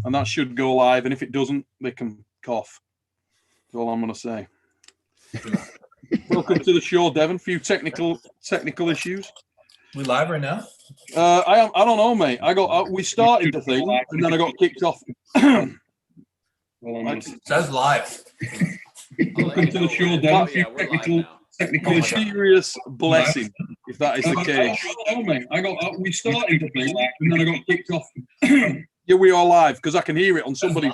and that should go live. And if it doesn't, they can cough. That's all I'm going to say. Welcome to the show, Devon. Few technical issues. We live right now? I don't know, mate. We started the thing, and then I got kicked off. It says live. Welcome to the show, Devon. Few technical serious blessing, if that is the case. Oh, mate. We started the thing, and then I got kicked off. Yeah, we are live because I can hear it on somebody's.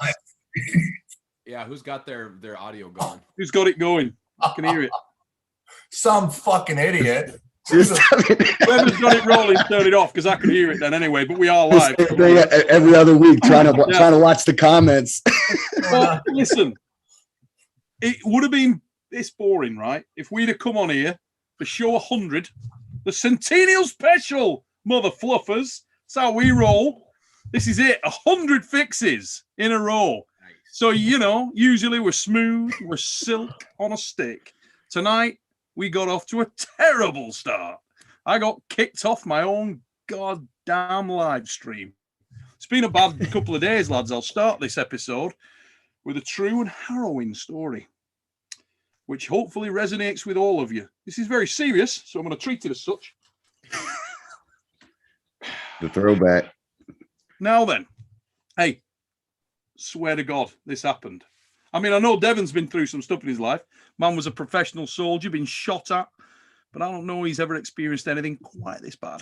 Yeah, who's got their audio going? Who's got it going? I can hear it. Some fucking idiot. Whoever's got it rolling, turn it off because I can hear it then anyway. But we are live every other week, trying to watch the comments. Well, listen, it would have been this boring, right? If we'd have come on here for show 100, the Centennial special, mother fluffers. That's how we roll. This is it, 100 fixes in a row. Nice. So usually we're smooth, we're silk on a stick. Tonight, we got off to a terrible start. I got kicked off my own goddamn live stream. It's been a bad couple of days, lads. I'll start this episode with a true and harrowing story, which hopefully resonates with all of you. This is very serious, so I'm going to treat it as such. The throwback. Now then, hey, swear to God, this happened. I mean, I know Devon's been through some stuff in his life. Man was a professional soldier, been shot at, but I don't know he's ever experienced anything quite this bad.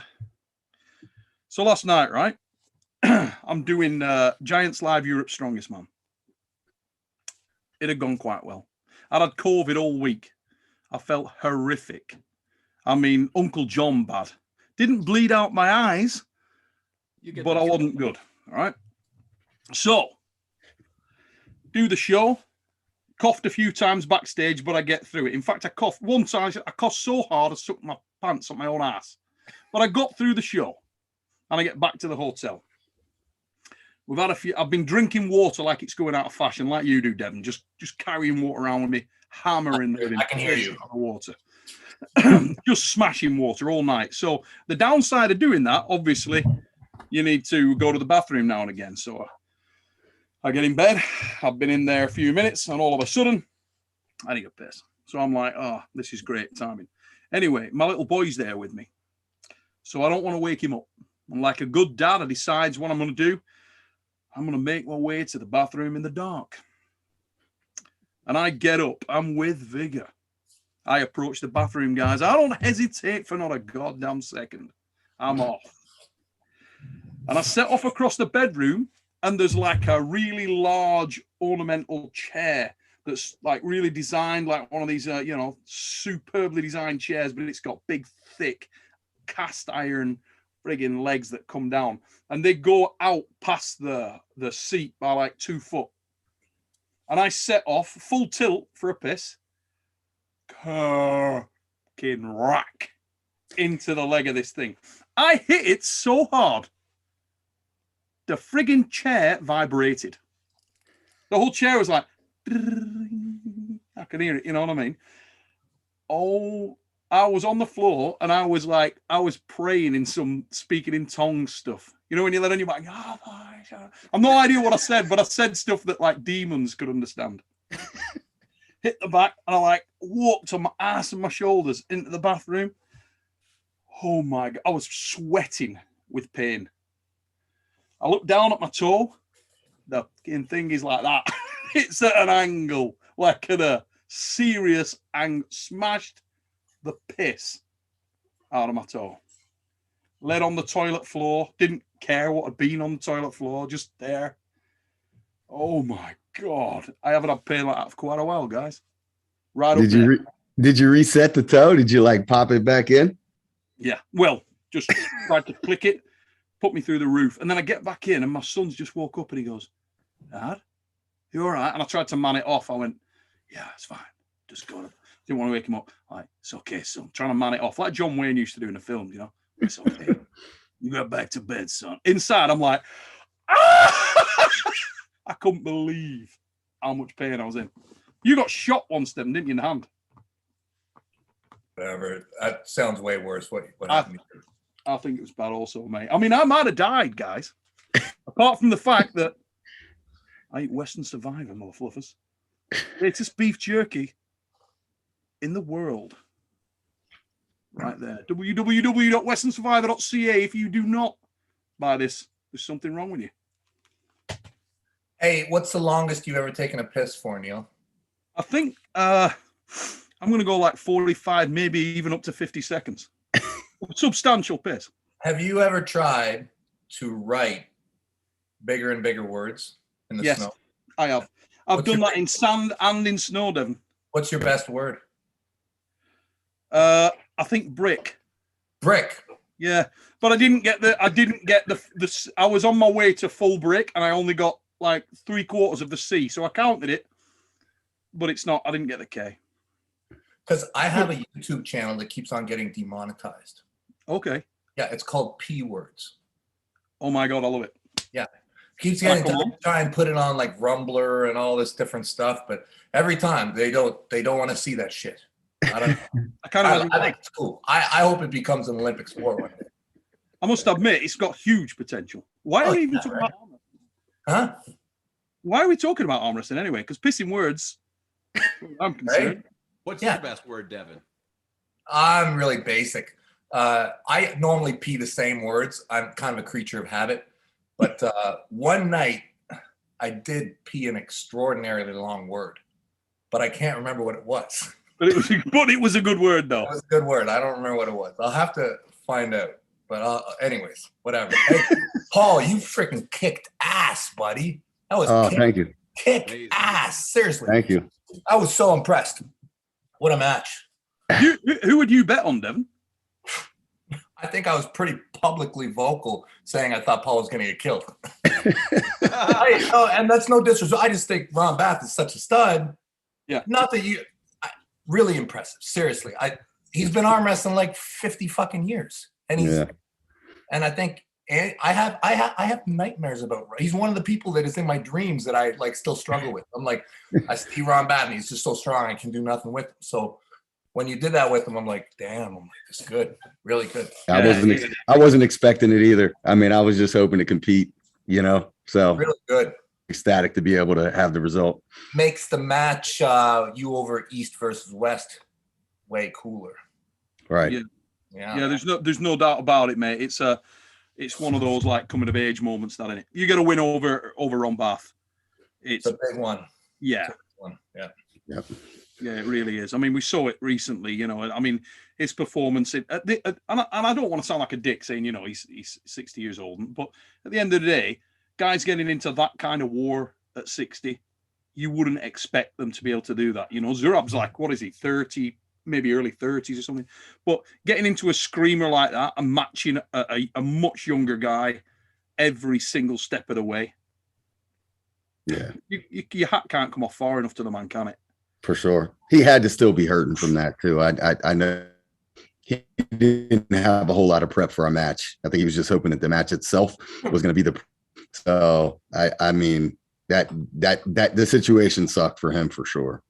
So last night, right, I'm doing Giants Live Europe Strongest Man. It had gone quite well. I'd had COVID all week. I felt horrific. I mean, Uncle John bad. Didn't bleed out my eyes, but I wasn't good, all right? So, do the show. Coughed a few times backstage, but I get through it. In fact, I coughed one time. I coughed so hard I sucked my pants up my own ass. But I got through the show, and I get back to the hotel. We've had a few. I've been drinking water like it's going out of fashion, like you do, Devon. Just carrying water around with me, hammering. I can hear you. Water. Just smashing water all night. So the downside of doing that, obviously, you need to go to the bathroom now and again. So I get in bed. I've been in there a few minutes, and all of a sudden, I need a piss. So I'm like, oh, this is great timing. Anyway, my little boy's there with me. So I don't want to wake him up. I'm like a good dad. I decides what I'm going to do. I'm going to make my way to the bathroom in the dark. And I get up. I'm with vigor. I approach the bathroom, guys. I don't hesitate for not a goddamn second. I'm off. And I set off across the bedroom, and there's like a really large ornamental chair that's like really designed, like one of these, superbly designed chairs, but it's got big, thick cast iron friggin' legs that come down, and they go out past the seat by like 2 foot. And I set off full tilt for a piss. Fucking rack into the leg of this thing. I hit it so hard, the friggin' chair vibrated. The whole chair was like, I can hear it, you know what I mean? Oh, I was on the floor, and I was praying in some speaking in tongues stuff. You know, when you let on your back, I've no idea what I said, but I said stuff that like demons could understand. Hit the back, and I walked on my ass and my shoulders into the bathroom. Oh my God, I was sweating with pain. I looked down at my toe. The thing is like that. It's at an angle, like at a serious angle. Smashed the piss out of my toe. Laid on the toilet floor. Didn't care what had been on the toilet floor. Just there. Oh my God. I haven't had pain like that for quite a while, guys. Right up there. Did you reset the toe? Did you pop it back in? Yeah. Well, just tried to click it. Put me through the roof. And then I get back in, and my son's just woke up, and he goes, Dad, you all right? And I tried to man it off. I went, yeah, it's fine. Just go. Didn't want to wake him up. Like, it's okay, son. Trying to man it off. Like John Wayne used to do in the film, you know. It's okay. You go back to bed, son. Inside, I'm like, ah! I couldn't believe how much pain I was in. You got shot once, then, didn't you, in the hand? Whatever. That sounds way worse. What happened? I think it was bad also, mate. I mean, I might have died, guys. Apart from the fact that I eat Western Survivor, motherfluffers. Greatest beef jerky in the world. Right there. www.westernsurvivor.ca. If you do not buy this, there's something wrong with you. Hey, what's the longest you've ever taken a piss for, Neil? I think I'm going to go like 45, maybe even up to 50 seconds. Substantial piss. Have you ever tried to write bigger and bigger words in the Yes, snow? I have. I've What's done your that in sand and in snow, Devon. What's your best word? I think brick. Brick. Yeah, but I didn't get the. I was on my way to full brick, and I only got like 3/4 of the C, so I counted it, but it's not. I didn't get the K. Because I have a YouTube channel that keeps on getting demonetized. Okay. Yeah, it's called P words. Oh my god, I love it. Yeah, keeps getting to try and put it on like Rumbler and all this different stuff, but every time they don't want to see that shit. I don't know. I think it's cool. I hope it becomes an Olympic sport one day. I must admit, it's got huge potential. Why are we even talking about arm wrestling? Huh? Why are we talking about arm wrestling anyway? Because pissing words, I'm concerned. Right? What's your best word, Devon? I'm really basic. I normally pee the same words. I'm kind of a creature of habit. But one night, I did pee an extraordinarily long word, but I can't remember what it was. But it was a good word, though. It was a good word. I don't remember what it was. I'll have to find out. But anyways, whatever. Hey, Paul, you freaking kicked ass, buddy. That was thank you. Kick ass. Seriously. Thank you. I was so impressed. What a match. Who would you bet on, Devon? I think I was pretty publicly vocal saying I thought Paul was going to get killed. And that's no disrespect. I just think Ron Bath is such a stud. Yeah. Not that really impressive. Seriously. He's been arm wrestling like 50 fucking years. And and I think I have nightmares about. He's one of the people that is in my dreams that I like still struggle with. I'm like, I see Ron Bath and he's just so strong. I can do nothing with him. So when you did that with him, I'm like, damn, I'm like, it's good, really good. I wasn't expecting it either. I mean, I was just hoping to compete, so really good. Ecstatic to be able to have the result. Makes the match you over East versus West way cooler. Right. Yeah. There's no doubt about it, mate. It's one of those like coming of age moments, that, isn't it? You got to win over Ron Bath. It's a big one. Yeah. Yeah. Yep. Yeah, it really is. I mean, we saw it recently. I mean, his performance. And I don't want to sound like a dick saying, he's 60 years old, but at the end of the day, guys getting into that kind of war at 60, you wouldn't expect them to be able to do that. Zurab's like, what is he, 30, maybe early 30s or something. But getting into a screamer like that and matching a much younger guy every single step of the way. Yeah. Your hat can't come off far enough to the man, can it? For sure. He had to still be hurting from that too. I know he didn't have a whole lot of prep for a match. I think he was just hoping that the match itself was going to be so I mean that the situation sucked for him for sure.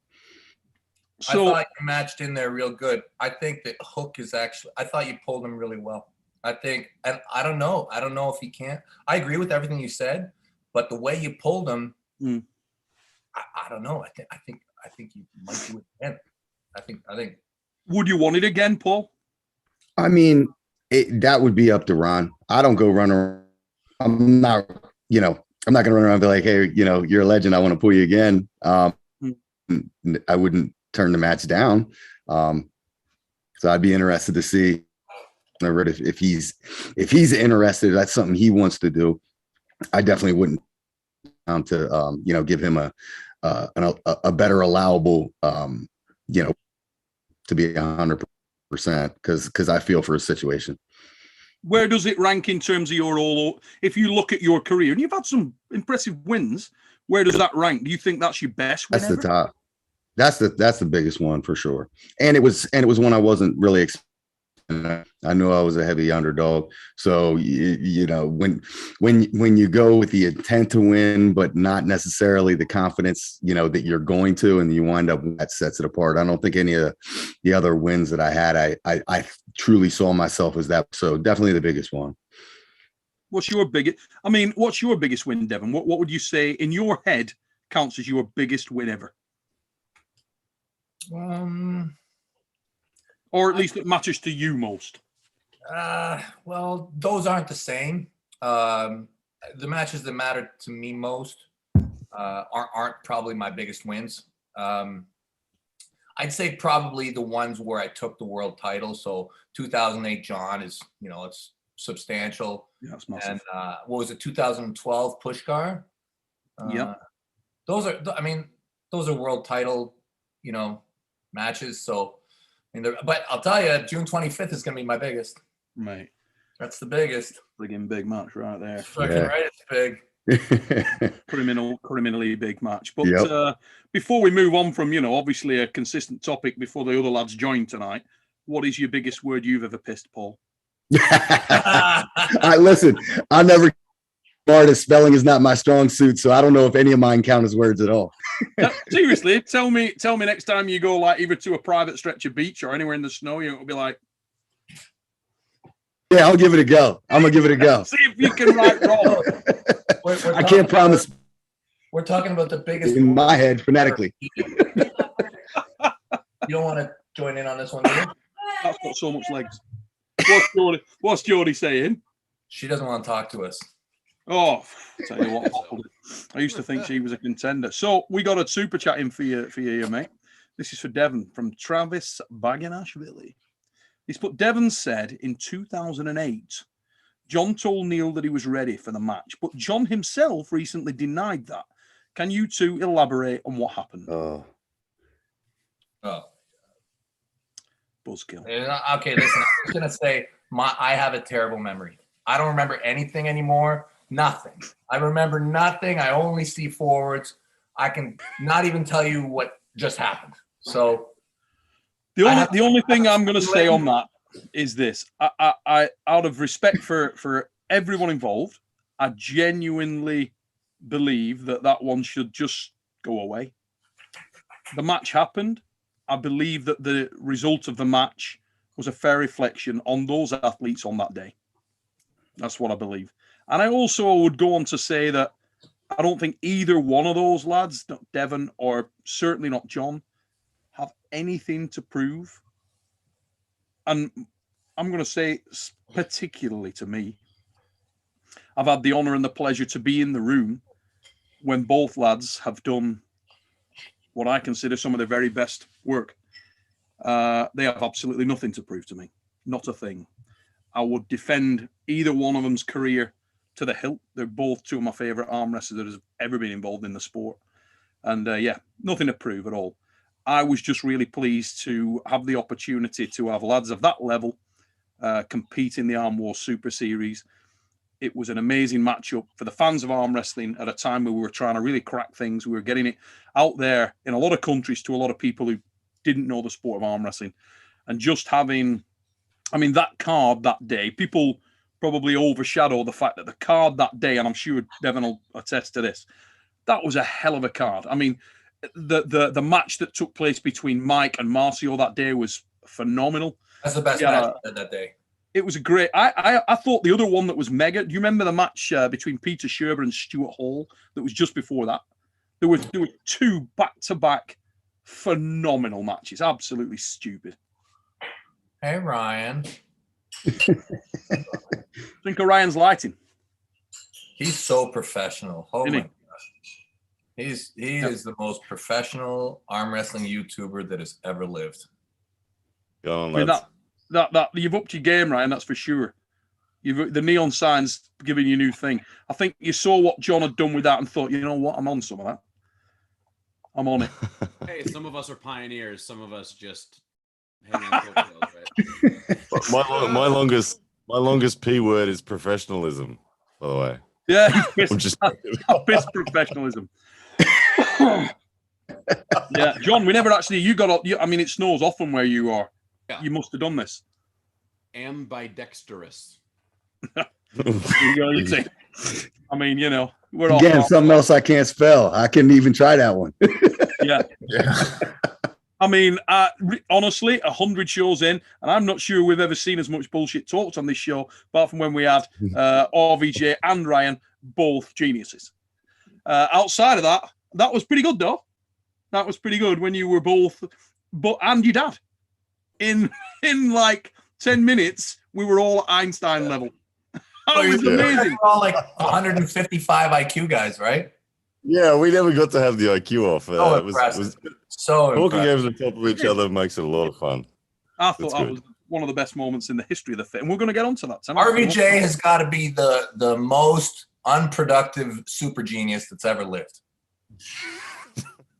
So, I thought you matched in there real good. I think that Hook is I thought you pulled him really well. I think, and I don't know if he can't. I agree with everything you said, but the way you pulled him, I don't know. I think you might do it again. I think. Would you want it again, Paul? I mean, that would be up to Ron. I don't go run around. I'm not going to run around and be like, hey, you're a legend. I want to pull you again. I wouldn't turn the match down. So I'd be interested to see if he's interested. That's something he wants to do. I definitely wouldn't to give him a better allowable to be 100% because I feel for his situation. Where does it rank in terms of your all? If you look at your career and you've had some impressive wins, where does that rank? Do you think that's your best win? That's the top. That's the biggest one for sure. And it was one I wasn't really expecting. I knew I was a heavy underdog. So when you go with the intent to win, but not necessarily the confidence, that you're going to, and you wind up, that sets it apart. I don't think any of the other wins that I had, I truly saw myself as that. So definitely the biggest one. What's your biggest win, Devon? What would you say in your head counts as your biggest win ever? Or at least that matters to you most? Well, those aren't the same. The matches that matter to me most aren't probably my biggest wins. I'd say probably the ones where I took the world title. So 2008 John is, it's substantial. Yeah, that's massive. And what was it, 2012 Pushkar? Yep. Those are world title, matches. So, but I'll tell you, June 25th is going to be my biggest. Mate. That's the biggest. Friggin' big match right there. Fucking right, it's big. Criminally big match. But before we move on from, obviously a consistent topic before the other lads join tonight, what is your biggest word you've ever pissed, Paul? Listen, I never artist. Spelling is not my strong suit, so I don't know if any of mine count as words at all. Seriously, tell me next time you go like either to a private stretch of beach or anywhere in the snow, you'll be like, yeah, I'll give it a go. I'm gonna give it a go. See if you can write wrong. I can't promise. We're talking about the biggest in my head phonetically. You don't want to join in on this one, do you? That's got so much legs. What's Jody saying? She doesn't want to talk to us. Oh, tell you what, I used to think she was a contender. So we got a super chat in for you, mate. This is for Devon from Travis Baginashvili. He's put, Devon said in 2008, John told Neil that he was ready for the match, but John himself recently denied that. Can you two elaborate on what happened? Oh. Buzzkill. Okay, listen, I'm just going to say I have a terrible memory. I don't remember anything anymore. Nothing. I remember nothing. I only see forwards. I can not even tell you what just happened. So the only thing I'm going to say on that is this: I out of respect for everyone involved, I genuinely believe that one should just go away. The match happened. I believe that the result of the match was a fair reflection on those athletes on that day. That's what I believe. And I also would go on to say that I don't think either one of those lads, not Devon or certainly not John, have anything to prove. And I'm going to say, particularly to me, I've had the honour and the pleasure to be in the room when both lads have done what I consider some of their very best work. They have absolutely nothing to prove to me. Not a thing. I would defend either one of them's career to the hilt. They're both two of my favourite arm wrestlers that has ever been involved in the sport. And nothing to prove at all. I was just really pleased to have the opportunity to have lads of that level compete in the Arm War Super Series. It was an amazing matchup for the fans of arm wrestling at a time where we were trying to really crack things. We were getting it out there in a lot of countries to a lot of people who didn't know the sport of arm wrestling. And just having, that card that day, people probably overshadow the fact that the card that day, and I'm sure Devon will attest to this, that was a hell of a card. The match that took place between Mike and Marcio that day was phenomenal. That's the best match that day. It was a great. I thought the other one that was mega. Do you remember the match between Peter Sherber and Stuart Hall that was just before that? There were two back-to-back phenomenal matches. Absolutely stupid. Hey Ryan. Think of Ryan's lighting. He's so professional. Oh my gosh. He is the most professional arm wrestling YouTuber that has ever lived. Go on, lads. That you've upped your game, Ryan. That's for sure. The neon signs giving you a new thing. I think you saw what John had done with that and thought, you know what, I'm on some of that. I'm on it. Hey, some of us are pioneers. Some of us just hang on coattails, right? My longest P word is professionalism. By the way. Yeah, I'm just piss professionalism. Yeah, John. We never actually. You got. It snows often where you are. Yeah. You must have done this. Ambidextrous. We're all again something else I can't spell. I couldn't even try that one. Yeah. Honestly, 100 shows in, and I'm not sure we've ever seen as much bullshit talked on this show, apart from when we had RVJ and Ryan, both geniuses. Outside of that, that was pretty good though. That was pretty good when you were both, and your dad. In like 10 minutes, we were all at Einstein level. That was amazing. We're all like 155 IQ guys, right? Yeah, we never got to have the IQ off. So impressive. So talking impressive. over the top of each other makes it a lot of fun. I thought that was one of the best moments in the history of the fit, and we're going to get onto that tonight. RVJ has got to be the most unproductive super genius that's ever lived.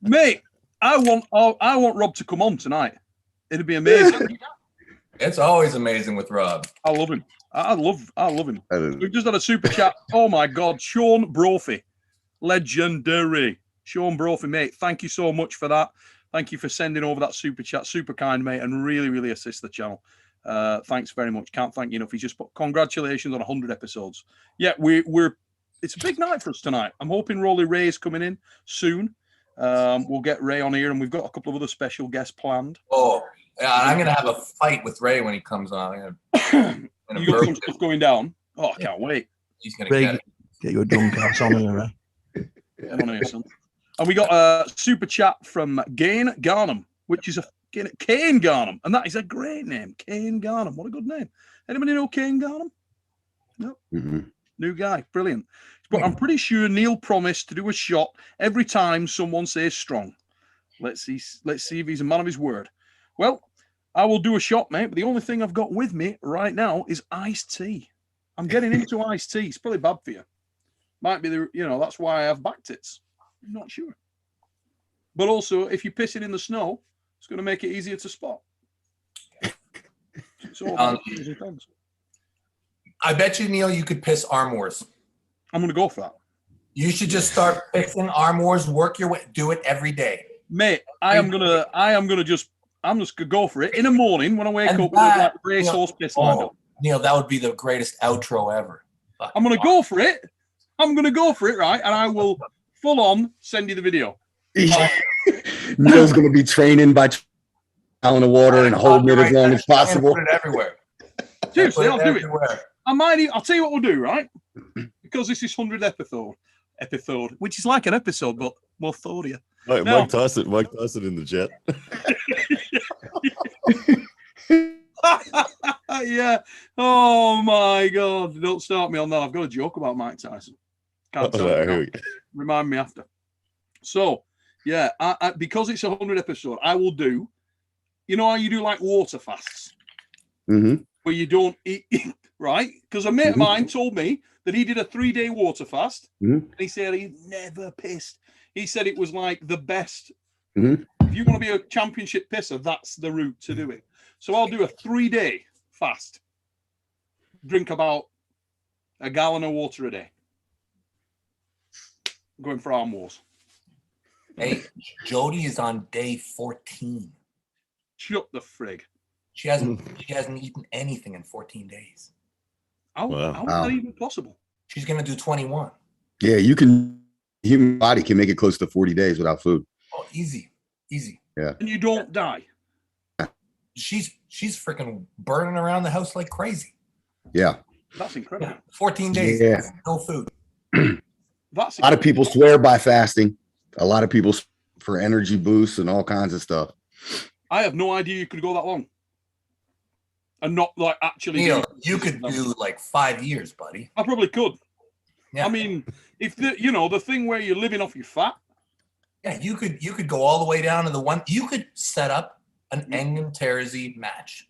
Mate, I want Rob to come on tonight. It'd be amazing. It's always amazing with Rob. I love him. I love him. We've just had a super chat. Oh my God, Sean Brophy, legendary. Sean Brophy, mate. Thank you so much for that. Thank you for sending over that super chat. Super kind, mate, and really, really assist the channel. Thanks very much. Can't thank you enough. He's just put congratulations on 100 episodes. Yeah, we're. It's a big night for us tonight. I'm hoping Rolly Ray is coming in soon. We'll get Ray on here, and we've got a couple of other special guests planned. Oh, yeah, I'm gonna have a fight with Ray when he comes on. You got some stuff going down. Oh, I can't wait. He's gonna get your drunk ass on here, Ray. Come on here, son. And we got a super chat from Gain Garnham, which is Kane Garnham, and that is a great name, Kane Garnham. What a good name. Anybody know Kane Garnham? No. New guy, brilliant. But I'm pretty sure Neil promised to do a shot every time someone says strong. Let's see if he's a man of his word. Well, I will do a shot, mate, but the only thing I've got with me right now is iced tea. I'm getting into iced tea. It's probably bad for you. Might be that's why I have back tits. I'm not sure. But also, if you're pissing in the snow, it's going to make it easier to spot. I bet you, Neil, you could piss Arm Wars. I'm going to go for that. You should just start pissing Arm Wars. Work your way. Do it every day, mate. I'm just gonna go for it in the morning when I wake up with like racehorse piss lined up. Neil, that would be the greatest outro ever. I'm gonna go for it. I'm gonna go for it, right? And I will full on send you the video. Neil's gonna be training by gallon of water and holding it as long as possible. Put it everywhere. Seriously, I'll do it. I'll tell you what we'll do, right? Because this is 100th episode, which is like an episode, but more thoughtier. Right, Mike Tyson in the chat. Yeah. Oh my God! Don't start me on that. I've got a joke about Mike Tyson. Can't tell you. Remind me after. So yeah, I because it's 100 episode, I will do. You know how you do like water fasts, where you don't eat, right? Because a mate of mine told me that he did a 3-day water fast, and he said he never pissed. He said it was like the best. If you want to be a championship pisser, that's the route to do it. So I'll do a 3-day fast. Drink about a gallon of water a day. Going for Arm Wars. Hey, Jody is on day 14. Shut the frig. She hasn't eaten anything in 14 days. How is that even possible? She's gonna do 21. Yeah, human body can make it close to 40 days without food. Oh, easy. Yeah. And you don't die. She's freaking burning around the house like crazy. Yeah. That's incredible. 14 days, no food. That's a lot of people swear by fasting. A lot of people for energy boosts and all kinds of stuff. I have no idea you could go that long. And not like actually. Neil, you could do like 5 years, buddy. I probably could. Yeah. I mean, if the thing where you're living off your fat. Yeah, you could go all the way down to the one. You could set up an Engin Terzi match.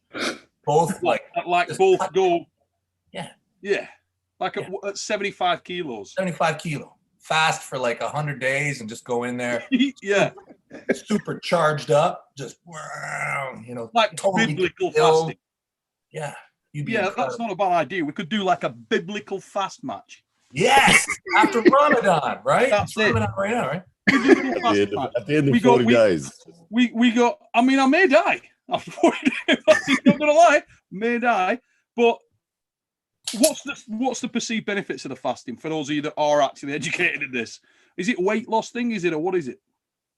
Both both go. Yeah. Yeah. Like at 75 kilos. 75 kilo. Fast for like 100 days and just go in there. Yeah. Super charged up. Just like totally biblical fasting. Yeah. That's not a bad idea. We could do like a biblical fast match. Yes. After Ramadan, right? That's it's Ramadan right now, right? At the end of 40 days. We got, I mean, I may die after 40 days. I'm not going to lie. May die. But what's the perceived benefits of the fasting for those of you that are actually educated in this? Is it weight loss thing? Is it, or what is it?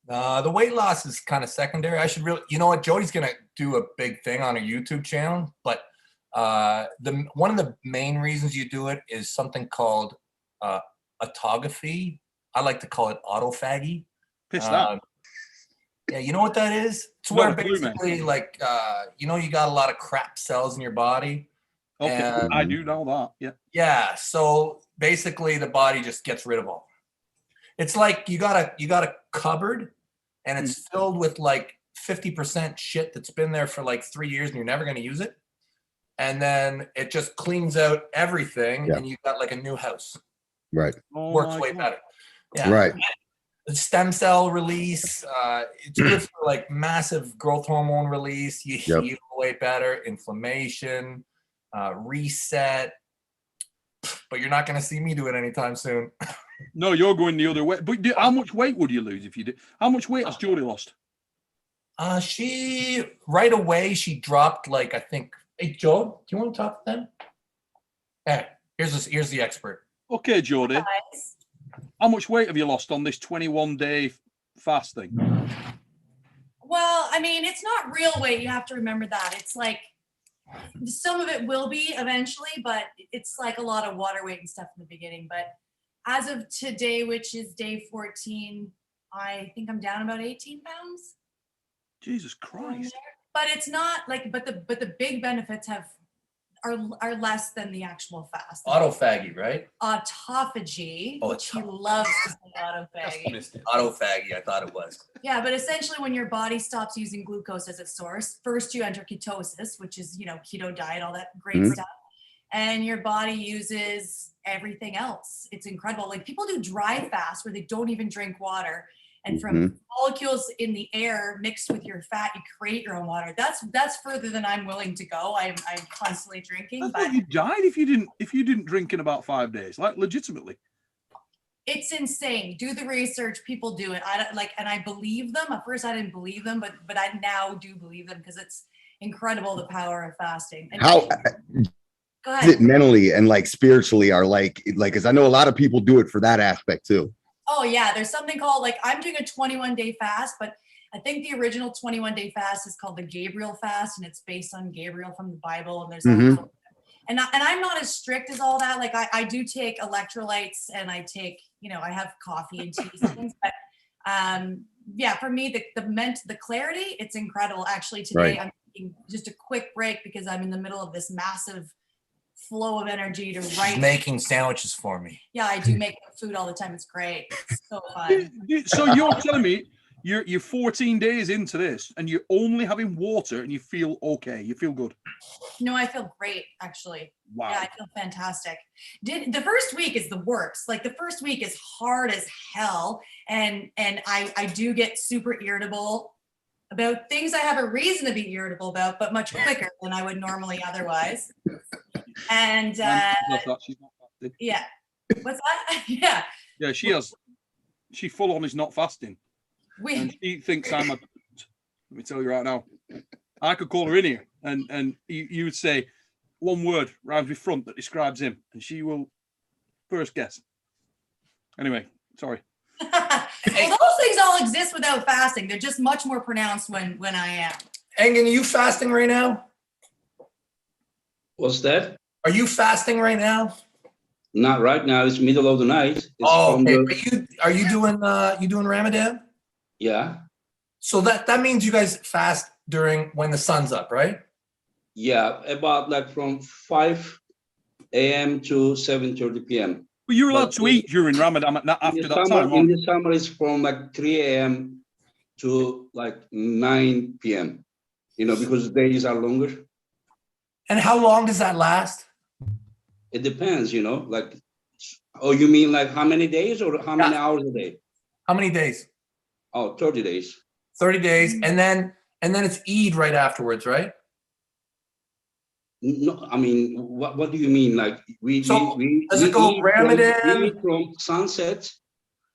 The weight loss is kind of secondary. I should really, you know what? Jody's going to do a big thing on her YouTube channel, but one of the main reasons you do it is something called autophagy. I like to call it autophagy. Pissed out. Yeah, you know what that is? It's where basically, like, you know, you got a lot of crap cells in your body. Okay, and, I do know that. Yeah. Yeah. So basically, the body just gets rid of all. It's like you got a cupboard, and it's filled with like 50% shit that's been there for like 3 years, and you're never going to use it. And then it just cleans out everything, and you got like a new house. Right. Works way better. Yeah. Right. Stem cell release. It's good for like massive growth hormone release. You heal way better. Inflammation, reset. But you're not going to see me do it anytime soon. No, you're going the other way. But how much weight would you lose if you did? How much weight has Jodie lost? She right away she dropped like, I think. Hey, Joe, do you want to talk to them? Hey, here's the expert. Okay, Jodie. How much weight have you lost on this 21-day fast thing? Well, I mean, it's not real weight. You have to remember that. It's like some of it will be eventually, but it's like a lot of water weight and stuff in the beginning. But as of today, which is day 14, I think I'm down about 18 pounds. Jesus Christ. But it's not like, but the big benefits are less than the actual fast. Autophagy, right? Autophagy, which he loves to say autophagy. Autophagy, I thought it was. Yeah, but essentially when your body stops using glucose as its source, first you enter ketosis, which is, you know, keto diet, all that great stuff. And your body uses everything else. It's incredible. Like people do dry fast where they don't even drink water. And from molecules in the air mixed with your fat, you create your own water. That's further than I'm willing to go. I'm constantly drinking. I thought you died if you didn't drink in about 5 days, like legitimately. It's insane. Do the research. People do it. And I believe them. At first, I didn't believe them, but I now do believe them because it's incredible the power of fasting. And how go ahead. is it mentally and like spiritually are like, because I know a lot of people do it for that aspect too. Oh yeah, there's something called, like, I'm doing a 21-day fast, but I think the original 21-day fast is called the Gabriel fast, and it's based on Gabriel from the Bible. And there's also, and I'm not as strict as all that. Like I do take electrolytes, and I take, you know, I have coffee and tea and things. But yeah, for me, the clarity, it's incredible. Actually, today I'm taking just a quick break because I'm in the middle of this massive flow of energy to write. She's making sandwiches for me. Yeah, I do make food all the time. It's great. It's so fun. So you're telling me you're 14 days into this and you're only having water and you feel okay, you feel good? No, I feel great, actually. Wow. Yeah, I feel fantastic. The first week is the worst. Like the first week is hard as hell, and I do get super irritable about things I have a reason to be irritable about, but much quicker than I would normally otherwise. And she's not fasting. Yeah. What's that? Yeah. Yeah, she full on is not fasting. And she thinks I'm let me tell you right now. I could call her in here and you would say one word right in front that describes him, and she will first guess. Anyway, sorry. Well, those things all exist without fasting. They're just much more pronounced when I am. Engin, are you fasting right now? What's that? Are you fasting right now? Not right now. It's middle of the night. It's okay. Are you doing Ramadan? Yeah. So that means you guys fast during when the sun's up, right? Yeah, about like from 5 a.m. to 7:30 p.m. But you're allowed to eat during Ramadan after that time. In the summer, it's from like 3 a.m. to like 9 p.m. You know, because the days are longer. And how long does that last? It depends, you know, like, oh, you mean like how many days or how many hours a day? How many days? Oh, 30 days. 30 days. And then it's Eid right afterwards, right? No, I mean, what do you mean? Like we does it go Ramadan? We eat from sunset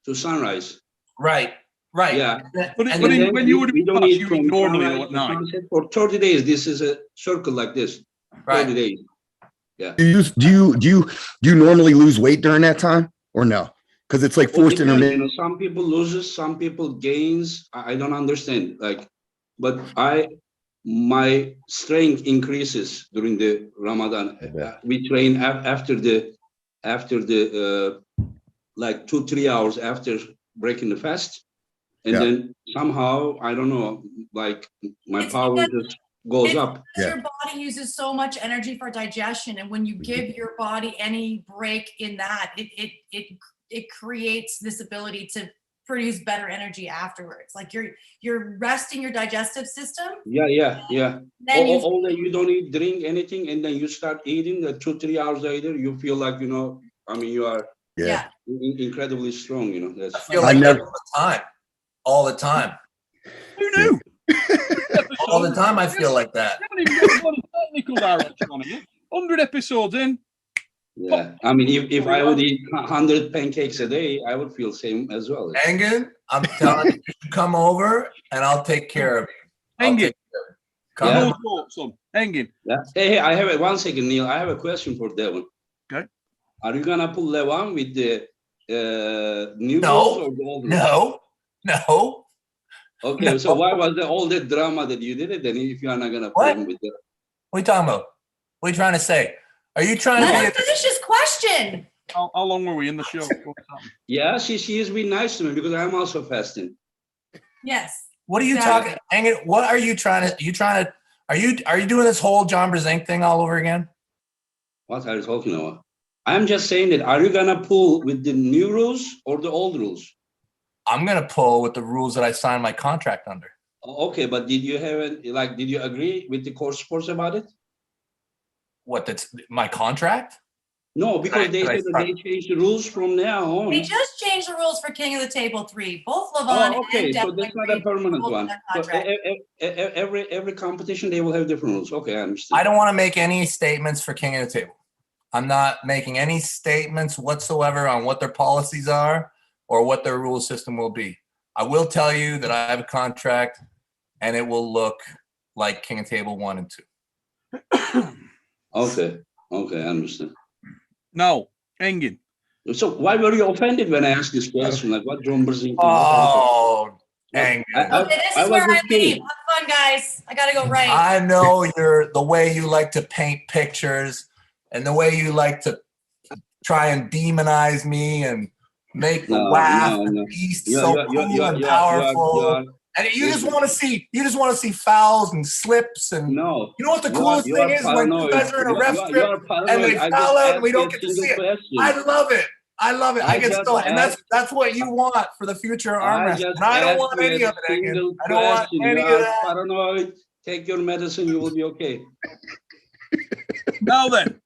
to sunrise. Right. Right. Yeah. But when you would eat normally at night. For 30 days, this is a circle like this. Right. 30 days. Yeah. Do you normally lose weight during that time or no? Because it's like forced intermittent. You know, some people loses, some people gains. I don't understand. Like, but my strength increases during the Ramadan. We train after the like 2-3 hours after breaking the fast. and then somehow I don't know, like my It's power because- just goes It's up. because your body uses so much energy for digestion, and when you give your body any break in that, it creates this ability to produce better energy afterwards. Like you're resting your digestive system. Yeah. Then All that you don't eat, drink anything, and then you start eating. 2-3 hours later, you feel like I mean, you are yeah. incredibly strong. That's I feel like that all the time. Who knew? All the time I feel like that. You haven't even got one technical direction on it. 100 episodes in. Yeah, I mean, if I would eat 100 pancakes a day, I would feel same as well. Engin, I'm telling you, you should come over and I'll take care of you. Engin. Come No on. thoughts on Engin. Yeah. Hey, I have 1 second, Neil. I have a question for Devon. Okay. Are you gonna pull Lavon with the new No. rules or the old rules? No. Okay, No. so why was all that drama that you did it then if you are not gonna pull What? him with the? What are you talking about? What are you trying to say? Are you trying Let to him be finish his question. How long were we in the show? Yeah, she has been nice to me because I'm also fasting. Yes. what are you Exactly. talking? Engin, what are you trying to are you doing this whole John Brzenk thing all over again? What are you talking about? I'm just saying that are you gonna pull with the new rules or the old rules? I'm gonna pull with the rules that I signed my contract under. Okay, but did you did you agree with the core sports about it? What, that's my contract? No, because they said that they changed the rules from now on. They just changed the rules for King of the Table 3. Both Lavon Okay, and so Devon that's not a agreed to permanent hold one. their So contract. every competition they will have different rules. Okay, I understand. I don't want to make any statements for King of the Table. I'm not making any statements whatsoever on what their policies are or what their rule system will be. I will tell you that I have a contract and it will look like King of Table 1 and 2. Okay, I understand. No, Engin. So why were you offended when I asked this question? Like what John Brzezinski? Oh, dang. Okay, this is where I leave. Have fun, guys. I gotta go right. I know the way you like to paint pictures and the way you like to try and demonize me and make the WAF the beast so cool and powerful. And you just want to see fouls and slips and you know what the coolest thing is when you guys are in a ref strip and they foul out and we don't get to see it. I love it. I get so, and that's what you want for the future of arm wrestling. And I don't want any of it, Engin. I don't want any of that. Paranoid. Take your medicine, you will be okay. Now then,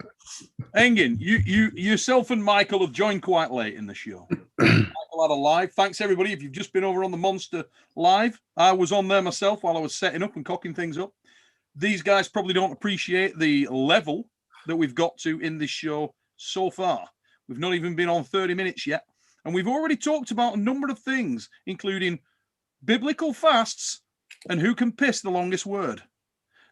Engin, you yourself and Michael have joined quite late in the show. Michael had a live. Thanks everybody. If you've just been over on the Monster live, I was on there myself while I was setting up and cocking things up. These guys probably don't appreciate the level that we've got to in this show so far. We've not even been on 30 minutes yet. And we've already talked about a number of things, including biblical fasts and who can piss the longest word.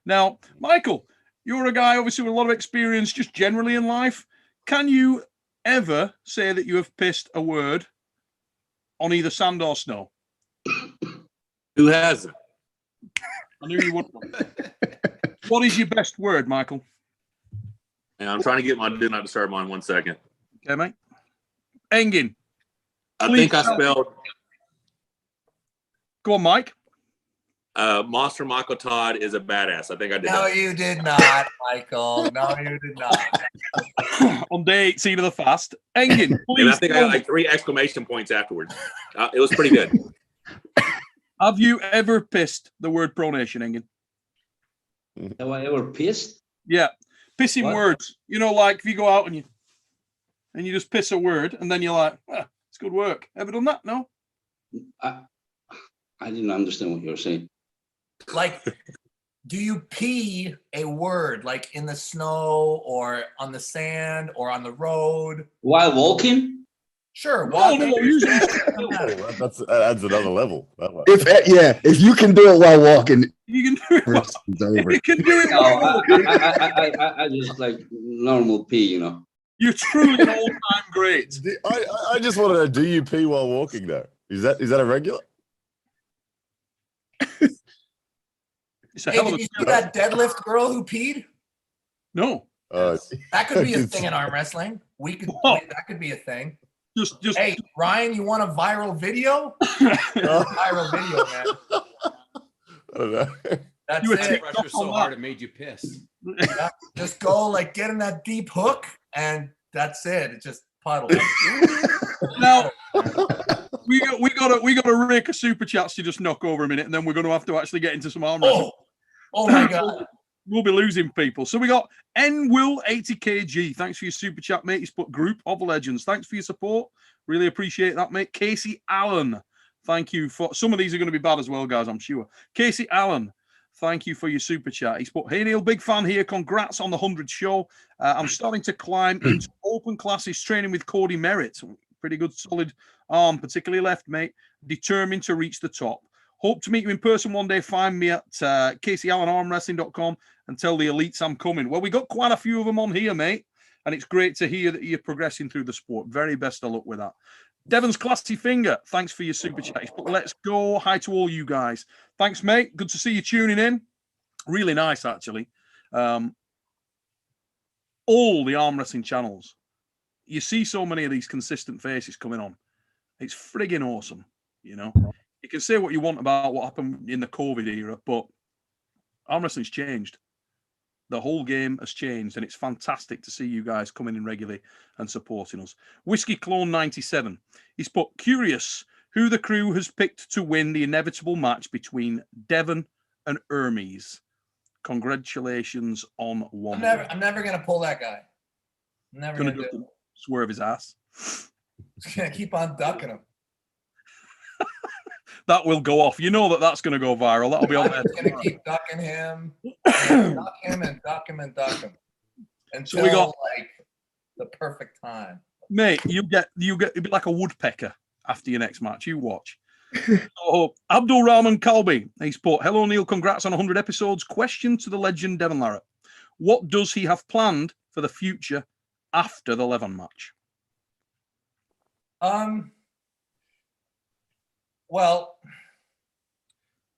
Now, Michael, you're a guy obviously with a lot of experience just generally in life. Can you ever say that you have pissed a word on either sand or snow? Who hasn't? I knew you would. What is your best word, Michael? And I'm trying to get my do not disturb on 1 second. Okay, mate. Engin. I think I spelled. Go on, Mike. Monster Michael Todd is a badass. I think I did. No, that. you did not, Michael. No, you did not. On day 18 of the fast. Engin, please. And I think I got like 3 exclamation points afterwards. It was pretty good. Have you ever pissed the word pronation, Engin? Have I ever pissed? Yeah. Pissing What? words. You know, like if you go out and you just piss a word and then you're like, it's good work. Ever done that? No? I didn't understand what you were saying. Like, do you pee a word like in the snow or on the sand or on the road? While walking? Sure. No, Walking. usually. That adds another level. If you can do it while walking, You can do it. it's over. You can do it. No, I just like normal pee, you know. You're truly an all-time great. I just want to know, do you pee while walking though? Is that a regular? It's a Hey, hell of did a you see that deadlift girl who peed? No. That could be a thing in arm wrestling. That could be a thing. Just Hey, Ryan, you want a viral video? Viral video, man. I don't know. That's You were it. Pressure so hard it made you piss. Yeah, just go like get in that deep hook, and that's it. It just puddles. Now we gotta rake a super chats to just knock over a minute, and then we're going to have to actually get into some arm wrestling. Oh my god. We'll be losing people. So we got N Will 80kg. Thanks for your super chat, mate. He's put Group of Legends. Thanks for your support. Really appreciate that, mate. Casey Allen. Thank you for some of these are going to be bad as well, guys, I'm sure. Casey Allen. Thank you for your super chat. He's put, hey Neil, big fan here. Congrats on the 100th show. I'm starting to climb into open classes, training with Cody Merritt. Pretty good, solid arm, particularly left, mate. Determined to reach the top. Hope to meet you in person one day. Find me at CaseyAllenArmWrestling.com and tell the elites I'm coming. Well, we got quite a few of them on here, mate. And it's great to hear that you're progressing through the sport. Very best of luck with that. Devon's Classy Finger. Thanks for your super chat. But let's go. Hi to all you guys. Thanks, mate. Good to see you tuning in. Really nice, actually. All the arm wrestling channels. You see so many of these consistent faces coming on. It's friggin' awesome, you know. You can say what you want about what happened in the COVID era, but arm wrestling's changed. The whole game has changed, and it's fantastic to see you guys coming in regularly and supporting us. Whiskey Clone 97. He's put, curious who the crew has picked to win the inevitable match between Devon and Hermes. Congratulations on one. I'm never gonna pull that guy. I'm never gonna do it. Swerve his ass. Just gonna keep on ducking him. That will go off. You know that's going to go viral. That'll be on there. I'm just gonna keep ducking him, duck him, and duck him, and duck him until we got, like the perfect time. Mate, you get it'd be like a woodpecker after your next match. You watch. So, Abdul Rahman Kalbi, he's put, hello Neil, congrats on 100 episodes. Question to the legend Devon Larratt. What does he have planned for the future after the Lavon match? Well,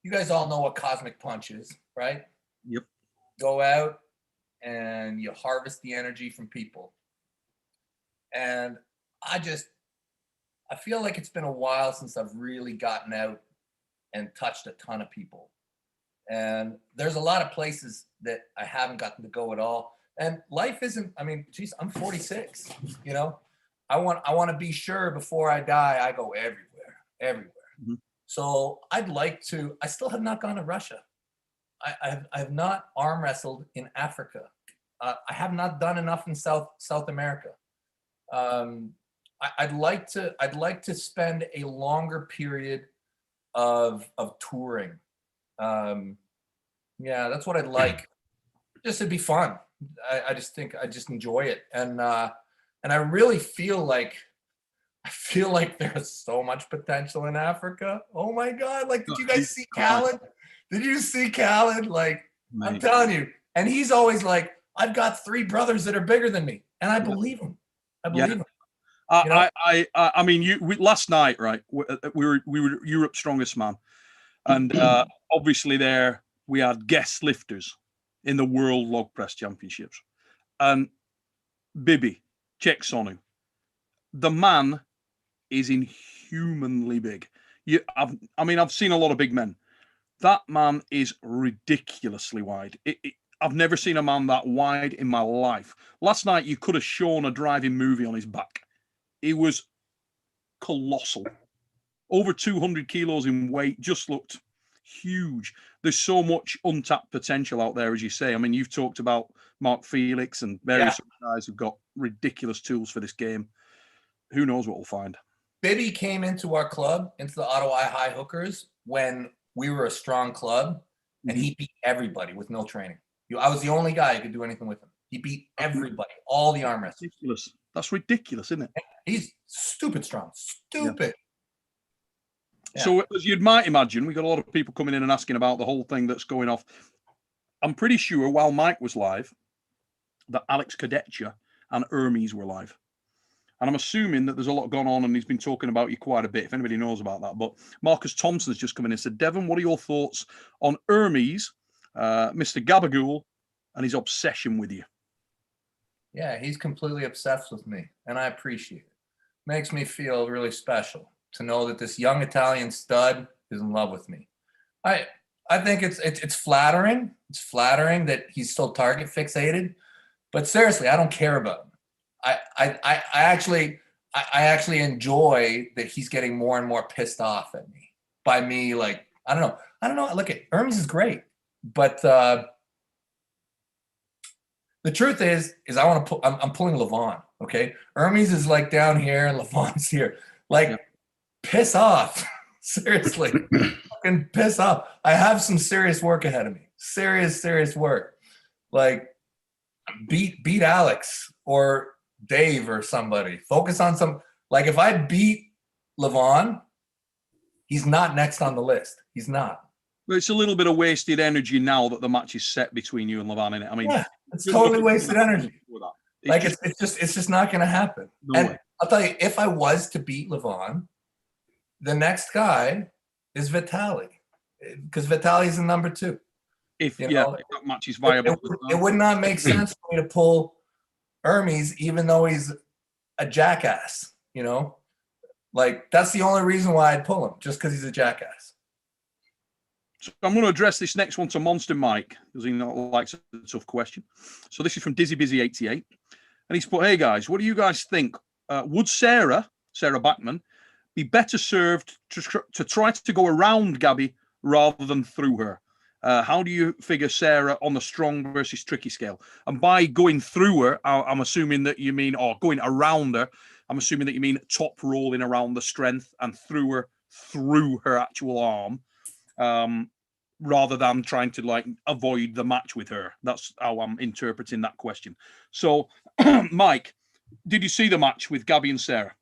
you guys all know what Cosmic Punch is, right? Yep. Go out and you harvest the energy from people. And I feel like it's been a while since I've really gotten out and touched a ton of people. And there's a lot of places that I haven't gotten to go at all. And life isn't, I mean, geez, I'm 46, you know? I want to be sure before I die, I go everywhere. Mm-hmm. So I'd like to, I still have not gone to Russia. I have not arm wrestled in Africa. I have not done enough in South America. I'd like to spend a longer period of touring. Yeah, that's what I'd like. Just to be fun. I just think I just enjoy it, and I really feel like there's so much potential in Africa. Oh my God! Like, did you guys see Khaled? Did you see Khaled? Like, man. I'm telling you, and he's always like, I've got 3 brothers that are bigger than me, and I believe him. I believe him. You know? I mean, last night, right? We were Europe's Strongest Man, and obviously there we had guest lifters in the World Log Press Championships, and Bibi checks on him. The man is inhumanly big. I've seen a lot of big men. That man is ridiculously wide. I've never seen a man that wide in my life. Last night, you could have shown a driving movie on his back. He was colossal. Over 200 kilos in weight, just looked huge. There's so much untapped potential out there, as you say. I mean, you've talked about Mark Felix and various guys who've got ridiculous tools for this game. Who knows what we'll find? Bibby came into our club, into the Ottawa High Hookers, when we were a strong club, and he beat everybody with no training. I was the only guy who could do anything with him. He beat everybody, all the arm wrestlers. Ridiculous. That's ridiculous, isn't it? He's stupid strong. Stupid. Yeah. So, as you might imagine, we got a lot of people coming in and asking about the whole thing that's going off. I'm pretty sure while Mike was live, that Alex Cadetcha and Hermes were live. And I'm assuming that there's a lot going on, and he's been talking about you quite a bit, if anybody knows about that. But Marcus Thompson's just come in and said, Devon, what are your thoughts on Hermes, Mr. Gabagool, and his obsession with you? Yeah, he's completely obsessed with me, and I appreciate it. makes me feel really special to know that this young Italian stud is in love with me. I think it's flattering. It's flattering that he's still target fixated, but seriously, I don't care about him. I actually enjoy that he's getting more and more pissed off at me by me. Like, I don't know. Look, at Hermes is great, but the truth is I want to I'm pulling Lavon. Okay, Hermes is like down here and Lavon's here. Like, piss off. Seriously, fucking piss off. I have some serious work ahead of me. Serious work. Like, beat Alex or Dave or somebody. Focus on some. Like, if I beat Lavon, he's not next on the list. He's not. But it's a little bit of wasted energy now that the match is set between you and Lavon, innit? I mean, yeah, it's totally wasted energy. Like, it's just not going to happen. No and way. I'll tell you, if I was to beat Lavon, the next guy is Vitaly, because Vitaly's in number 2. If that match is viable, it would not make sense for me to pull Hermes, even though he's a jackass. You know, like, that's the only reason why I'd pull him, just because he's a jackass. So I'm going to address this next one to Monster Mike, because he likes a tough question. So this is from Dizzy Busy 88, and he's put, "Hey guys, what do you guys think? Would Sarah Backman be better served to try to go around Gabby rather than through her? How do you figure Sarah on the strong versus tricky scale?" And by going through her, I'm assuming that you mean, or going around her, I'm assuming that you mean top rolling around the strength and through her actual arm, rather than trying to, like, avoid the match with her. That's how I'm interpreting that question. So, Mike, did you see the match with Gabby and Sarah?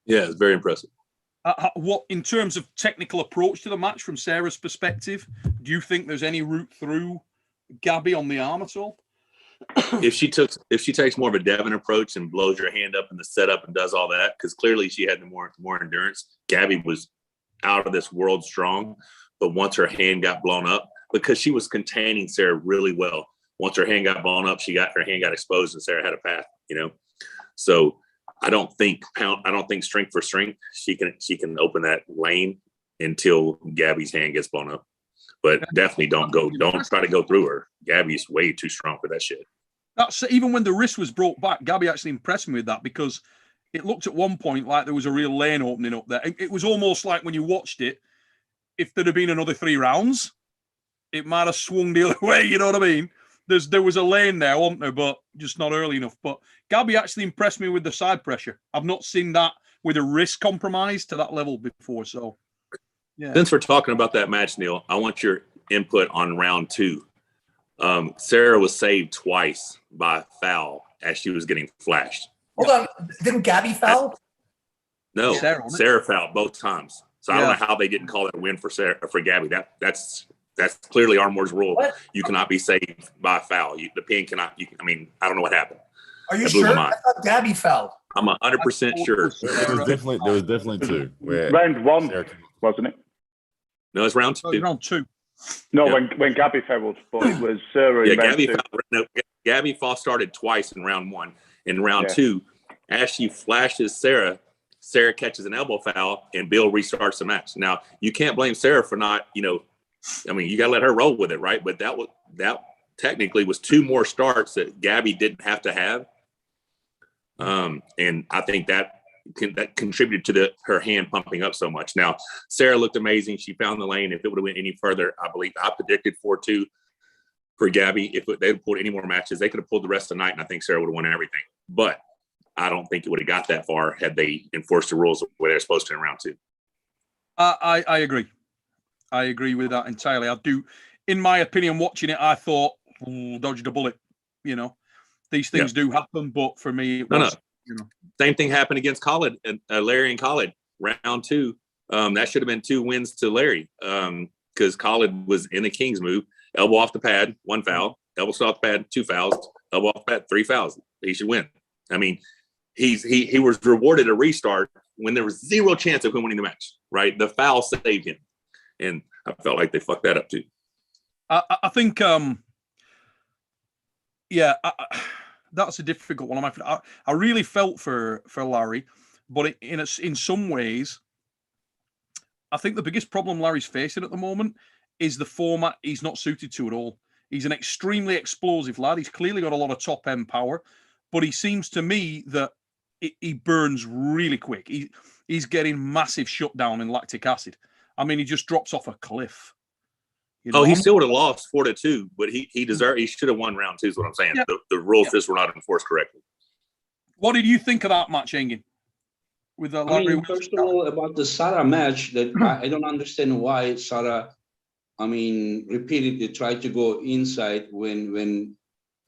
Yeah, it's very impressive. What, in terms of technical approach to the match from Sarah's perspective, do you think there's any route through Gabby on the arm at all? If she takes more of a Devon approach and blows your hand up in the setup and does all that, because clearly she had more endurance. Gabby was out of this world strong, but once her hand got blown up, because she was containing Sarah really well, once her hand got blown up, her hand got exposed, and Sarah had a path. You know, so I don't think strength for strength she can open that lane until Gabby's hand gets blown up. But definitely don't try to go through her. Gabby's way too strong for that shit. That's even when the wrist was brought back, Gabby actually impressed me with that, because it looked at one point like there was a real lane opening up there. It was almost like, when you watched it, if there'd have been another 3 rounds, it might have swung the other way. You know what I mean? There was a lane there, wasn't there? But just not early enough. But Gabby actually impressed me with the side pressure. I've not seen that with a wrist compromise to that level before. So, yeah. Since we're talking about that match, Neil, I want your input on round 2. Sarah was saved twice by foul as she was getting flashed. Hold on, didn't Gabby foul? No, Sarah fouled both times. So I don't know how they didn't call that a win for Gabby. That's clearly Armwrestling rule. What? You cannot be saved by a foul. The pin cannot. I don't know what happened. Are you sure? I thought Gabby fouled. I'm 100% sure. There was definitely 2. Round 1, wasn't it? No, it's round 2. Round 2. No, when Gabby fouled, but it was Sarah. Yeah, Gabby started twice in round 1. In round 2, as she flashes Sarah catches an elbow foul, and Bill restarts the match. Now, you can't blame Sarah for not, you got to let her roll with it, right? But that technically was 2 more starts that Gabby didn't have to have. And I think that contributed to her hand pumping up so much. Now, Sarah looked amazing. She found the lane. If it would have went any further, I believe I predicted 4-2 for Gabby. If they had pulled any more matches, they could have pulled the rest of the night, and I think Sarah would have won everything. But I don't think it would have got that far had they enforced the rules the way they're supposed to in round 2. I agree. I agree with that entirely. I do. In my opinion, watching it, I thought, dodged a bullet. These things do happen, but for me, it was, Same thing happened against Khalid, Larry and Khalid, round 2. That should have been 2 wins to Larry, because Khalid was in the King's move, elbow off the pad, 1 foul, elbow off the pad, 2 fouls, elbow off the pad, 3 fouls. He should win. I mean, he was rewarded a restart when there was 0 chance of him winning the match, right? The foul saved him. And I felt like they fucked that up too. I think, that's a difficult one. I really felt for Larry. But in some ways, I think the biggest problem Larry's facing at the moment is the format he's not suited to at all. He's an extremely explosive lad. He's clearly got a lot of top end power, but he seems to me that he burns really quick. He's getting massive shutdown in lactic acid. I mean, he just drops off a cliff. You know? Oh, he still would have lost 4-2, but he should have won round 2 is what I'm saying. Yeah. The rules just were not enforced correctly. What did you think of that match, Engin? With the Larry first of all, about the Sarah match, that I don't understand why Sarah, repeatedly tried to go inside when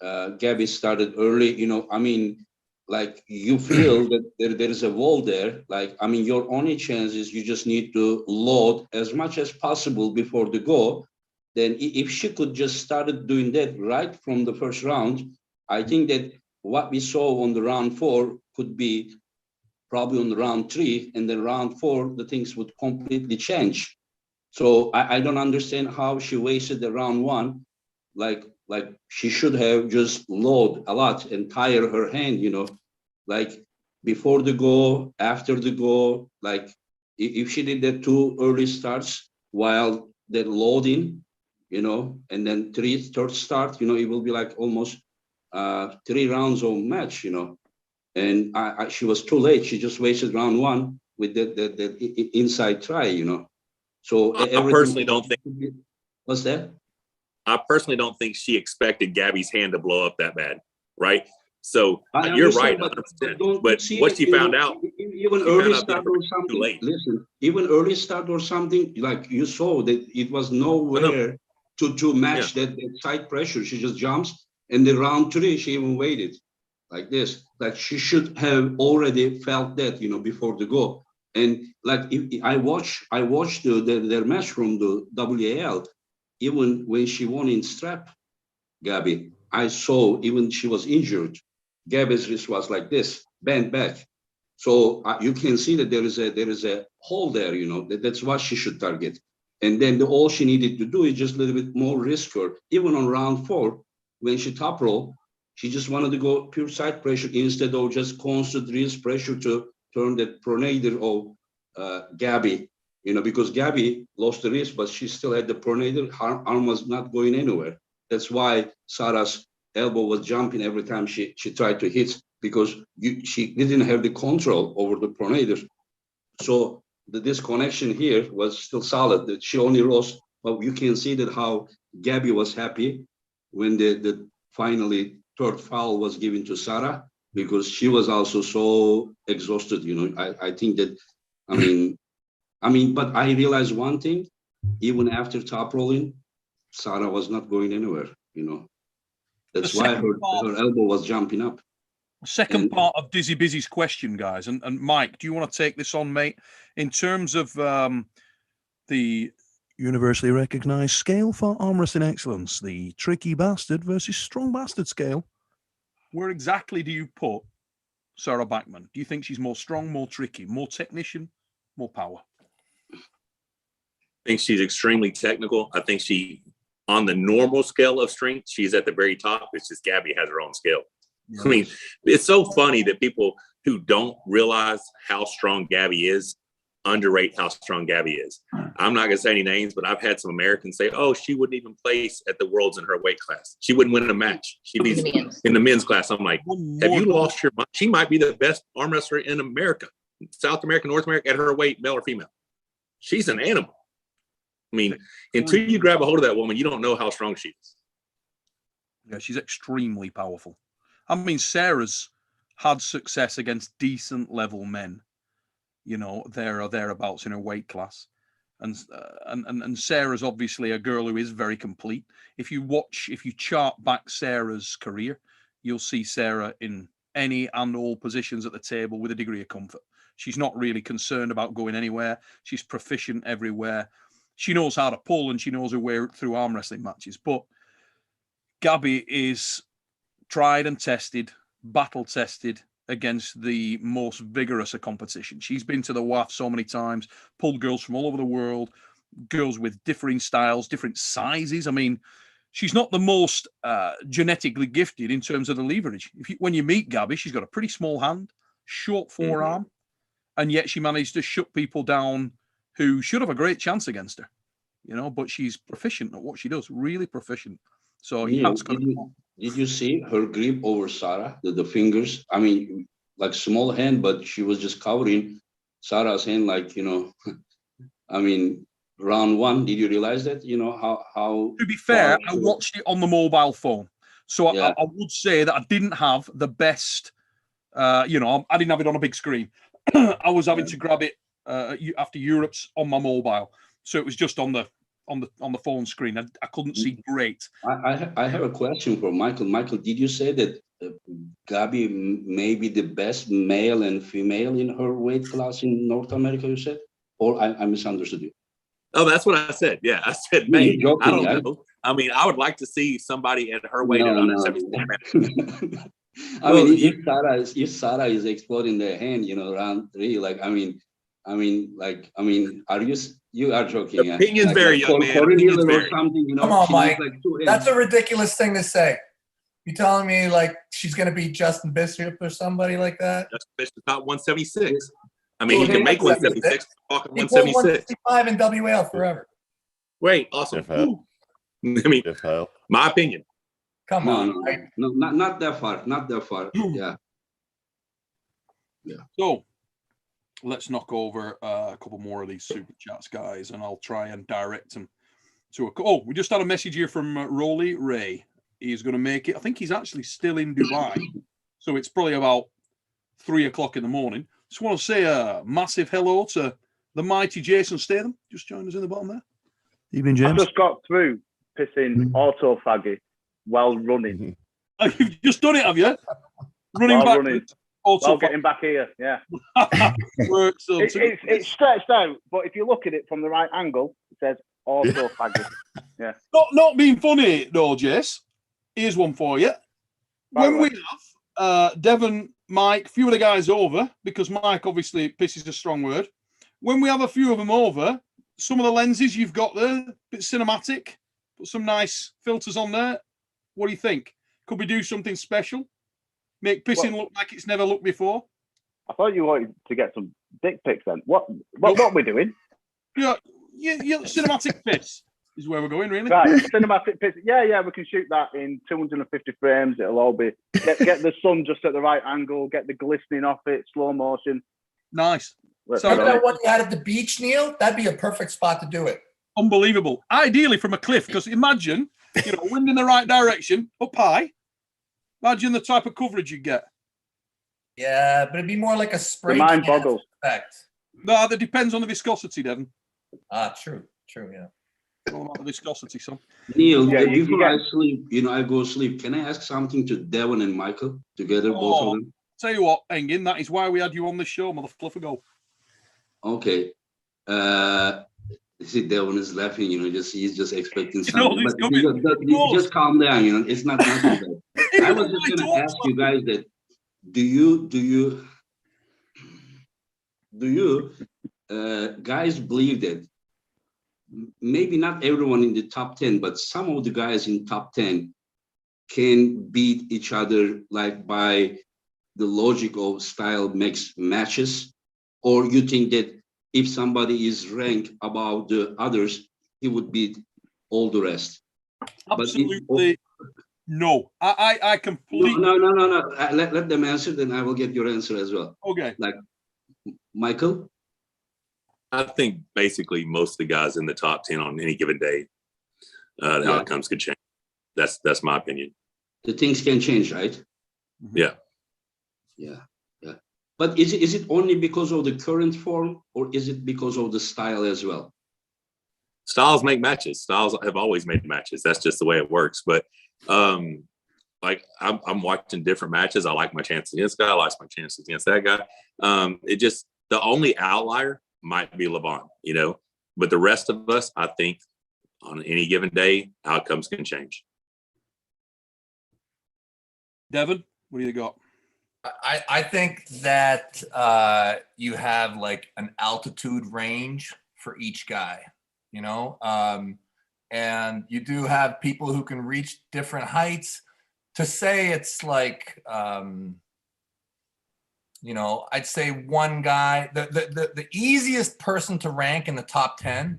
Gabby started early. You feel that there is a wall there. Your only chance is you just need to load as much as possible before the go. Then if she could just started doing that right from the first round, I think that what we saw on the round 4 could be probably on the round 3, and then round 4, the things would completely change. So I don't understand how she wasted the round 1. Like she should have just load a lot and tire her hand, before the go, after the go. If she did that 2 early starts while they're loading, and then third start, it will be like almost 3 rounds of match, And she was too late. She just wasted round 1 with the inside try, So I personally don't think. What's that? I personally don't think she expected Gabby's hand to blow up that bad, right? So I you're right, understand, 100%. But what she found out, even early start or something. Listen, even early start or something, like you saw that it was nowhere to match that side pressure. She just jumps, and the round 3 she even waited like this. Like she should have already felt that, before the go. And if I watched their match from the WAL, even when she won in strap, Gabby, I saw even she was injured. Gabby's wrist was like this, bent back. So you can see that there is a hole there, that's what she should target. And then all she needed to do is just a little bit more risk her. Even on round 4, when she top roll, she just wanted to go pure side pressure instead of just constant wrist pressure to turn that pronator of Gabby, because Gabby lost the wrist, but she still had the pronator. Her arm was not going anywhere. That's why Sarah's elbow was jumping every time she tried to hit, because she didn't have the control over the pronator. So the disconnection here was still solid. That she only lost, but you can see that how Gabby was happy when the finally third foul was given to Sarah, because she was also so exhausted. I think that, but I realized one thing, even after top rolling, Sarah was not going anywhere, That's why her elbow was jumping up. Second part of Dizzy Busy's question, guys, and Mike, do you want to take this on, mate? In terms of the universally recognized scale for arm wrestling excellence, the tricky bastard versus strong bastard scale. Where exactly do you put Sarah Bachman? Do you think she's more strong, more tricky, more technician, more power? I think she's extremely technical. I think on the normal scale of strength, she's at the very top. It's just Gabby has her own scale. Yeah. I mean, it's so funny that people who don't realize how strong Gabby is underrate how strong Gabby is. I'm not going to say any names, but I've had some Americans say, oh, she wouldn't even place at the Worlds in her weight class. She wouldn't win a match. She'd be in the men's class. I'm like, have you lost your mind? She might be the best arm wrestler in America, South America, North America, at her weight, male or female. She's an animal. I mean, until you grab a hold of that woman, you don't know how strong she is. Yeah, she's extremely powerful. I mean, Sarah's had success against decent level men, there or thereabouts in her weight class. And Sarah's obviously a girl who is very complete. If you chart back Sarah's career, you'll see Sarah in any and all positions at the table with a degree of comfort. She's not really concerned about going anywhere. She's proficient everywhere. She knows how to pull, and she knows her way through arm wrestling matches. But Gabby is tried and tested, battle tested against the most vigorous of competition. She's been to the WAF so many times, pulled girls from all over the world, girls with differing styles, different sizes. I mean, she's not the most genetically gifted in terms of the leverage. When you meet Gabby, she's got a pretty small hand, short forearm, and yet she managed to shut people down who should have a great chance against her. But she's proficient at what she does, really proficient. So Neil, that's good. did you see her grip over Sarah? The fingers. I mean, like small hand, but she was just covering Sarah's hand, like I mean, round one. Did you realize that? How? To be fair, I watched it on the mobile phone, so Yeah. I would say that I didn't have the best. I didn't have it on a big screen. I was having to grab it after Europe's on my mobile, so it was just on the phone screen. I couldn't see great. I have a question for Michael. Michael, did you say that Gabi may be the best male and female in her weight class in North America? You said, or I misunderstood you? Oh, that's what I said. Yeah, I said You're maybe. joking, I don't right? know. I mean, I would like to see somebody at her weight at No. 176. I mean, if Sarah is exploding their hand, round three, like are you are joking? Opinions vary, young man. Corey Opinions Miller or vary. something, Come on, she needs, Mike. like, 2 hands. That's a ridiculous thing to say. You telling me like she's gonna beat Justin Bishop or somebody like that? Justin Bishop top 176. I mean, he can make Well, 176. Walking He pulled 176. 165 in WL forever. Great, awesome. If hell. I mean, If hell. my opinion. Come on. No, not that far. Not that far. Yeah. So let's knock over a couple more of these super chats, guys, and I'll try and direct them to we just had a message here from Rolly Ray. He's going to make it. I think he's actually still in Dubai, so it's probably about 3 o'clock in the morning. Just want to say a massive hello to the mighty Jason Statham. Just joined us in the bottom there. Evening, I James. just got through pissing auto faggy while running. Oh, you've just done it, have you? Running While back. running. Also, While getting back here, yeah. works. It's stretched out, but if you look at it from the right angle, it says auto faggy. Yeah. Not being funny though, Jess. Here's one for you. When we have Devon, Mike, a few of the guys over, because Mike obviously pisses a strong word. When we have a few of them over, some of the lenses you've got there, a bit cinematic, put some nice filters on there. What do you think? Could we do something special? Make pissing look like it's never looked before? I thought you wanted to get some dick pics then. What are we doing? Yeah, cinematic piss is where we're going, really. Right, cinematic pics. Yeah, we can shoot that in 250 frames. It'll all be get the sun just at the right angle, get the glistening off it, slow motion. Nice. So remember that one you had at the beach, Neil? That'd be a perfect spot to do it. Unbelievable. Ideally from a cliff, because imagine, wind in the right direction, up high. Imagine the type of coverage you get. Yeah, but it'd be more like a spray. Mind boggles. Effect. No, that depends on the viscosity, Devon. True, yeah. All about the viscosity, son. Neil, before I sleep, I go sleep. Can I ask something to Devon and Michael together, both of them? Tell you what, Engin, that is why we had you on the show, mother fluffer go. Okay. See, Devon is laughing, he's just expecting something. But just calm down, it's not too bad. I was just going to ask you guys that, do you guys believe that maybe not everyone in the top 10, but some of the guys in top 10 can beat each other like by the logic of style makes matches? Or you think that if somebody is ranked above the others, he would beat all the rest? Absolutely. No. I completely... No. Let them answer, then I will get your answer as well. Okay. Like, Michael? I think basically most of the guys in the top 10 on any given day, the outcomes could change. That's my opinion. The things can change, right? Yeah. But is it only because of the current form, or is it because of the style as well? Styles make matches. Styles have always made matches. That's just the way it works. But like I'm watching different matches. I like my chances against this guy. I like my chances against that guy. The only outlier might be Lavon, but the rest of us, I think on any given day, outcomes can change. Devon, what do you got? I think that you have like an altitude range for each guy, and you do have people who can reach different heights. To say it's like, You know, I'd say one guy, the easiest person to rank in the top 10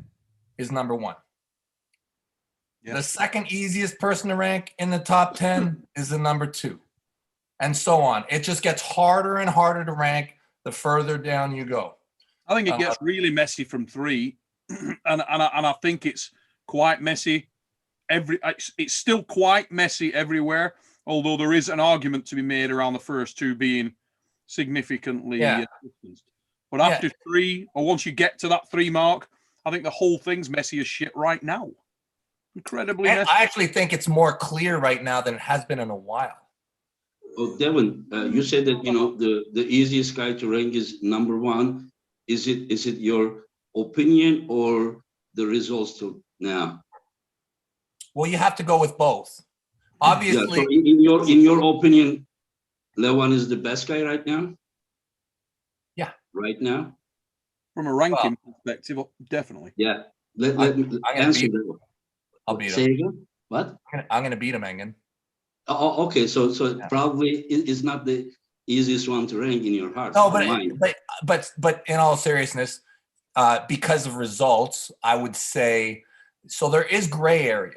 is number 1. Yeah. The second easiest person to rank in the top 10 is the number 2. And so on. It just gets harder and harder to rank the further down you go. I think it gets really messy from 3. and I think it's quite messy. It's still quite messy everywhere, although there is an argument to be made around the first 2 being significantly distanced. But after 3, or once you get to that 3 mark, I think the whole thing's messy as shit right now. Incredibly messy. I actually think it's more clear right now than it has been in a while. Oh, Devon, you said that, you know, the easiest guy to rank is number 1. Is it your opinion or the results till now? Well, you have to go with both. Obviously, so in your opinion, Lavon is the best guy right now? Yeah. Right now? From a ranking perspective, definitely. Yeah. Let me answer that. I'll beat Say him. again? What? I'm going to beat him, Engin. Oh, okay. So probably it's not the easiest one to rank in your heart. No, but in all seriousness, because of results, I would say, so there is gray area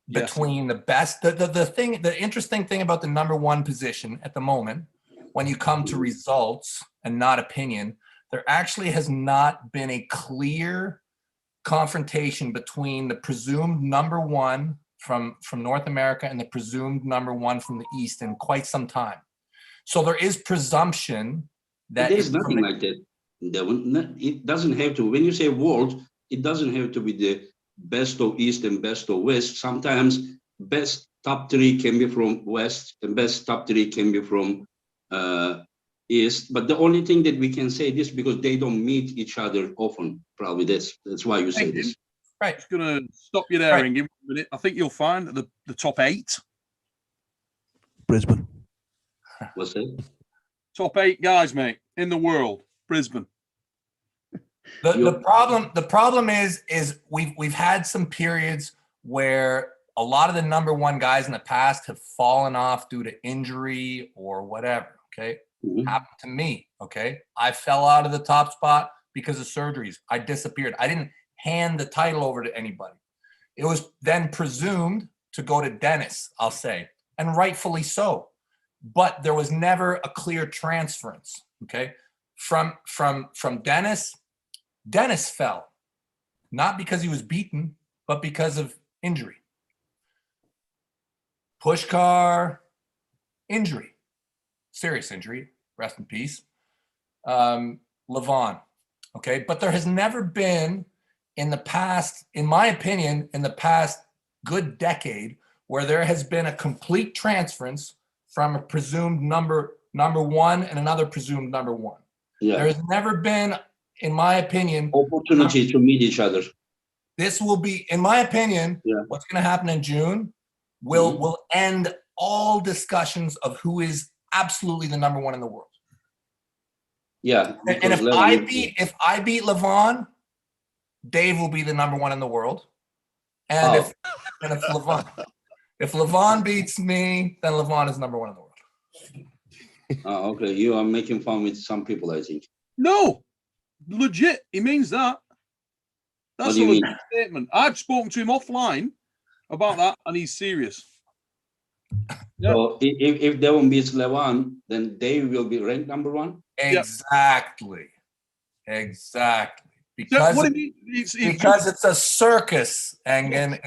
between the best. The interesting thing about the number 1 position at the moment, when you come to results and not opinion, there actually has not been a clear confrontation between the presumed number 1 from North America and the presumed number 1 from the East in quite some time. So there is presumption that there's nothing like that. It doesn't have to. When you say world, it doesn't have to be the best of East and best of West. Sometimes best top 3 can be from West and best top 3 can be from East. But the only thing that we can say this because they don't meet each other often. Probably that's why you say this. Right. I'm just going to stop you there and give it a minute. I think you'll find that the top 8. Brisbane. What's that? Top 8 guys, mate, in the world. Brisbane. The problem is we've had some periods where a lot of the number 1 guys in the past have fallen off due to injury or whatever. Okay. Happened to me. Okay. I fell out of the top spot because of surgeries. I disappeared. I didn't hand the title over to anybody. It was then presumed to go to Dennis, I'll say, and rightfully so. But there was never a clear transference. Okay. From Dennis. Dennis fell, not because he was beaten, but because of injury. Pushkar, injury, serious injury, rest in peace. Lavon, okay? But there has never been in the past, in my opinion, in the past good decade, where there has been a complete transference from a presumed number 1 and another presumed number 1. Yeah. There has never been, in my opinion, opportunity to meet each other. This will be, in my opinion, what's going to happen in June will end all discussions of who is absolutely the number 1 in the world. Yeah. And if I beat Lavon, Dave will be the number 1 in the world. And if Lavon beats me, then Lavon is number 1 in the world. Okay, you are making fun with some people, I think. No, legit. He means that. That's a legit statement. I've spoken to him offline about that, and he's serious. Yeah. So if Devon beats Lavon, then Dave will be ranked number 1. Exactly. Because it's a circus, Engin.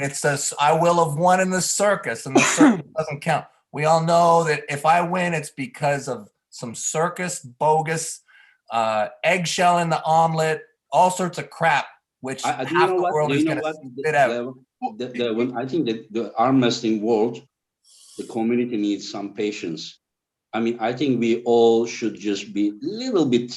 I will have won in the circus, and the circus doesn't count. We all know that if I win, it's because of some circus, bogus, eggshell in the omelet, all sorts of crap, which half the world is going to spit out. I think that the arm wrestling world, the community needs some patience. I mean, I think we all should just be a little bit,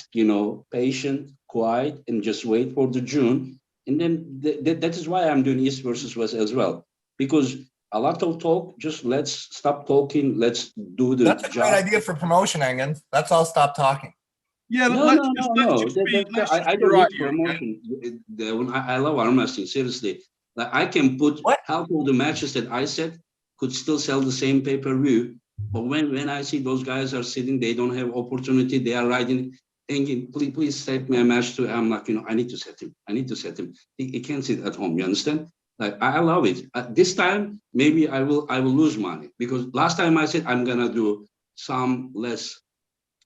patient, quiet, and just wait for the June. And then that is why I'm doing East versus West as well, because a lot of talk, just let's stop talking. Let's do the job. That's a great idea for promotion, Engin. Let's all stop talking. Yeah, no. I don't need promotion. I love arm wrestling, seriously. Like I can put half of the matches that I said could still sell the same pay-per-view But when I see those guys are sitting, they don't have opportunity, they are riding, thinking, please set me a match too. I'm like, I need to set him. I need to set him. He can't sit at home. You understand? Like, I love it. This time, maybe I will lose money, because last time I said I'm gonna do some less,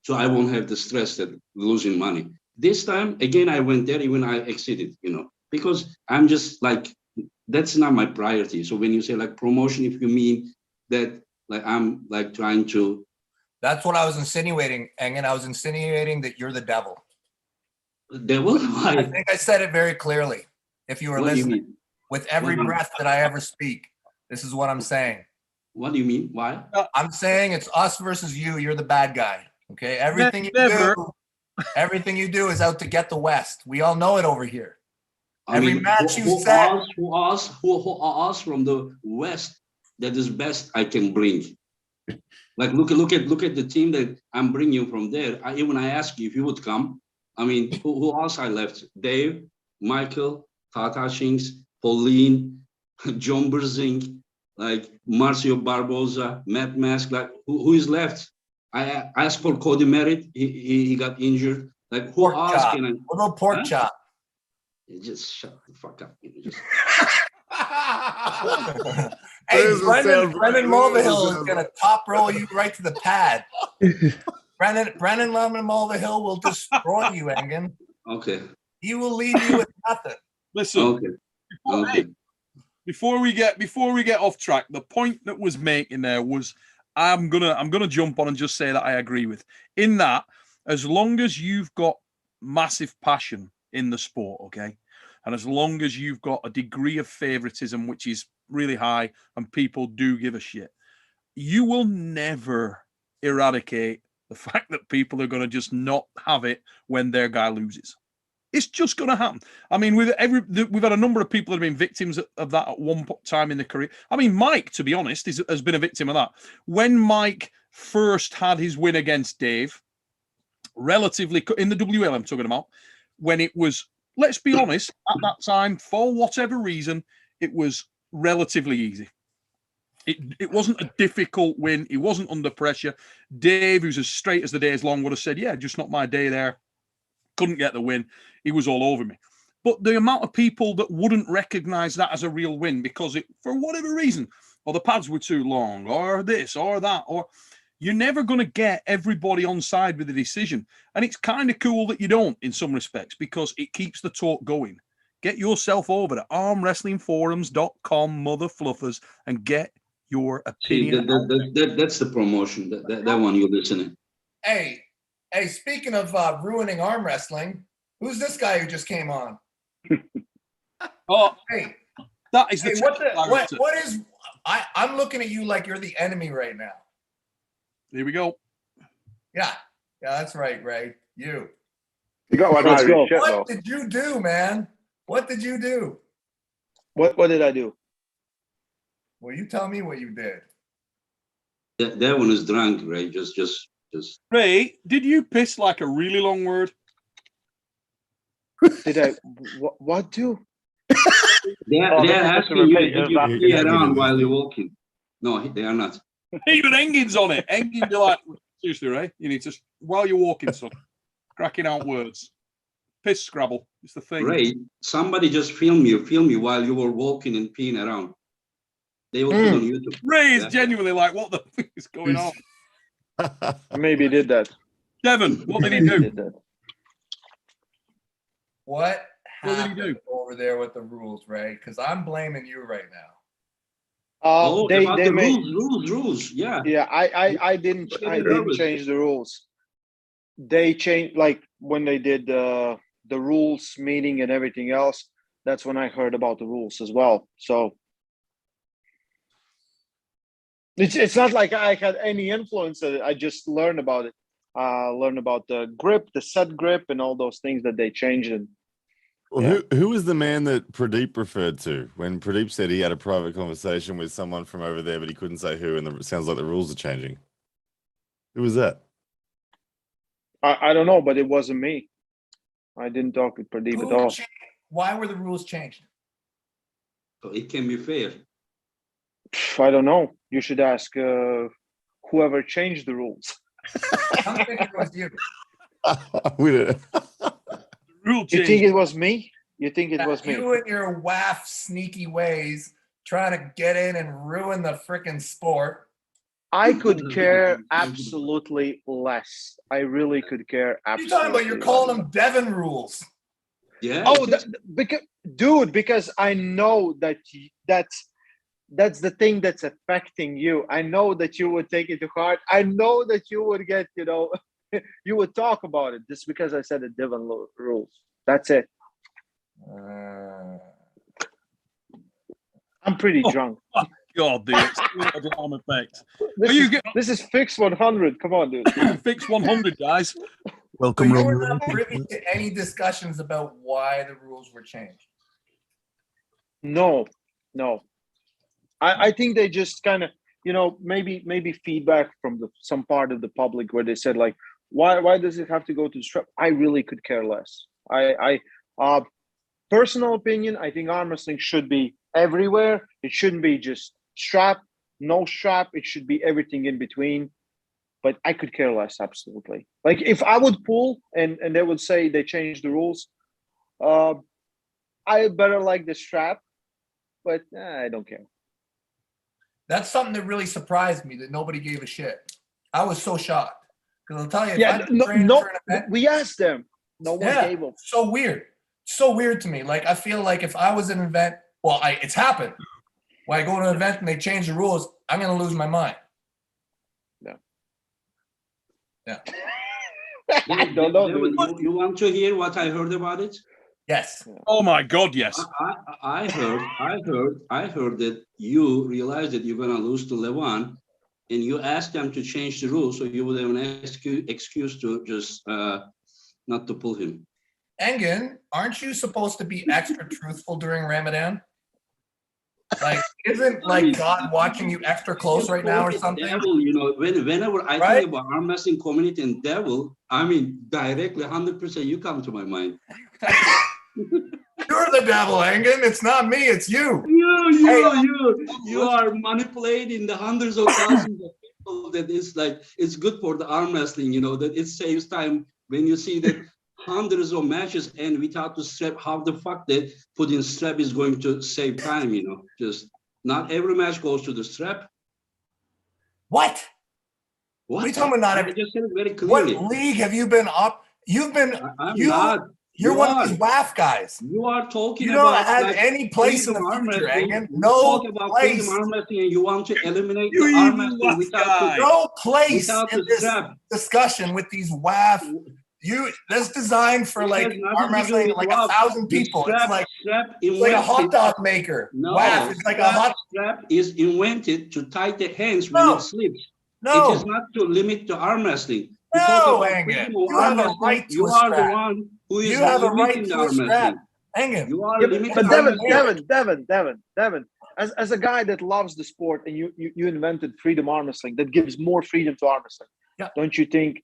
so I won't have the stress that losing money. This time, again, I went there, even I exceeded, because I'm just like, that's not my priority. So when you say like promotion, if you mean that, like, I'm like trying to. That's what I was insinuating, Engin. I was insinuating that you're the devil. Devil? Why? I think I said it very clearly. If you were What do you listening, mean? with every breath that I ever speak, this is what I'm saying. What do you mean? Why? I'm saying it's us versus you. You're the bad guy. Okay. Everything you do is out to get the West. We all know it over here. Every match you said. Who else from the West that is best I can bring? Like, look at the team that I'm bringing from there. Even I ask you if you would come. I mean, who else I left? Dave, Michael, Tata Shinks, Pauline, John Berzing, like Marcio Barboza, Matt Mask. Like, who is left? I asked for Cody Merritt. He got injured. Like, who else can I? What about pork chop? Just shut the fuck up. Hey, Brendan Mulvihill is gonna top roll you right to the pad. Brendan Mulvihill will destroy you, Engin. Okay. He will leave you with nothing. Listen. Okay. Before we get off track, the point that was making there was, I'm gonna jump on and just say that I agree with. In that, as long as you've got massive passion in the sport, okay, and as long as you've got a degree of favoritism which is really high and people do give a shit, you will never eradicate the fact that people are going to just not have it when their guy loses. It's just going to happen. I mean, we've had a number of people that have been victims of that at one time in the career. I mean, Mike, to be honest, has been a victim of that. When Mike first had his win against Dave, relatively in the WL, I'm talking about, when it was, let's be honest, at that time, for whatever reason, it was relatively easy. It wasn't a difficult win. He wasn't under pressure. Dave, who's as straight as the day is long, would have said, yeah, just not my day there. Couldn't get the win. He was all over me. But the amount of people that wouldn't recognize that as a real win because for whatever reason, or the pads were too long, or this, or that, or you're never going to get everybody on side with the decision. And it's kind of cool that you don't in some respects because it keeps the talk going. Get yourself over to armwrestlingforums.com, mother fluffers, and get your opinion. That's the promotion. That one you're listening. Hey, speaking of ruining arm wrestling, who's this guy who just came on? That is what is? I'm looking at you like you're the enemy right now. Here we go. Yeah, that's right, Ray. You got one. What did you do, man? What did you do? What did I do? Well, you tell me what you did. That one is drunk, Ray. Just. Ray, did you piss like a really long word? Did I? What do? They're asking you, did you pee around while you're walking? No, they are not. Even Engin's on it. Engin, you're like, seriously, Ray, you need to, while you're walking, son, cracking out words. Piss Scrabble. It's the thing. Ray, somebody just film you while you were walking and peeing around. They will put on YouTube. Ray is genuinely like, what the fuck is going on? Maybe he did that. Devon, what did he do? What did he do over there with the rules, Ray? Because I'm blaming you right now. They made rules. Yeah. Yeah, I didn't change the rules. They changed, like when they did the rules meeting and everything else. That's when I heard about the rules as well. So it's not like I had any influence on it. I just learned about it. Learned about the grip, the set grip, and all those things that they changed. And well, who was the man that Pradeep referred to when Pradeep said he had a private conversation with someone from over there, but he couldn't say who, and it sounds like the rules are changing? Who was that? I don't know, but it wasn't me. I didn't talk with Pradeep at all. Why were the rules changed? So it can be fair. I don't know. You should ask whoever changed the rules. I'm thinking it was you. Rule You think change. it was me? You think it was me? You and your waff sneaky ways trying to get in and ruin the freaking sport. I could care absolutely less. I really could care What are you absolutely. talking about? You're calling them Devon rules. Yeah. Oh, because I know that that's the thing that's affecting you. I know that you would take it to heart. I know that you would get, you would talk about it just because I said the Devon rules. That's it. I'm pretty drunk. God, dude. It's arm effect. This is fix 100. Come on, dude. Fix 100, guys. Welcome, So you were Roman. not privy to any discussions about why the rules were changed. No. I think they just kind of, maybe feedback from some part of the public where they said like, why does it have to go to the strap? I really could care less. I personal opinion, I think arm wrestling should be everywhere. It shouldn't be just strap, no strap. It should be everything in between. But I could care less, absolutely. Like if I would pull and they would say they changed the rules, I better like the strap, but I don't care. That's something that really surprised me that nobody gave a shit. I was so shocked. Because I'll tell you, we asked them. No one gave them. So weird. So weird to me. Like, I feel like if I was at an event, it's happened. When I go to an event and they change the rules, I'm going to lose my mind. Yeah. I don't know. You want to hear what I heard about it? Yes. Oh my God, yes. I heard that you realized that you're gonna lose to Lavon, and you asked them to change the rules, so you would have an excuse to just not to pull him. Engin, aren't you supposed to be extra truthful during Ramadan? Like, isn't God watching you extra close right now or something? Devil, whenever I think about arm wrestling community and devil, I mean directly 100% you come to my mind. You're the devil, Engin. It's not me. It's you. You are manipulating the hundreds of thousands of people. That is like it's good for the arm wrestling. That it saves time when you see that hundreds of matches and without the strap. How the fuck that putting strap is going to save time? Just not every match goes to the strap. What? What are you talking about? Not every. I just said it very clearly. What league have you been up? You've been. You're one of these WAF guys. You are talking about. You don't have like any place in the future, Engin. No talk about place. Arm wrestling and you want to eliminate the arm wrestling without no place without in this discussion with these WAF. That's designed for like arm wrestling, like 1,000 people. It's like a hot dog maker. No, WAF is like a hot strap is invented to tie the hands when it slips. No, it is not to limit the arm wrestling. No, Engin, you have a right to a strap. You are the one who is you have a right limiting to the arm wrestling. Engin, you are limiting. But Devon, as a guy that loves the sport and you invented freedom arm wrestling that gives more freedom to arm wrestling. Yeah. Don't you think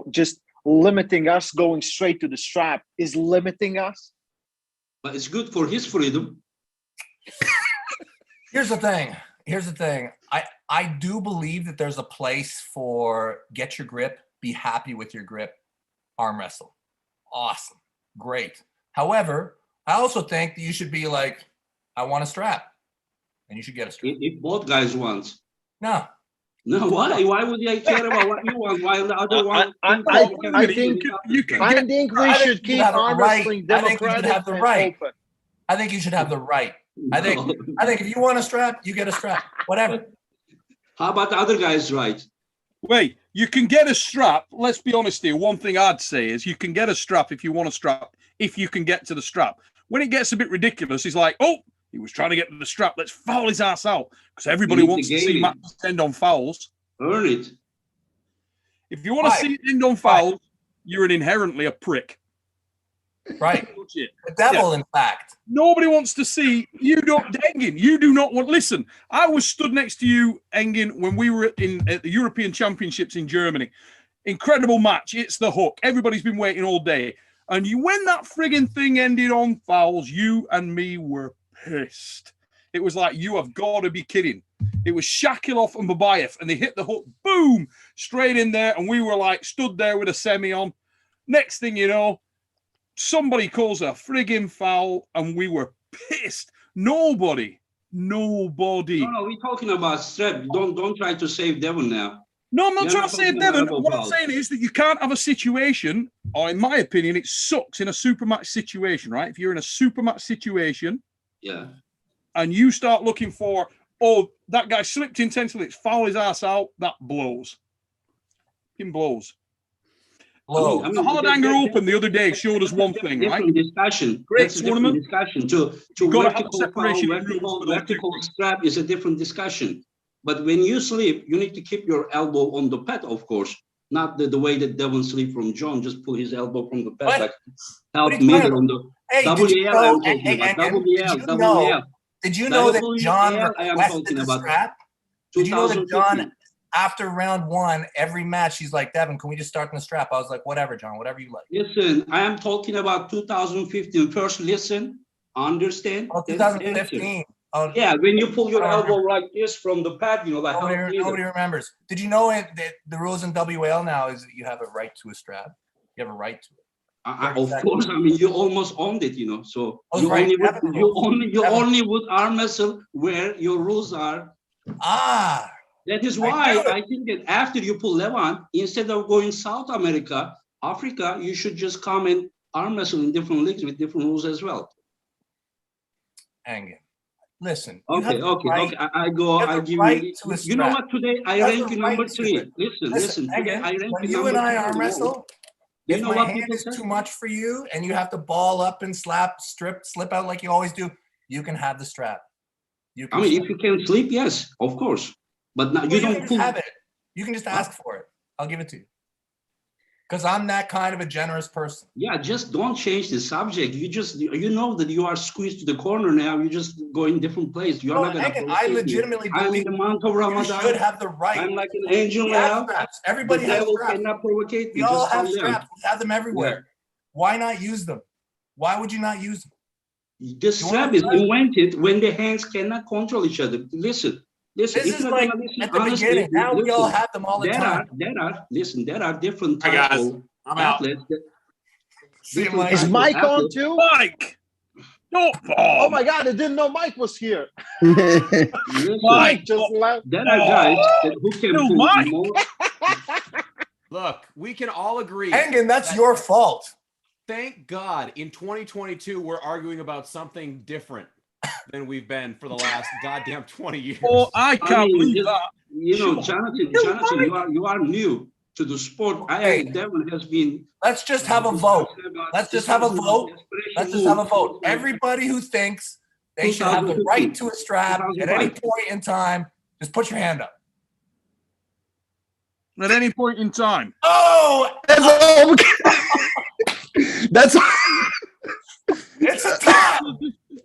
just limiting us going straight to the strap is limiting us? But it's good for his freedom. Here's the thing. I do believe that there's a place for get your grip, be happy with your grip, arm wrestle. Awesome. Great. However, I also think that you should be like, I want a strap. And you should get a strap. If both guys want. No. No, why? Why would I care about what you want while the other one? I think we should keep arm wrestling democratic and open. I think you should have the right. I think if you want a strap, you get a strap. Whatever. How about the other guy's right? Wait, you can get a strap. Let's be honest here. One thing I'd say is you can get a strap if you want a strap, if you can get to the strap. When it gets a bit ridiculous, he's like, oh, he was trying to get to the strap. Let's foul his ass out. Because everybody wants to see matches end on fouls. Earn it. If you want to see it end on fouls, you're inherently a prick. Right. The devil, in fact. Nobody wants to see you. Engin, you do not want. Listen, I was stood next to you, Engin, when we were at the European Championships in Germany. Incredible match. It's the hook. Everybody's been waiting all day. And when that frigging thing ended on fouls, you and me were pissed. It was like, you have got to be kidding. It was Shakilov and Babayev, and they hit the hook, boom, straight in there, and we were like stood there with a semi on. Next thing you know, somebody calls a friggin' foul, and we were pissed. Nobody. No, we're talking about strap. Don't try to save Devon now. No, I'm not You're trying not to save talking Devon. about What I'm fouls. saying is that you can't have a situation, or in my opinion, it sucks in a supermatch situation, right? If you're in a supermatch situation, Yeah. and you start looking for, oh, that guy slipped intentionally, it's foul his ass out, that blows. It blows. Blows. The Hard Anger Open the other day showed us one thing, right? Different discussion. Great That's a different tournament. discussion. To You've got to have a vertical separation foul, in rules for those two vertical things. strap is a different discussion. But when you sleep, you need to keep your elbow on the pad, of course. Not the way that Devon sleep from John, just pull his elbow from the pad, What? like What are help you me talking on the Hey, did you WL. know, I'm talking about Engin, WL. did you know that John WL, I am requested talking the about strap? Did you know that 2015. John, after round one, every match, he's like, Devon, can we just start in the strap? I was like, whatever, John, whatever you like. Listen, I am talking about 2015. First, listen, understand. Oh, then answer. 2015. Oh, Yeah, when you pull your I don't elbow like this from the pad, you know, like nobody remembers. Did you know that the rules in WL now is that you have a right to a strap? You have a right to it. Of course, I mean, you almost owned it, you know. So I was you right, only would arm wrestle where your rules are. Ah, that is why I think that after you pull Lavon, instead of going South America, Africa, you should just come and arm wrestle in different leagues with different rules as well. Engin, listen. Okay. I give right you. to a You know strap. what? Today I You have rank the you right number to 3. it. Listen. Today Engin, I rank when you you number and I 3 in arm the world. wrestle, You if know my what hand people is say? too much for you and you have to ball up and slip out like you always do, you can have the strap. You can I mean, if you can sleep, yes, of course. But now you can don't just pull. have it. You can just ask for it. I'll give it to you. Because I'm that kind of a generous person. Yeah, just don't change the subject. You know that you are squeezed to the corner now. You just go in different place. You're not gonna. I legitimately I'm believe in the month of Ramadan. you should have the right. I'm like an angel We have now. straps. Everybody The has devil straps. cannot provocate We me. all Just have calm down. straps. We have them everywhere. Why not use them? Why would you not use them? The strap is invented when the hands cannot control each other. Listen. This if is you're like gonna listen at the honestly, beginning. Now we all have them all the there time. There are different Hi, types guys. of I'm out. athletes. Is Mike on too? Mike! No, Oh my God, I didn't know Mike was here. Mike just left. There are guys who can No, pull Mike. more. Look, we can all agree. Engin, that's your fault. Thank God in 2022, we're arguing about something different than we've been for the last goddamn 20 years. Oh, I can't believe that. You know, Jonathan, you are new to the sport. Devon has been. Let's just have a vote. Let's just have a vote. Let's just have a vote. Everybody who thinks they should have the right to a strap at any point in time, just put your hand up. At any point in time. Oh! That's It's a tie.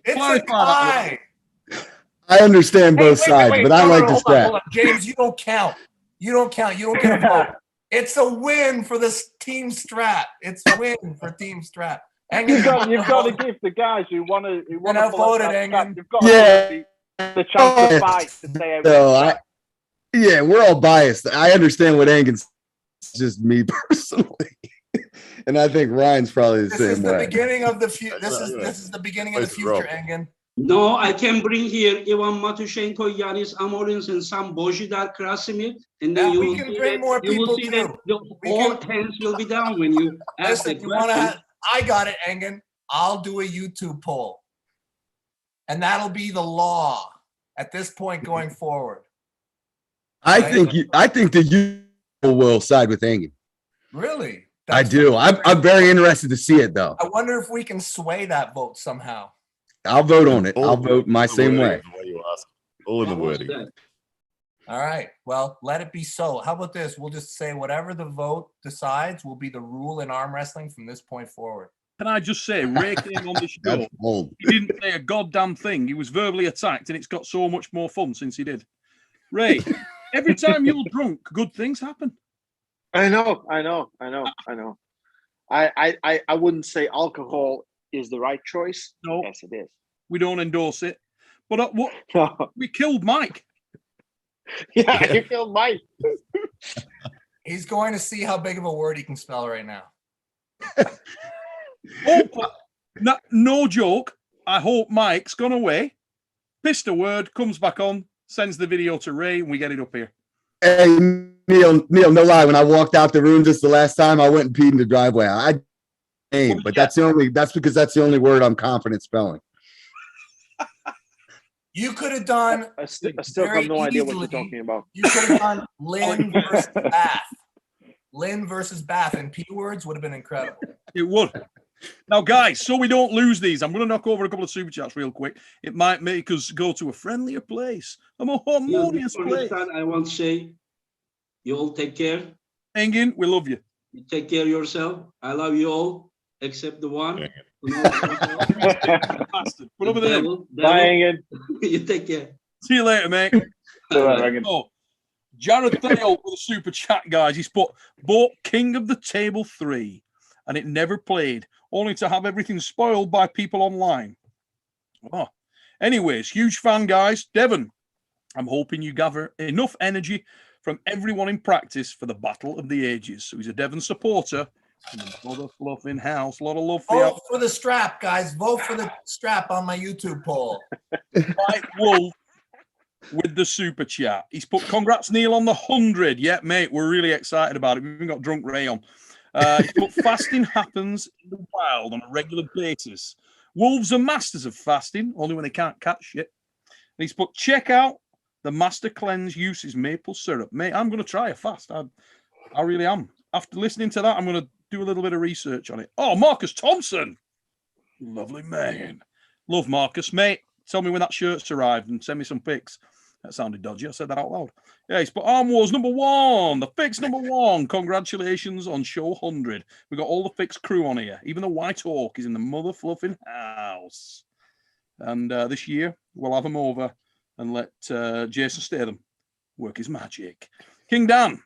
It's a tie. I understand both sides, but I like the strap. Hold on. James, you don't count. You don't count. You don't get a vote. It's a win for this team strap. It's a win for team strap. You've got to give the guys who want to vote it, Engin. You've got to give the chance to fight to say everything. Yeah, we're all biased. I understand what Engin's. Just me personally, and I think Ryan's probably the same way. This is the beginning of the future. This is the beginning of the future, Engin. No, I can bring here Ivan Matushenko, Yanis Amorins, and some Bojidar Krasimir, and then you will see that all hands will be down when you ask the question. I got it, Engin. I'll do a YouTube poll, and that'll be the law at this point going forward. I think that you will side with Engin. Really? I do. I'm very interested to see it, though. I wonder if we can sway that vote somehow. I'll vote on it. I'll vote my same way. All in the wording. All right. Well, let it be so. How about this? We'll just say whatever the vote decides will be the rule in arm wrestling from this point forward. Can I just say, Ray came on the show. He didn't say a goddamn thing. He was verbally attacked, and it's got so much more fun since he did. Ray, every time you're drunk, good things happen. I know. I wouldn't say alcohol is the right choice. No. Yes, it is. We don't endorse it. But we killed Mike. Yeah, you killed Mike. He's going to see how big of a word he can spell right now. No joke. I hope Mike's gone away, pissed a word, comes back on, sends the video to Ray, and we get it up here. Hey, Neil, no lie. When I walked out the room just the last time, I went and peed in the driveway. But that's because that's the only word I'm confident spelling. You could have done. I still have no idea what you're talking about. You could have done Lynn versus Bath. Lynn versus Bath and P words would have been incredible. It would. Now, guys, so we don't lose these, I'm going to knock over a couple of super chats real quick. It might make us go to a friendlier place, a more harmonious place. I want to say, you all take care. Engin, we love you. You take care of yourself. I love you all, except the one. Put over there. Bye, Engin. You take care. See you later, mate. Oh, Jared Thale with a super chat, guys. He's bought King of the Table 3, and it never played, only to have everything spoiled by people online. Oh. Anyways, huge fan, guys. Devon, I'm hoping you gather enough energy from everyone in practice for the Battle of the Ages. So he's a Devon supporter. Mother fluffing house. A lot of love for you. Vote for the strap, guys. Vote for the strap on my YouTube poll. White Wolf with the super chat. He's put congrats, Neil, on the 100. Yeah, mate, we're really excited about it. We've even got Drunk Ray on. He's put fasting happens in the wild on a regular basis. Wolves are masters of fasting, only when they can't catch shit. And he's put check out the Master Cleanse uses maple syrup. Mate, I'm going to try a fast. I really am. After listening to that, I'm going to do a little bit of research on it. Oh, Marcus Thompson. Lovely man. Love Marcus, mate. Tell me when that shirt's arrived and send me some pics. That sounded dodgy. I said that out loud. Yeah, he's put Arm Wars #1. The Fix #1. Congratulations on show 100. We got all the Fix crew on here. Even the White Hawk is in the mother fluffing house. And this year, we'll have him over and let Jason Statham work his magic. King Dan,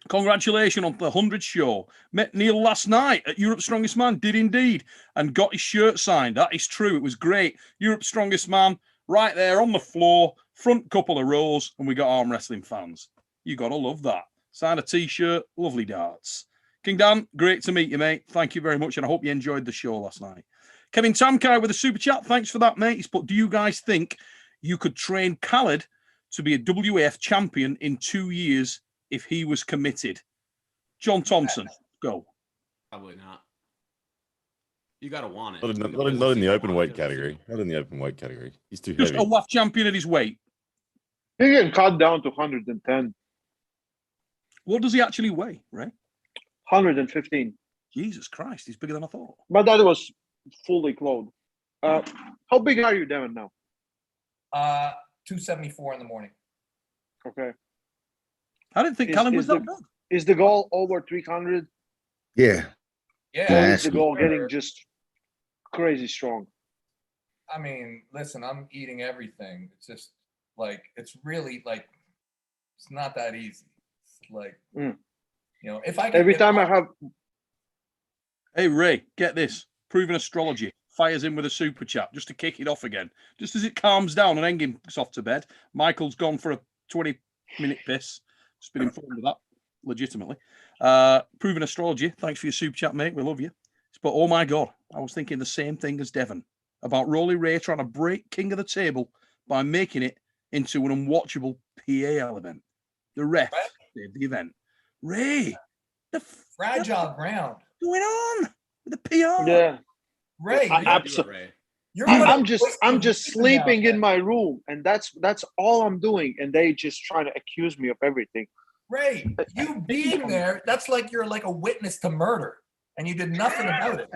congratulations on the 100 show. Met Neil last night at Europe's Strongest Man. Did indeed. And got his shirt signed. That is true. It was great. Europe's Strongest Man, right there on the floor, front couple of rows, and we got arm wrestling fans. You got to love that. Signed a T-shirt. Lovely darts. King Dan, great to meet you, mate. Thank you very much, and I hope you enjoyed the show last night. Kevin Tamkai with a super chat. Thanks for that, mate. He's put, do you guys think you could train Khaled to be a WAF champion in 2 years if he was committed? John Thompson, go. Probably not. You got to want it. Not in the open weight category. Not in the open weight category. He's too Just heavy. a WAF champion at his weight. He can cut down to 110. What does he actually weigh, Ray? 115. Jesus Christ, he's bigger than I thought. But that was fully clothed. How big are you, Devon, now? 274 in the morning. Okay. I didn't think Callum was that big. Is the goal over 300? Yeah. Yeah. Or is the goal getting just crazy strong? I mean, listen, I'm eating everything. It's just like, it's really like, it's not that easy. It's like, you know, if I every time I have. Hey, Ray, get this. Proven Astrology fires in with a super chat just to kick it off again. Just as it calms down and Engin's off to bed, Michael's gone for a 20-minute piss. Just been informed of that, legitimately. Proven Astrology, thanks for your super chat, mate. We love you. But oh my God, I was thinking the same thing as Devon about Rolly Ray trying to break King of the Table by making it into an unwatchable PA element. The ref saved the event. Ray, the fragile ground going on with the PR. Yeah, Ray, I'm just sleeping in my room, and that's all I'm doing, and they just trying to accuse me of everything. Ray, you being there, that's like you're like a witness to murder, and you did nothing about it.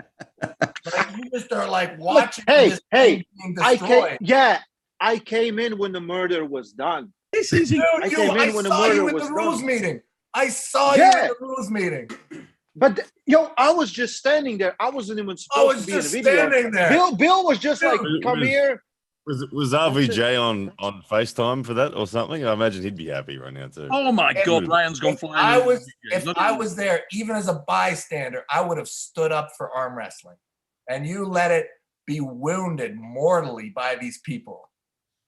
Like you just are like watching. This thing being destroyed. I came in when the murder was done. This is I saw you at the rules meeting. I saw you at the rules meeting. But I was just standing there. I wasn't even supposed to be in the video. Standing there. Bill was just like, "Come here." Was RVJ on FaceTime for that or something? I imagine he'd be happy right now too. Oh my God, Ryan's gone flying. If I was there, even as a bystander, I would have stood up for arm wrestling, and you let it be wounded mortally by these people.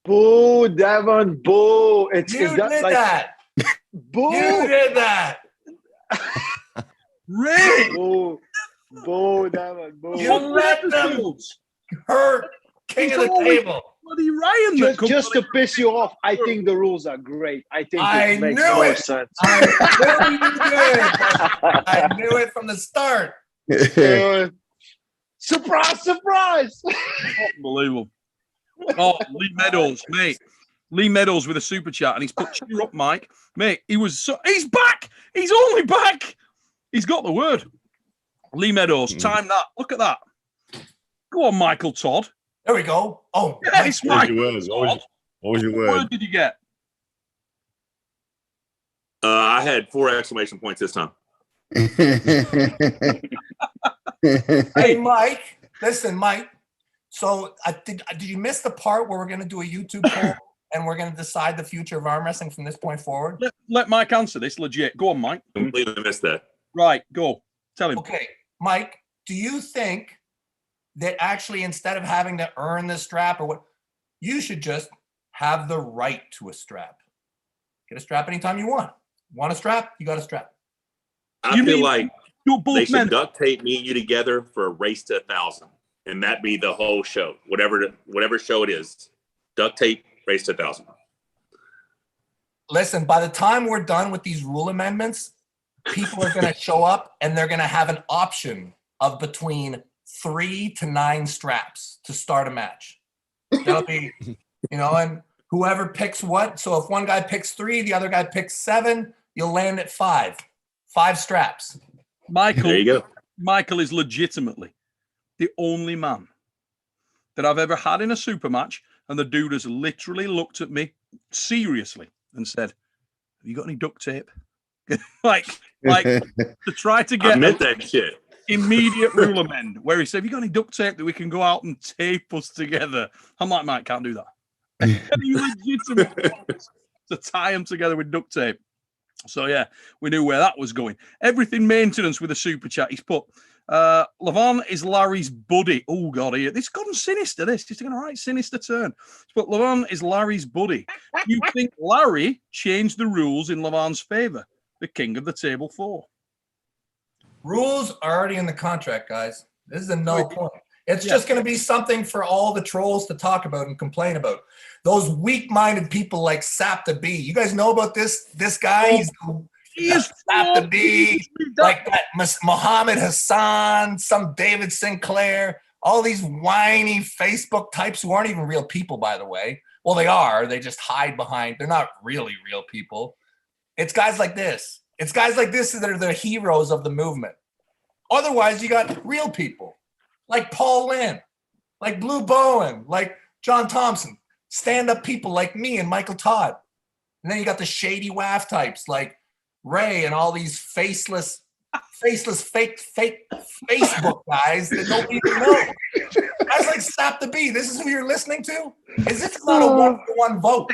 Boo, Devon, boo. It's You that, did like, that. boo. You did that. Ray, Boo, boo, Devon, boo. You let them hurt King of the Table. bloody Ryan that comes Just on to piss you off, I think the rules are great. I think I it makes knew more it. sense. I knew you did. I knew it from the start. Surprise, surprise. Unbelievable. Oh, Lee Meadows, mate. Lee Meadows with a super chat, and he's put cheer up, Mike. Mate, he's back. He's only back. He's got the word. Lee Meadows, time that. Look at that. Go on, Michael Todd. There we go. Oh, yeah, it's What was Michael your word? Todd. What was your What word? word did you get? I had 4 exclamation points this time. Hey, Mike. Listen, Mike. So did you miss the part where we're going to do a YouTube poll and we're going to decide the future of arm wrestling from this point forward? Let Mike answer this legit. Go on, Mike. Completely missed that. Right, go. Tell him. Okay, Mike, do you think that actually instead of having to earn the strap or what, you should just have the right to a strap? Get a strap anytime you want. Want a strap? You got a strap. I feel like you're both they should men. duct tape me and you together for a race to 1,000, and that be the whole show. Whatever show it is, duct tape, race to 1,000. Listen, by the time we're done with these rule amendments, people are going to show up and they're going to have an option of between 3 to 9 straps to start a match. That'll be, and whoever picks what. So if one guy picks 3, the other guy picks 7, you'll land at 5. 5 straps. Michael, there you go. Michael is legitimately the only man that I've ever had in a super match, and the dude has literally looked at me seriously and said, "Have you got any duct tape?" like to try to get I meant that shit. Immediate rule amend where he said, "Have you got any duct tape that we can go out and tape us together?" I'm like, "Mike, can't do that." And he legitimately wants to tie them together with duct tape. So yeah, we knew where that was going. Everything maintenance with a super chat. He's put Lavon is Larry's buddy. Oh god, this has gone sinister. This is taking a right sinister turn. But Lavon is Larry's buddy. Do you think Larry changed the rules in Lavon's favor? The king of the table 4. Rules are already in the contract, guys. This is a no point. It's just going to be something for all the trolls to talk about and complain about. Those weak-minded people like Sap the Bee. You guys know about this guy? He is Sap the Bee, like that Muhammad Hassan, some David Sinclair, all these whiny Facebook types who aren't even real people, by the way. Well, they are. They just hide behind. They're not really real people. It's guys like this. It's guys like this that are the heroes of the movement. Otherwise, you got real people like Paul Lynn, like Blue Bowen, like John Thompson, stand-up people like me and Michael Todd. And then you got the shady waff types like Ray and all these faceless fake Facebook guys that nobody even knows. Guys like Sap the Bee. This is who you're listening to? Is this not a 1-for-1 vote?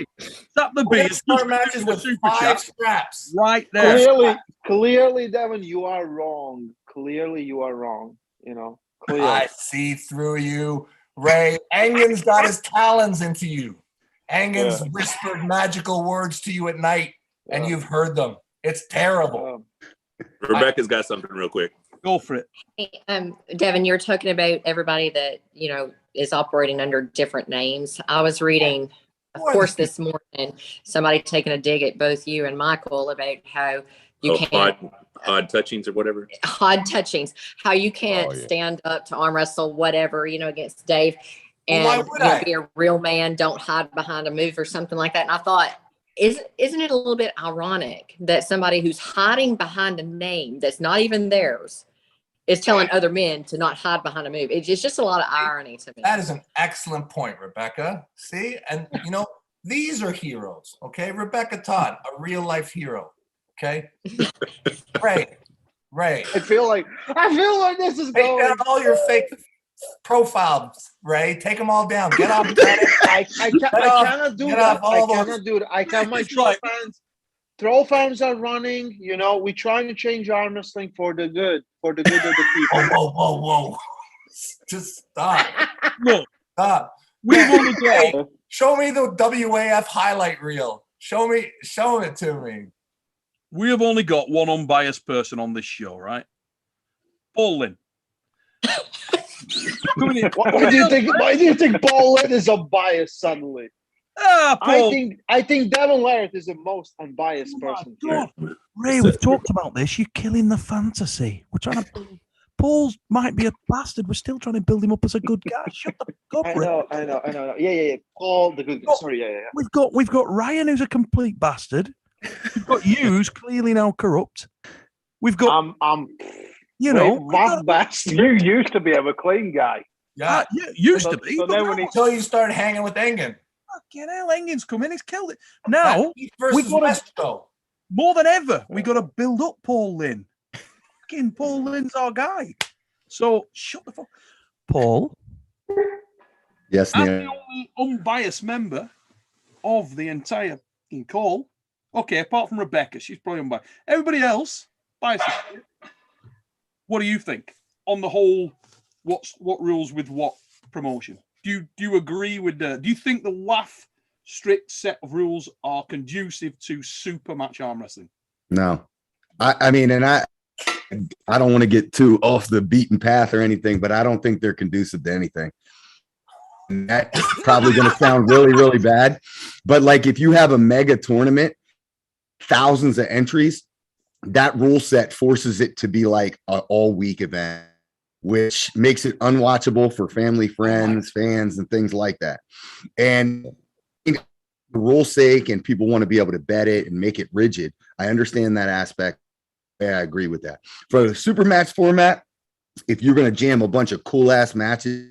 Sap the Bee is start matches with 5 straps. Right there. Clearly, Devon, you are wrong. Clearly, you are wrong. Clearly. I see through you, Ray. Engin's got his talons into you. Engin's whispered magical words to you at night, and you've heard them. It's terrible. Rebecca's got something real quick. Go for it. Hey, Devon, you're talking about everybody that, is operating under different names. I was reading, of course, this morning, somebody taking a dig at both you and Michael about how you can't Hod touchings or whatever. Hod touchings, how you can't stand up to arm wrestle, whatever, against Dave, and be a real man, don't hide behind a move or something like that. And I thought, isn't it a little bit ironic that somebody who's hiding behind a name that's not even theirs is telling other men to not hide behind a move? It's just a lot of irony to me. That is an excellent point, Rebecca. See, and these are heroes. Okay, Rebecca Todd, a real life hero. Okay, Ray. I feel like this is Take going. down all your fake profiles, Ray. Take them all down. Get off Reddit. I cannot do that. I cannot do that. I got my troll fans. Troll fans are running. We're trying to change arm wrestling for the good of the people. Whoa. Just stop. Look, stop. we've only got Show me the WAF highlight reel. Show it to me. We have only got one unbiased person on this show, right? Paul Lynn. Why do you think Paul Lynn is unbiased suddenly? Paul. I think Devon Larratt is the most unbiased person. God. Ray, we've talked about this. You're killing the fantasy. We're trying to. Paul might be a bastard. We're still trying to build him up as a good guy. Shut the fuck up, Ray. I know. Yeah. Paul, the good guy. Sorry, yeah. We've got Ryan, who's a complete bastard. We've got you, who's clearly now corrupt. We've got you used to be a clean guy. Yeah, used to be. So then until you started hanging with Engin. Fucking hell, Engin's come in. He's killed it. Now we've got more than ever. We got to build up Paul Lynn. Fucking Paul Lynn's our guy. So shut the fuck. Paul. Yes, I'm the only unbiased member of the entire call. Okay, apart from Rebecca, she's probably unbiased. Everybody else biased. What do you think on the whole? What rules with what promotion? Do you agree with do you think the WAF strict set of rules are conducive to super match arm wrestling? No, I mean, and I don't want to get too off the beaten path or anything, but I don't think they're conducive to anything. And that's probably going to sound really, really bad. But like, if you have a mega tournament, thousands of entries, that rule set forces it to be like an all-week event, which makes it unwatchable for family, friends, fans, and things like that. And for the rule's sake, and people want to be able to bet it and make it rigid, I understand that aspect. Yeah, I agree with that. For the super match format, if you're going to jam a bunch of cool-ass matches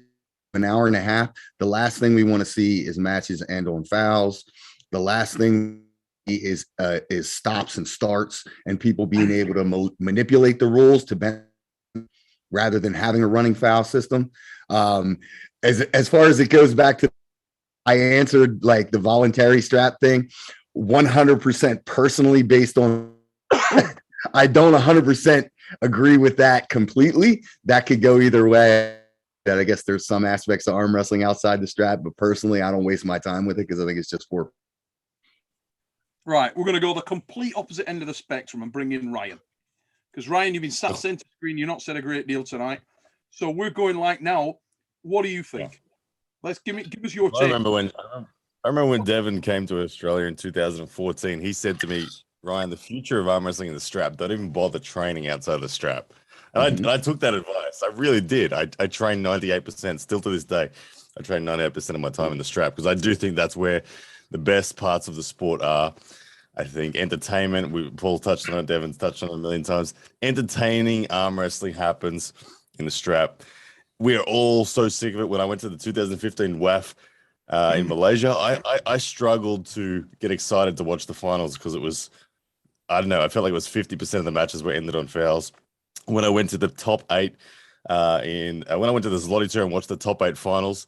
an hour and a half, the last thing we want to see is matches end on fouls. The last thing is stops and starts, and people being able to manipulate the rules to benefit rather than having a running foul system. As far as it goes back to, I answered like the voluntary strap thing 100% personally based on I don't 100% agree with that completely. That could go either way. That I guess there's some aspects of arm wrestling outside the strap, but personally I don't waste my time with it because I think it's just for. Right, we're going to go the complete opposite end of the spectrum and bring in Ryan. Because Ryan, you've been sat center screen. You've not said a great deal tonight. So we're going like now. What do you think? Let's give us your take. I remember when Devon came to Australia in 2014. He said to me, Ryan, the future of arm wrestling in the strap. Don't even bother training outside the strap. And I took that advice. I really did. I trained 98%. Still to this day, I train 98% of my time in the strap because I do think that's where the best parts of the sport are. I think entertainment, Paul touched on it, Devon's touched on it a million times. Entertaining arm wrestling happens in the strap. We are all so sick of it. When I went to the 2015 WAF in Malaysia, I struggled to get excited to watch the finals because it was, I don't know, I felt like it was 50% of the matches were ended on fouls. When I went to the top 8 when I went to the Zloty tour and watched the top 8 finals,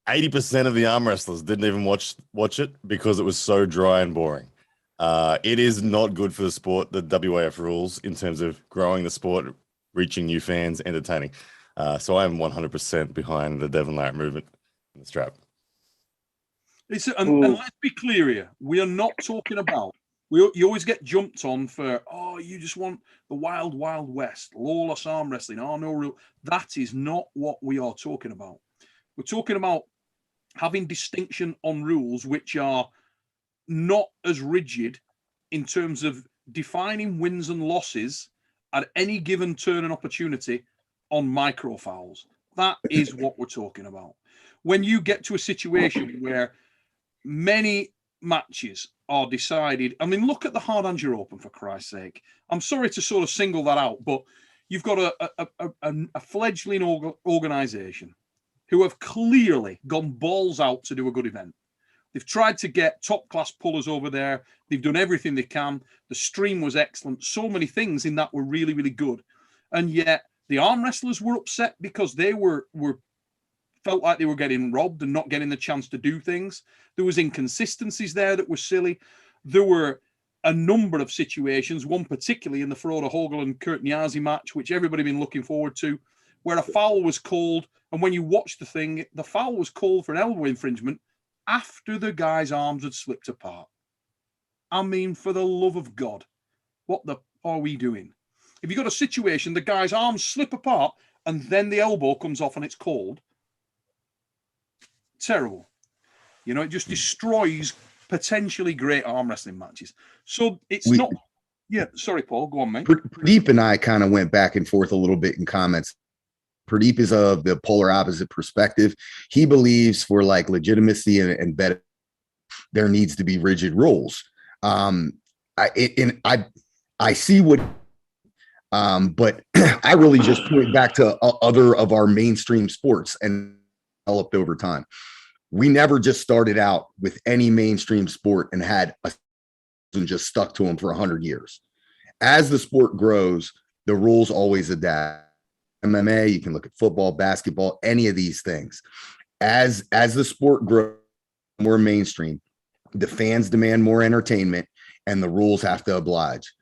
80% of the arm wrestlers didn't even watch it because it was so dry and boring. It is not good for the sport, the WAF rules, in terms of growing the sport, reaching new fans, entertaining. So I am 100% behind the Devon Larratt movement in the strap. And let's be clear here. We are not talking about, you always get jumped on for, you just want the wild, wild west, lawless arm wrestling, no rule. That is not what we are talking about. We're talking about having distinction on rules which are not as rigid in terms of defining wins and losses at any given turn and opportunity on micro fouls. That is what we're talking about. When you get to a situation where many matches are decided, I mean, look at the Hardwood Open, for Christ's sake. I'm sorry to sort of single that out, but you've got a fledgling organization who have clearly gone balls out to do a good event. They've tried to get top-class pullers over there. They've done everything they can. The stream was excellent. So many things in that were really, really good. And yet the arm wrestlers were upset because they felt like they were getting robbed and not getting the chance to do things. There was inconsistencies there that were silly. There were a number of situations, one particularly in the Frodo Hogel and Kurt Niazi match, which everybody been looking forward to, where a foul was called. And when you watch the thing, the foul was called for an elbow infringement after the guy's arms had slipped apart. I mean, for the love of God, what the are we doing? If you've got a situation, the guy's arms slip apart and then the elbow comes off and it's cold, terrible. You know, it just destroys potentially great arm wrestling matches. So it's not. Yeah, sorry, Paul. Go on, mate. Pradeep and I kind of went back and forth a little bit in comments. Pradeep is of the polar opposite perspective. He believes for like legitimacy and better, there needs to be rigid rules. I see what, but I really just point back to other of our mainstream sports and developed over time. We never just started out with any mainstream sport and had and just stuck to them for 100 years. As the sport grows, the rules always adapt. MMA, you can look at football, basketball, any of these things. As the sport grows more mainstream, the fans demand more entertainment and the rules have to oblige.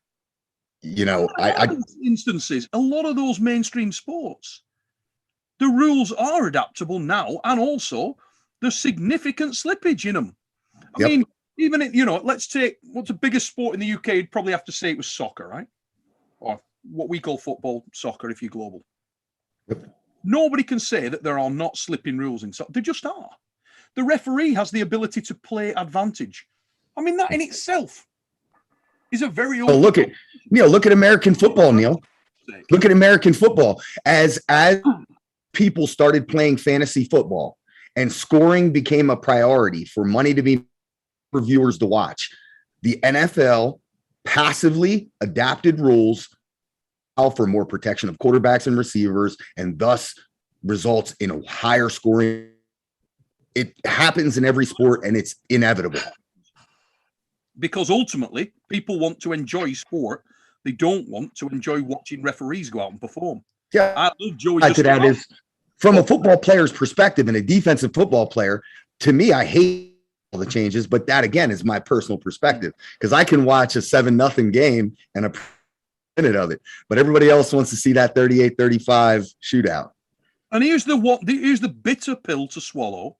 You know, instances, a lot of those mainstream sports, the rules are adaptable now, and also there's significant slippage in them. I mean, even if, you know, let's take what's the biggest sport in the UK, you'd probably have to say it was soccer, right? Or what we call football, soccer, if you're global. Nobody can say that there are not slipping rules in soccer. There just are. The referee has the ability to play advantage. I mean, that in itself is a very old. Look at Neil. Look at American football, Neil. Look at American football. As people started playing fantasy football and scoring became a priority for money to be for viewers to watch, the NFL passively adapted rules for more protection of quarterbacks and receivers, and thus results in a higher scoring. It happens in every sport, and it's inevitable. Because ultimately, people want to enjoy sport. They don't want to enjoy watching referees go out and perform. Yeah, I love Joey. To that is, from a football player's perspective and a defensive football player, to me, I hate all the changes, but that again is my personal perspective, because I can watch a 7-0 game and a minute of it, but everybody else wants to see that 38-35 shootout. And here's the bitter pill to swallow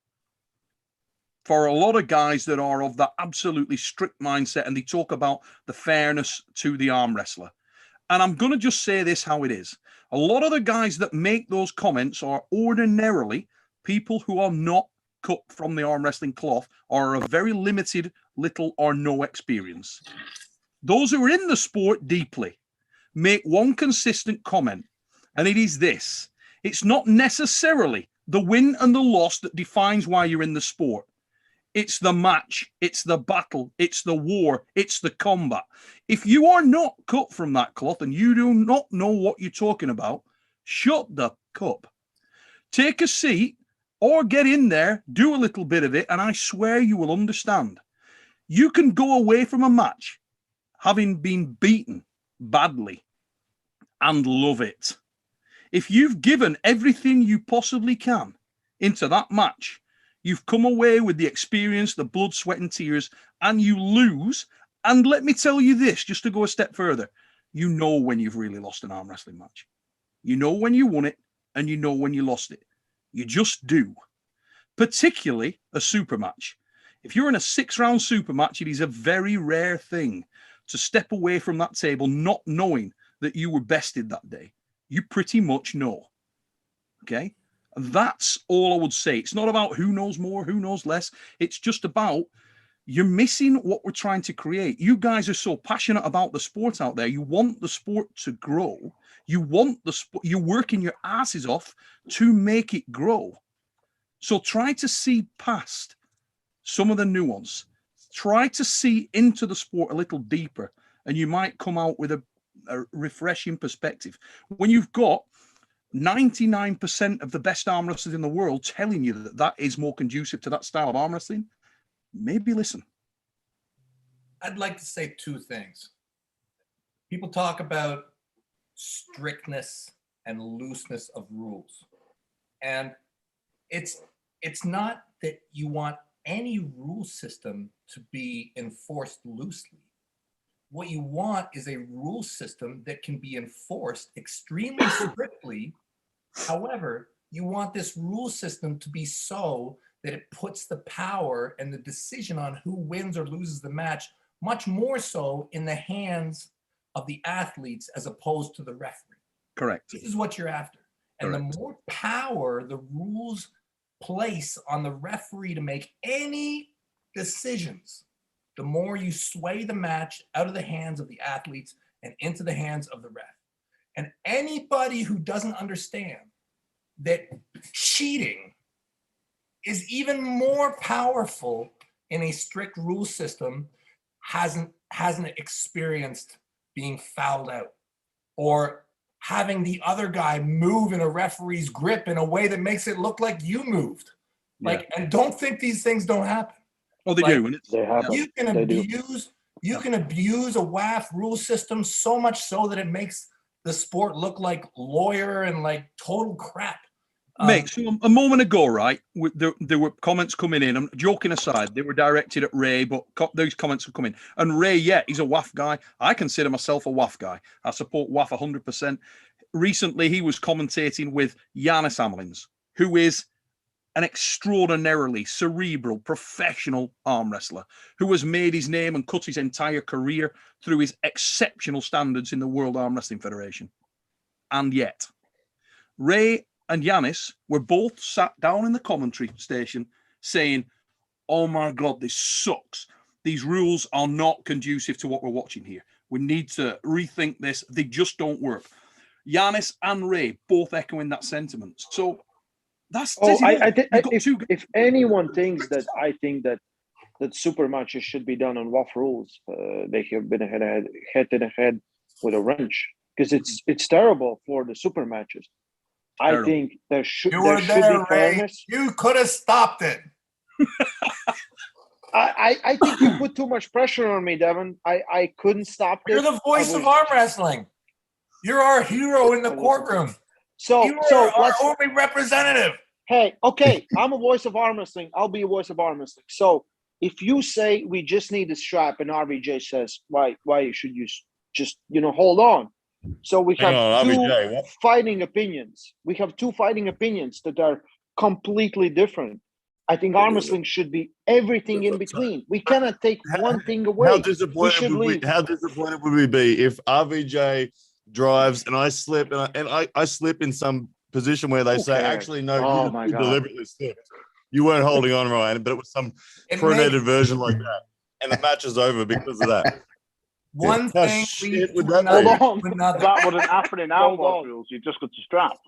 for a lot of guys that are of that absolutely strict mindset, and they talk about the fairness to the arm wrestler. And I'm going to just say this how it is. A lot of the guys that make those comments are ordinarily people who are not cut from the arm wrestling cloth or are of very limited, little or no experience. Those who are in the sport deeply make one consistent comment, and it is this: it's not necessarily the win and the loss that defines why you're in the sport. It's the match, it's the battle, it's the war, it's the combat. If you are not cut from that cloth and you do not know what you're talking about, shut the cup. Take a seat or get in there, do a little bit of it, and I swear you will understand. You can go away from a match having been beaten badly and love it. If you've given everything you possibly can into that match, you've come away with the experience, the blood, sweat, and tears, and you lose. And let me tell you this, just to go a step further, you know when you've really lost an arm wrestling match. You know when you won it, and you know when you lost it. You just do. Particularly a super match. If you're in a 6-round super match, it is a very rare thing to step away from that table not knowing that you were bested that day. You pretty much know. Okay? That's all I would say. It's not about who knows more, who knows less. It's just about you're missing what we're trying to create. You guys are so passionate about the sport out there. You want the sport to grow. You want the sport. You're working your asses off to make it grow. So try to see past some of the nuance. Try to see into the sport a little deeper, and you might come out with a refreshing perspective. When you've got 99% of the best arm wrestlers in the world telling you that that is more conducive to that style of arm wrestling, maybe listen. I'd like to say two things. People talk about strictness and looseness of rules. And it's not that you want any rule system to be enforced loosely. What you want is a rule system that can be enforced extremely strictly. However, you want this rule system to be so that it puts the power and the decision on who wins or loses the match much more so in the hands of the athletes as opposed to the referee. Correct. This is what you're after. And Correct. the more power the rules place on the referee to make any decisions, the more you sway the match out of the hands of the athletes and into the hands of the ref. And anybody who doesn't understand that cheating is even more powerful in a strict rule system hasn't experienced being fouled out or having the other guy move in a referee's grip in a way that makes it look like you moved. Like, and don't think these things don't happen. Oh, they Like, do. They happen. You can abuse a WAF rule system so much so that it makes the sport look like lawyer and like total crap. Mate, so a moment ago, right, there were comments coming in. I'm joking aside, they were directed at Ray, but those comments have come in. And Ray, yeah, he's a WAF guy. I consider myself a WAF guy. I support WAF 100%. Recently, he was commentating with Giannis Amelins, who is an extraordinarily cerebral, professional arm wrestler who has made his name and cut his entire career through his exceptional standards in the World Arm Wrestling Federation. And yet, Ray and Giannis were both sat down in the commentary station saying, oh my God, this sucks. These rules are not conducive to what we're watching here. We need to rethink this. They just don't work. Giannis and Ray both echoing that sentiment. So that's... if anyone thinks that I think that super matches should be done on WAF rules, they have been head to head with a wrench because it's terrible for the super matches. I think there should be fairness. You could have stopped it. I think you put too much pressure on me, Devon. I couldn't stop it. You're the voice of arm wrestling. You're our hero in the courtroom. So our only representative. Hey, okay, I'm a voice of arm wrestling. I'll be a voice of arm wrestling. So if you say we just need a strap and RVJ says, why should you just hold on? So we have two fighting opinions. We have two fighting opinions that are completely different. I think arm wrestling should be everything in between. We cannot take one thing away. How disappointed would we be if RVJ drives and I slip and I slip in some position where they say, actually, no, you deliberately slipped. You weren't holding on, Ryan, but it was some pronated version like that. And the match is over because of that. One thing Hold on. That wouldn't happen in our rules. You just got the strap.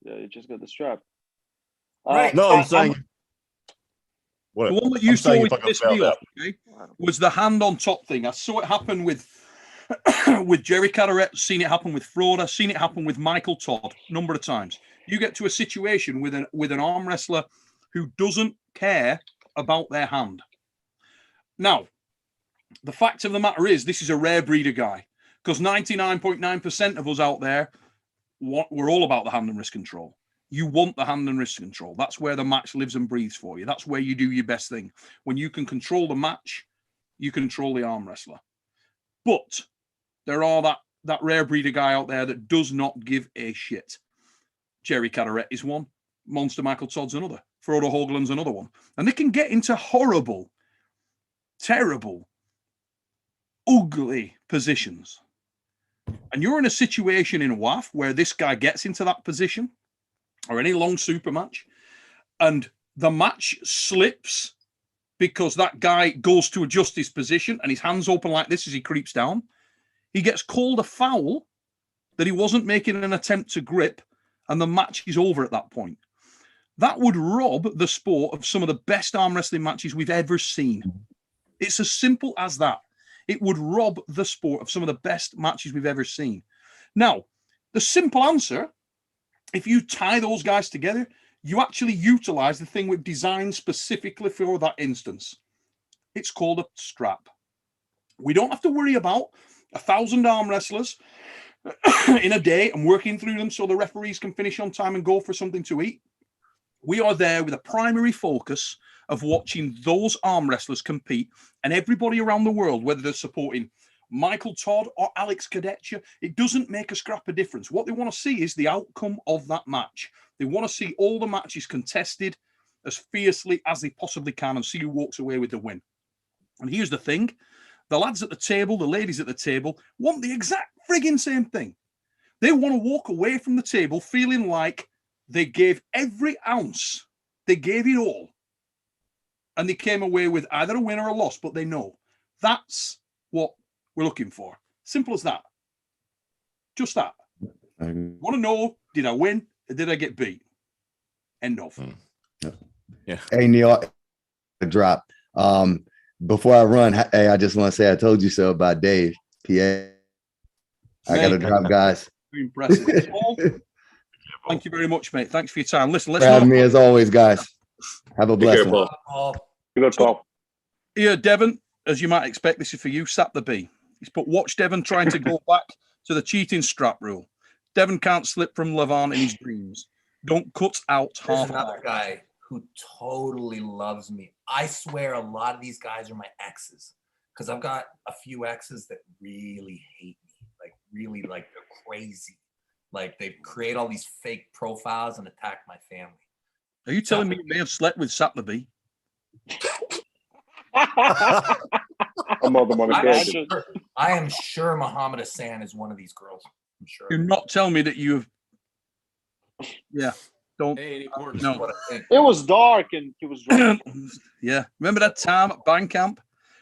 Yeah, you just got the strap. Right. No, I'm saying... The one that you saw with this deal was the hand on top thing. I saw it happen with Jerry Cadorette, seen it happen with Froda, seen it happen with Michael Todd a number of times. You get to a situation with an arm wrestler who doesn't care about their hand. Now, the fact of the matter is, this is a rare breed of guy, because 99.9% of us out there, we're all about the hand and wrist control. You want the hand and wrist control. That's where the match lives and breathes for you. That's where you do your best thing. When you can control the match, you control the arm wrestler. But there are that rare breed of guy out there that does not give a shit. Jerry Cadorette is one. Monster Michael Todd's another. Frodo Hoagland's another one. And they can get into horrible, terrible, ugly positions. And you're in a situation in WAF where this guy gets into that position, or any long super match, and the match slips because that guy goes to adjust his position and his hands open like this as he creeps down. He gets called a foul that he wasn't making an attempt to grip, and the match is over at that point. That would rob the sport of some of the best arm wrestling matches we've ever seen. It's as simple as that. It would rob the sport of some of the best matches we've ever seen. Now, the simple answer, if you tie those guys together, you actually utilize the thing we've designed specifically for that instance. It's called a strap. We don't have to worry about 1,000 arm wrestlers in a day and working through them so the referees can finish on time and go for something to eat. We are there with a primary focus of watching those arm wrestlers compete, and everybody around the world, whether they're supporting Michael Todd or Alex Kadetcha, it doesn't make a scrap of difference. What they want to see is the outcome of that match. They want to see all the matches contested as fiercely as they possibly can and see who walks away with the win. And here's the thing. The lads at the table, the ladies at the table, want the exact frigging same thing. They want to walk away from the table feeling like they gave every ounce. They gave it all. And they came away with either a win or a loss, but they know. That's what we're looking for. Simple as that. Just that. Want to know, did I win or did I get beat? End of. Yeah. Hey, Neil, drop. Before I run, hey, I just want to say I told you so about Dave, PA. I got to drop, guys. Very impressive. Paul, thank you very much, mate. Thanks for your time. Listen, let's have me as always, guys. Have a blessing. Good call. Here, Devon, as you might expect, this is for you. Sap the B. He's put, watch Devon trying to go back to the cheating strap rule. Devon can't slip from Lavon in his dreams. Don't cut out There's half. another guy who totally loves me. I swear a lot of these guys are my exes because I've got a few exes that really hate me, like really, like they're crazy. Like they create all these fake profiles and attack my family. Are you telling me you may have slept with Sap the B? I am sure Muhammad Hassan is one of these girls. I'm sure. You're not telling me that you've. Yeah, don't. No. It was dark and he was drunk. Yeah, remember that time at band camp?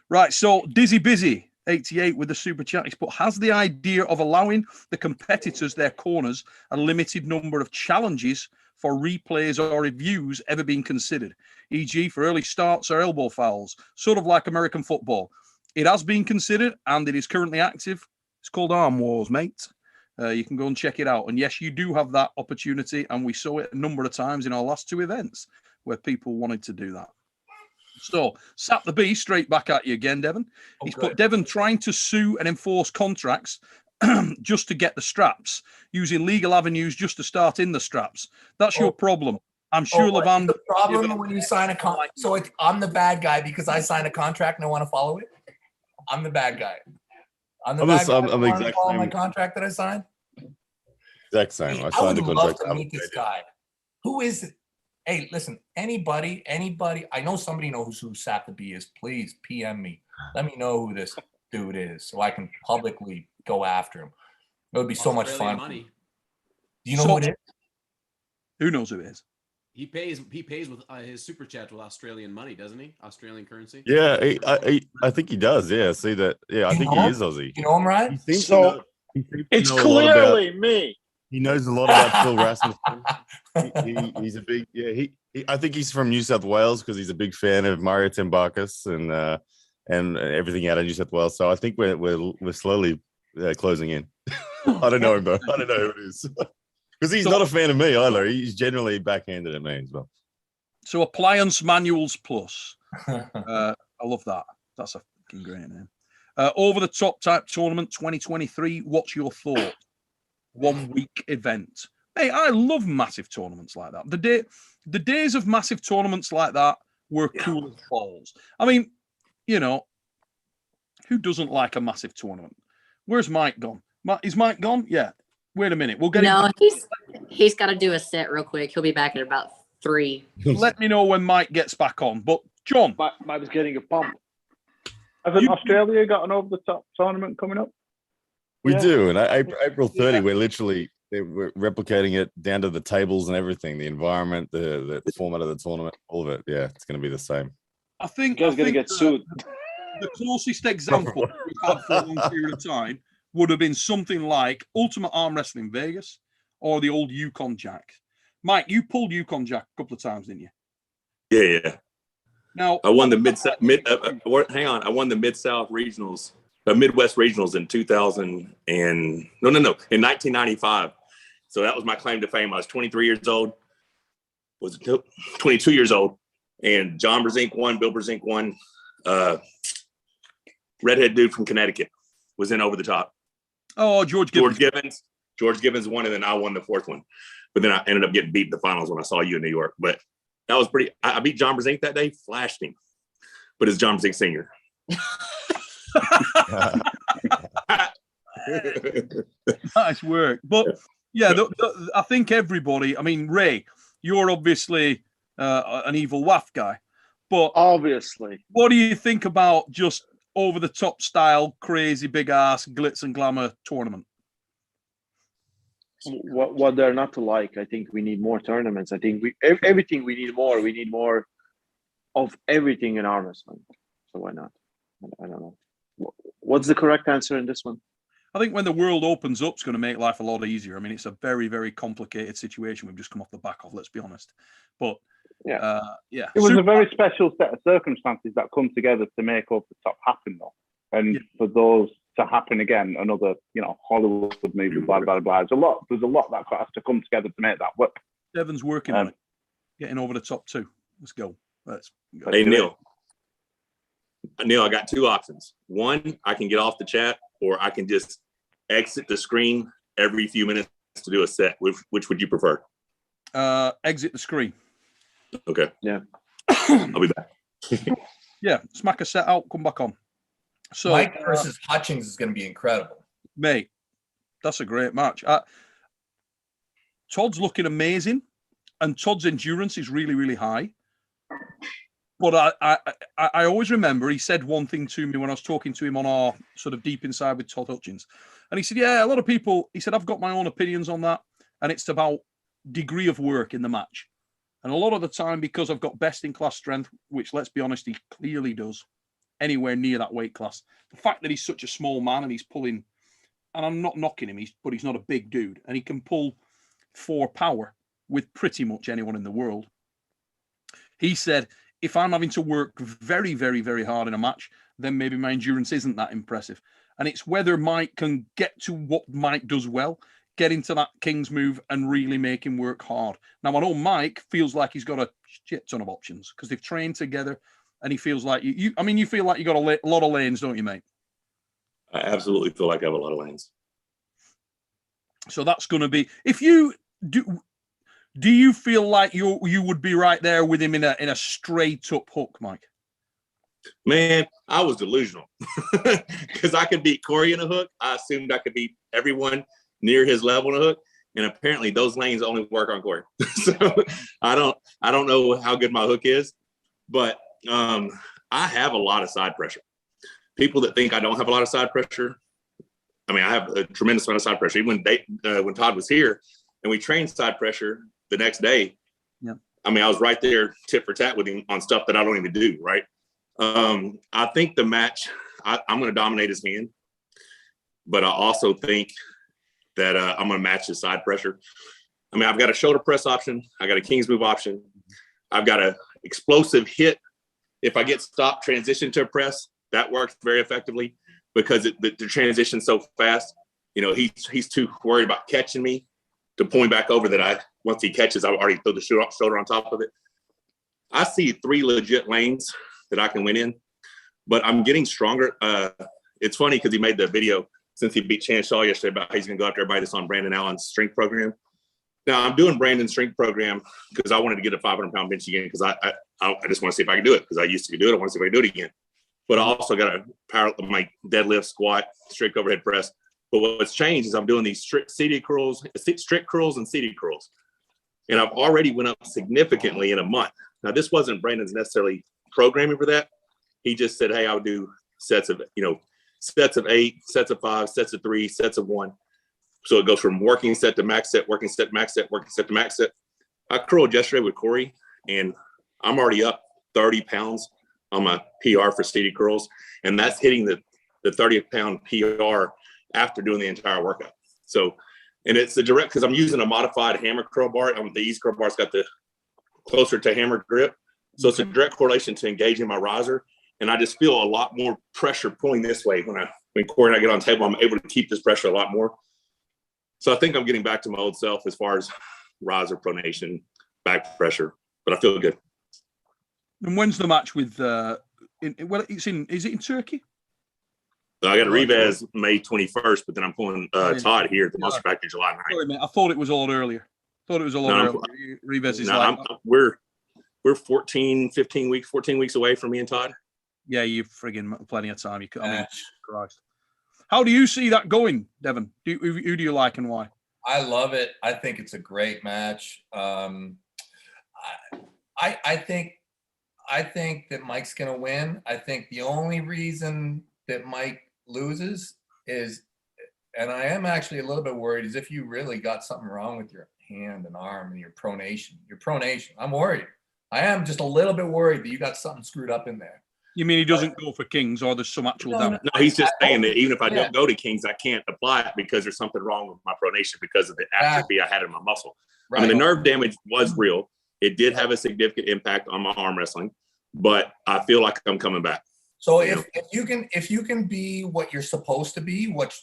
Right, so Dizzy Busy 88 with the super chat. He's put, has the idea of allowing the competitors their corners a limited number of challenges for replays or reviews ever been considered, e.g. for early starts or elbow fouls, sort of like American football? It has been considered and it is currently active. It's called Arm Wars, mate. You can go and check it out. And yes, you do have that opportunity. And we saw it a number of times in our last two events where people wanted to do that. So, Sap the B, straight back at you again, Devon. He's put Devon trying to sue and enforce contracts just to get the straps, using legal avenues just to start in the straps. That's your problem. I'm sure Lavon. The problem when you sign a contract. So I'm the bad guy because I signed a contract and I want to follow it. I'm the bad guy. I'm the bad guy. I'm the exact same. My contract that I signed. Exact same. I signed a contract. Love to meet this guy. Who is it? Hey, listen. Anybody. I know somebody knows who Sap the B is. Please PM me. Let me know who this dude is so I can publicly go after him. It would be so much fun. Money. Do you know who it is? Who knows who it is? He pays with his super chat with Australian money, doesn't he? Australian currency. Yeah, I think he does. Yeah, see that. Yeah, I think he is Aussie. You know him, right? So it's clearly me. He knows a lot about Phil Rasmussen. He's a big I think he's from New South Wales because he's a big fan of Mario Tembakis and everything out of New South Wales. So I think we're slowly closing in. I don't know him though. I don't know who it is. Because he's not a fan of me either. He's generally backhanded at me as well. So Appliance Manuals Plus. I love that. That's a fucking great name. Over the Top Type Tournament 2023. What's your thought? 1 week event. Hey, I love massive tournaments like that. The days of massive tournaments like that were cool as balls. I mean, you know, who doesn't like a massive tournament? Where's Mike gone? Is Mike gone? Yeah. Wait a minute. We'll get him. No, he's got to do a set real quick. He'll be back in about 3. Let me know when Mike gets back on. But John, Mike was getting a pump. Hasn't Australia got an over the top tournament coming up? We do, and April 30, we're replicating it down to the tables and everything, the environment, the format of the tournament, all of it. Yeah, it's going to be the same. I think you guys going to get sued. The closest example we've had for a long period of time would have been something like Ultimate Arm Wrestling Vegas or the old Yukon Jack. Mike, you pulled Yukon Jack a couple of times, didn't you? Yeah. Now I won the I won the Mid-South Regionals, Midwest Regionals in in 1995. So that was my claim to fame. I was 23 years old. Was 22 years old, and John Brzezinski won. Bill Brzezinski won. Redhead dude from Connecticut was in over the top. Oh, George Gibbons. George Gibbons won, and then I won the fourth one. But then I ended up getting beat in the finals when I saw you in New York. But that was pretty. I beat John Brzezinski that day, flashed him. But it's John Brzezinski Sr. Nice work. But yeah, I think everybody, I mean, Ray, you're obviously an evil waff guy. But obviously, what do you think about just over the top style, crazy big ass glitz and glamour tournament? What they're not to like. I think we need more tournaments. I think everything we need more. We need more of everything in arm wrestling. So why not? I don't know. What's the correct answer in this one? I think when the world opens up, it's going to make life a lot easier. I mean, it's a very, very complicated situation we've just come off the back of, let's be honest. But yeah. It was a very special set of circumstances that come together to make Over the Top happen, though. And for those to happen again, another, Hollywood movie, blah, blah, blah. There's a lot that has to come together to make that work. Devon's working on it. Getting Over the Top too. Let's go. Hey, Neil. Neil, I got two options. One, I can get off the chat, or I can just exit the screen every few minutes to do a set. Which would you prefer? Exit the screen. Okay. Yeah. I'll be back. Yeah, smack a set out, come back on. So Mike versus Hutchings is going to be incredible. Mate, that's a great match. Todd's looking amazing, and Todd's endurance is really, really high. But I always remember he said one thing to me when I was talking to him on our sort of Deep Inside with Todd Hutchins. And he said, yeah, a lot of people, he said, I've got my own opinions on that. And it's about degree of work in the match. And a lot of the time, because I've got best in class strength, which let's be honest, he clearly does, anywhere near that weight class. The fact that he's such a small man and he's pulling, and I'm not knocking him, but he's not a big dude. And he can pull for power with pretty much anyone in the world. He said, if I'm having to work very, very, very hard in a match, then maybe my endurance isn't that impressive. And it's whether Mike can get to what Mike does well, get into that King's move and really make him work hard. Now, I know Mike feels like he's got a shit ton of options because they've trained together and he feels like you feel like you got a lot of lanes, don't you, mate? I absolutely feel like I have a lot of lanes. So that's going to be, if you do you feel like you would be right there with him in a straight up hook, Mike? Man, I was delusional because I could beat Corey in a hook. I assumed I could beat everyone near his level in a hook, and apparently those lanes only work on Corey. So I don't know how good my hook is, but I have a lot of side pressure. People that think I don't have a lot of side pressure, I mean, I have a tremendous amount of side pressure. Even when Todd was here and we trained side pressure the next day, I mean, I was right there tit for tat with him on stuff that I don't even do, right? I think the match, I'm going to dominate his hand, but I also think that I'm going to match his side pressure. I mean, I've got a shoulder press option. I got a King's move option. I've got a explosive hit. If I get stopped, transition to a press, that works very effectively because the transition's so fast. He's too worried about catching me to point back over that once he catches, I already throw the shoulder on top of it. I see 3 legit lanes that I can win in, but I'm getting stronger. It's funny because he made the video since he beat Chan Shaw yesterday about how he's going to go after everybody that's on Brandon Allen's strength program. Now I'm doing Brandon's strength program because I wanted to get a 500-pound bench again because I just want to see if I can do it because I used to do it. I want to see if I can do it again. But I also got a my deadlift, squat, strict overhead press. But what's changed is I'm doing these strict curls and seated curls. And I've already went up significantly in a month. Now, this wasn't Brandon's necessarily programming for that. He just said, hey, I would do sets of 8, sets of 5, sets of 3, sets of 1. So it goes from working set to max set, working set, max set, working set to max set. I curled yesterday with Corey, and I'm already up 30 pounds on my PR for seated curls. And that's hitting the 30-pound PR after doing the entire workout. So, and it's the direct, because I'm using a modified hammer curl bar. The Ease curl bar's got the closer to hammer grip. So it's a direct correlation to engaging my riser. And I just feel a lot more pressure pulling this way. When Corey and I get on the table, I'm able to keep this pressure a lot more. So I think I'm getting back to my old self as far as riser, pronation, back pressure, but I feel good. And when's the match with, is it in Turkey? I got a Revaz May 21st, but then I'm pulling Todd here at the Monster Factory July 9th. Sorry, mate. I thought it was a lot earlier. Earlier. Revaz is we're 14 weeks away from me and Todd. Yeah, you've friggin' plenty of time. Christ. How do you see that going, Devon? Who do you like and why? I love it. I think it's a great match. I think that Mike's going to win. I think the only reason that Mike loses is, and I am actually a little bit worried, is if you really got something wrong with your hand and arm and your pronation. I'm worried. I am just a little bit worried that you got something screwed up in there. You mean he doesn't go for kings, or there's some actual damage? No, he's just saying that even if I don't go to kings, I can't apply it because there's something wrong with my pronation because of the atrophy I had in my muscle. Right. I mean, the nerve damage was real. It did have a significant impact on my arm wrestling, but I feel like I'm coming back. So if you can be what you're supposed to be, what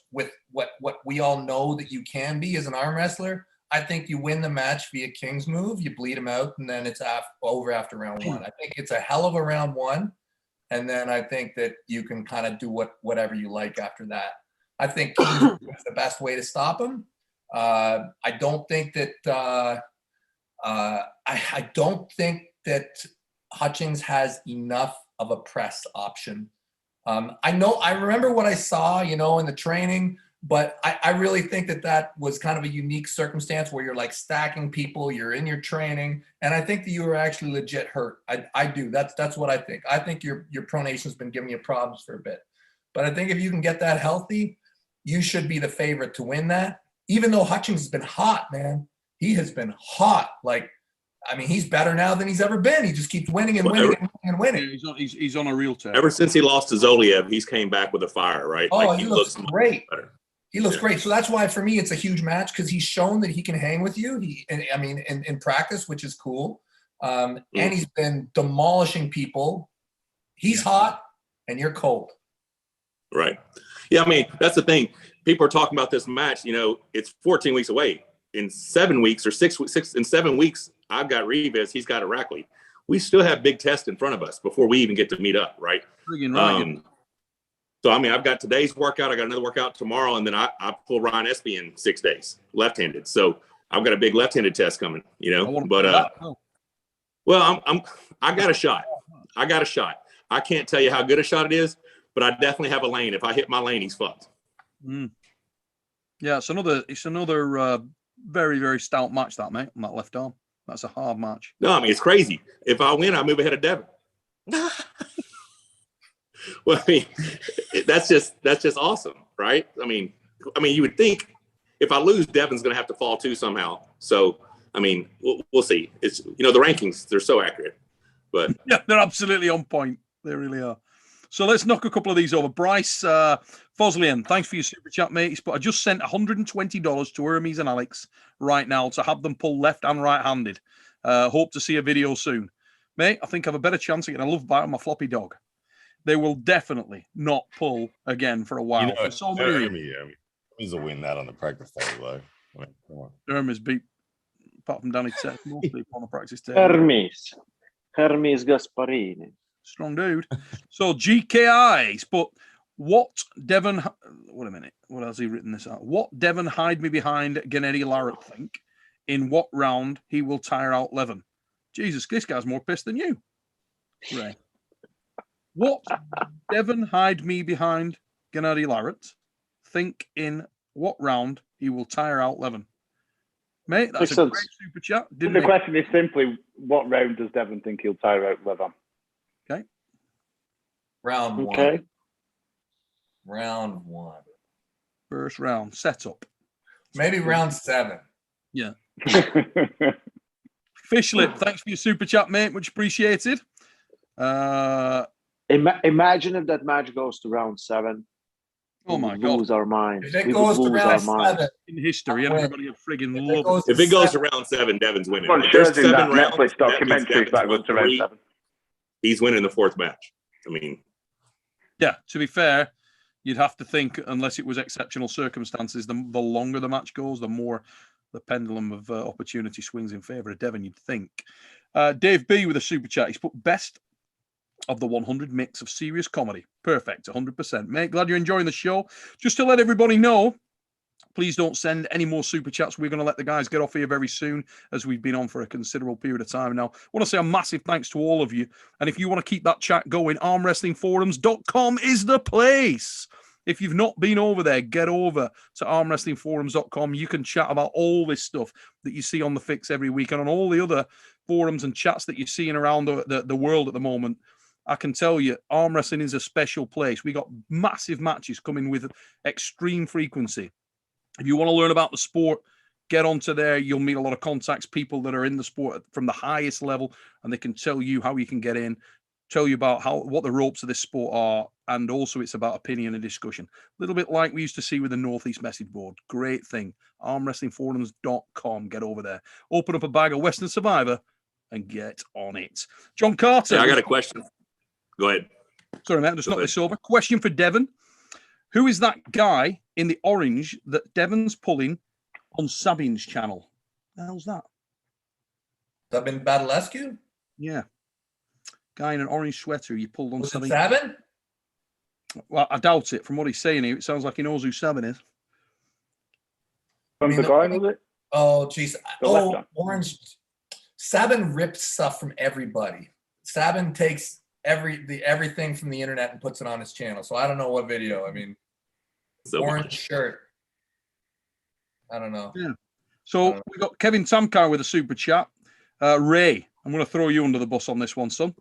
we all know that you can be as an arm wrestler, I think you win the match via King's move. You bleed him out, and then it's over after round one. I think it's a hell of a round one, and then I think that you can kind of do whatever you like after that. I think King's move is the best way to stop him. I don't think that I don't think that Hutchings has enough of a press option. I remember what I saw, in the training, but I really think that was kind of a unique circumstance where you're like stacking people, you're in your training, and I think that you were actually legit hurt. I do. That's what I think. I think your pronation's been giving you problems for a bit, but I think if you can get that healthy, you should be the favorite to win that. Even though Hutchings has been hot, man, he has been hot. He's better now than he's ever been. He just keeps winning and winning and winning. Yeah, he's on a real tear. Ever since he lost to Zoliev, he's came back with a fire, right? Oh, he looks great. Better. He looks great. So that's why, for me, it's a huge match because he's shown that he can hang with you. In practice, which is cool. And he's been demolishing people. He's hot and you're cold. Right. Yeah, that's the thing. People are talking about this match. It's 14 weeks away. In 7 weeks or 6 weeks, in 7 weeks, I've got Revis. He's got Iraqli. We still have big tests in front of us before we even get to meet up, right? So, I've got today's workout. I got another workout tomorrow, and then I pull Ryan Espy in 6 days, left-handed. So I've got a big left-handed test coming, But I got a shot. I can't tell you how good a shot it is, but I definitely have a lane. If I hit my lane, he's fucked. Yeah, it's another very, very stout match, that, mate, on that left arm. That's a hard match. No, it's crazy. If I win, I move ahead of Devon. Well, that's just awesome, right? You would think if I lose, Devon's going to have to fall too somehow. So, we'll see. It's the rankings, they're so accurate, but yeah, they're absolutely on point. They really are. So let's knock a couple of these over. Bryce Foslian, thanks for your super chat, mate. But I just sent $120 to Hermes and Alex right now to have them pull left and right-handed. Hope to see a video soon. Mate, I think I have a better chance of getting a love bite on my floppy dog. They will definitely not pull again for a while. Hermes will win that on the practice table, though. Come on. Hermes beat, apart from Danny Tech, most people on the practice table. Hermes Gasparini. Strong dude. So GKIs, but what Devon? Wait a minute. What has he written this out? What Devon hide me behind Gennady Larratt think? In what round he will tire out Lavon? Jesus, this guy's more pissed than you, Ray. What Devon hide me behind Gennady Larratt think in what round he will tire out Lavon? Mate, that's a great super chat. The question is simply, what round does Devon think he'll tire out Lavon? Okay. Round one. Okay. Round one. First round setup. Maybe round 7. Yeah. Fishlip, thanks for your super chat, mate. Much appreciated. Imagine if that match goes to round 7. Oh my God! Lose our minds. If it goes to round 7 in history, everybody would friggin' love it. If it goes to round 7, Devon's winning. Well, There's sure, 7 rounds. Netflix documentary if that goes to round 7. He's winning the 4th match. Yeah. To be fair, you'd have to think, unless it was exceptional circumstances, the longer the match goes, the more the pendulum of opportunity swings in favour of Devon. You'd think. Dave B with a super chat. He's put best of the 100 mix of serious comedy. Perfect, 100%. Mate, glad you're enjoying the show. Just to let everybody know, please don't send any more super chats. We're going to let the guys get off here very soon, as we've been on for a considerable period of time now. I want to say a massive thanks to all of you. And if you want to keep that chat going, armwrestlingforums.com is the place. If you've not been over there, get over to armwrestlingforums.com. You can chat about all this stuff that you see on The Fix every week and on all the other forums and chats that you're seeing around the world at the moment, I can tell you, arm wrestling is a special place. We got massive matches coming with extreme frequency. If you want to learn about the sport, get onto there. You'll meet a lot of contacts, people that are in the sport from the highest level, and they can tell you how you can get in, tell you about what the ropes of this sport are, and also it's about opinion and discussion. A little bit like we used to see with the Northeast Message Board. Great thing. Armwrestlingforums.com. Get over there. Open up a bag of Western Survivor and get on it. John Carter. I got a question. Go ahead. Sorry, mate. Just knock this over. Question for Devon. Who is that guy in the orange that Devon's pulling on Sabin's channel? The hell's that? Sabin Badalescu? Yeah. Guy in an orange sweater you pulled on Sabin. Sabin? Well, I doubt it. From what he's saying here, it sounds like he knows who Sabin is. From the guy, was it? Oh, jeez. Oh, orange. Sabin rips stuff from everybody. Sabin takes everything from the internet and puts it on his channel. So I don't know what video. I mean, orange shirt. I don't know. Yeah. So we got Kevin Tamkar with a super chat. Ray, I'm going to throw you under the bus on this one, son.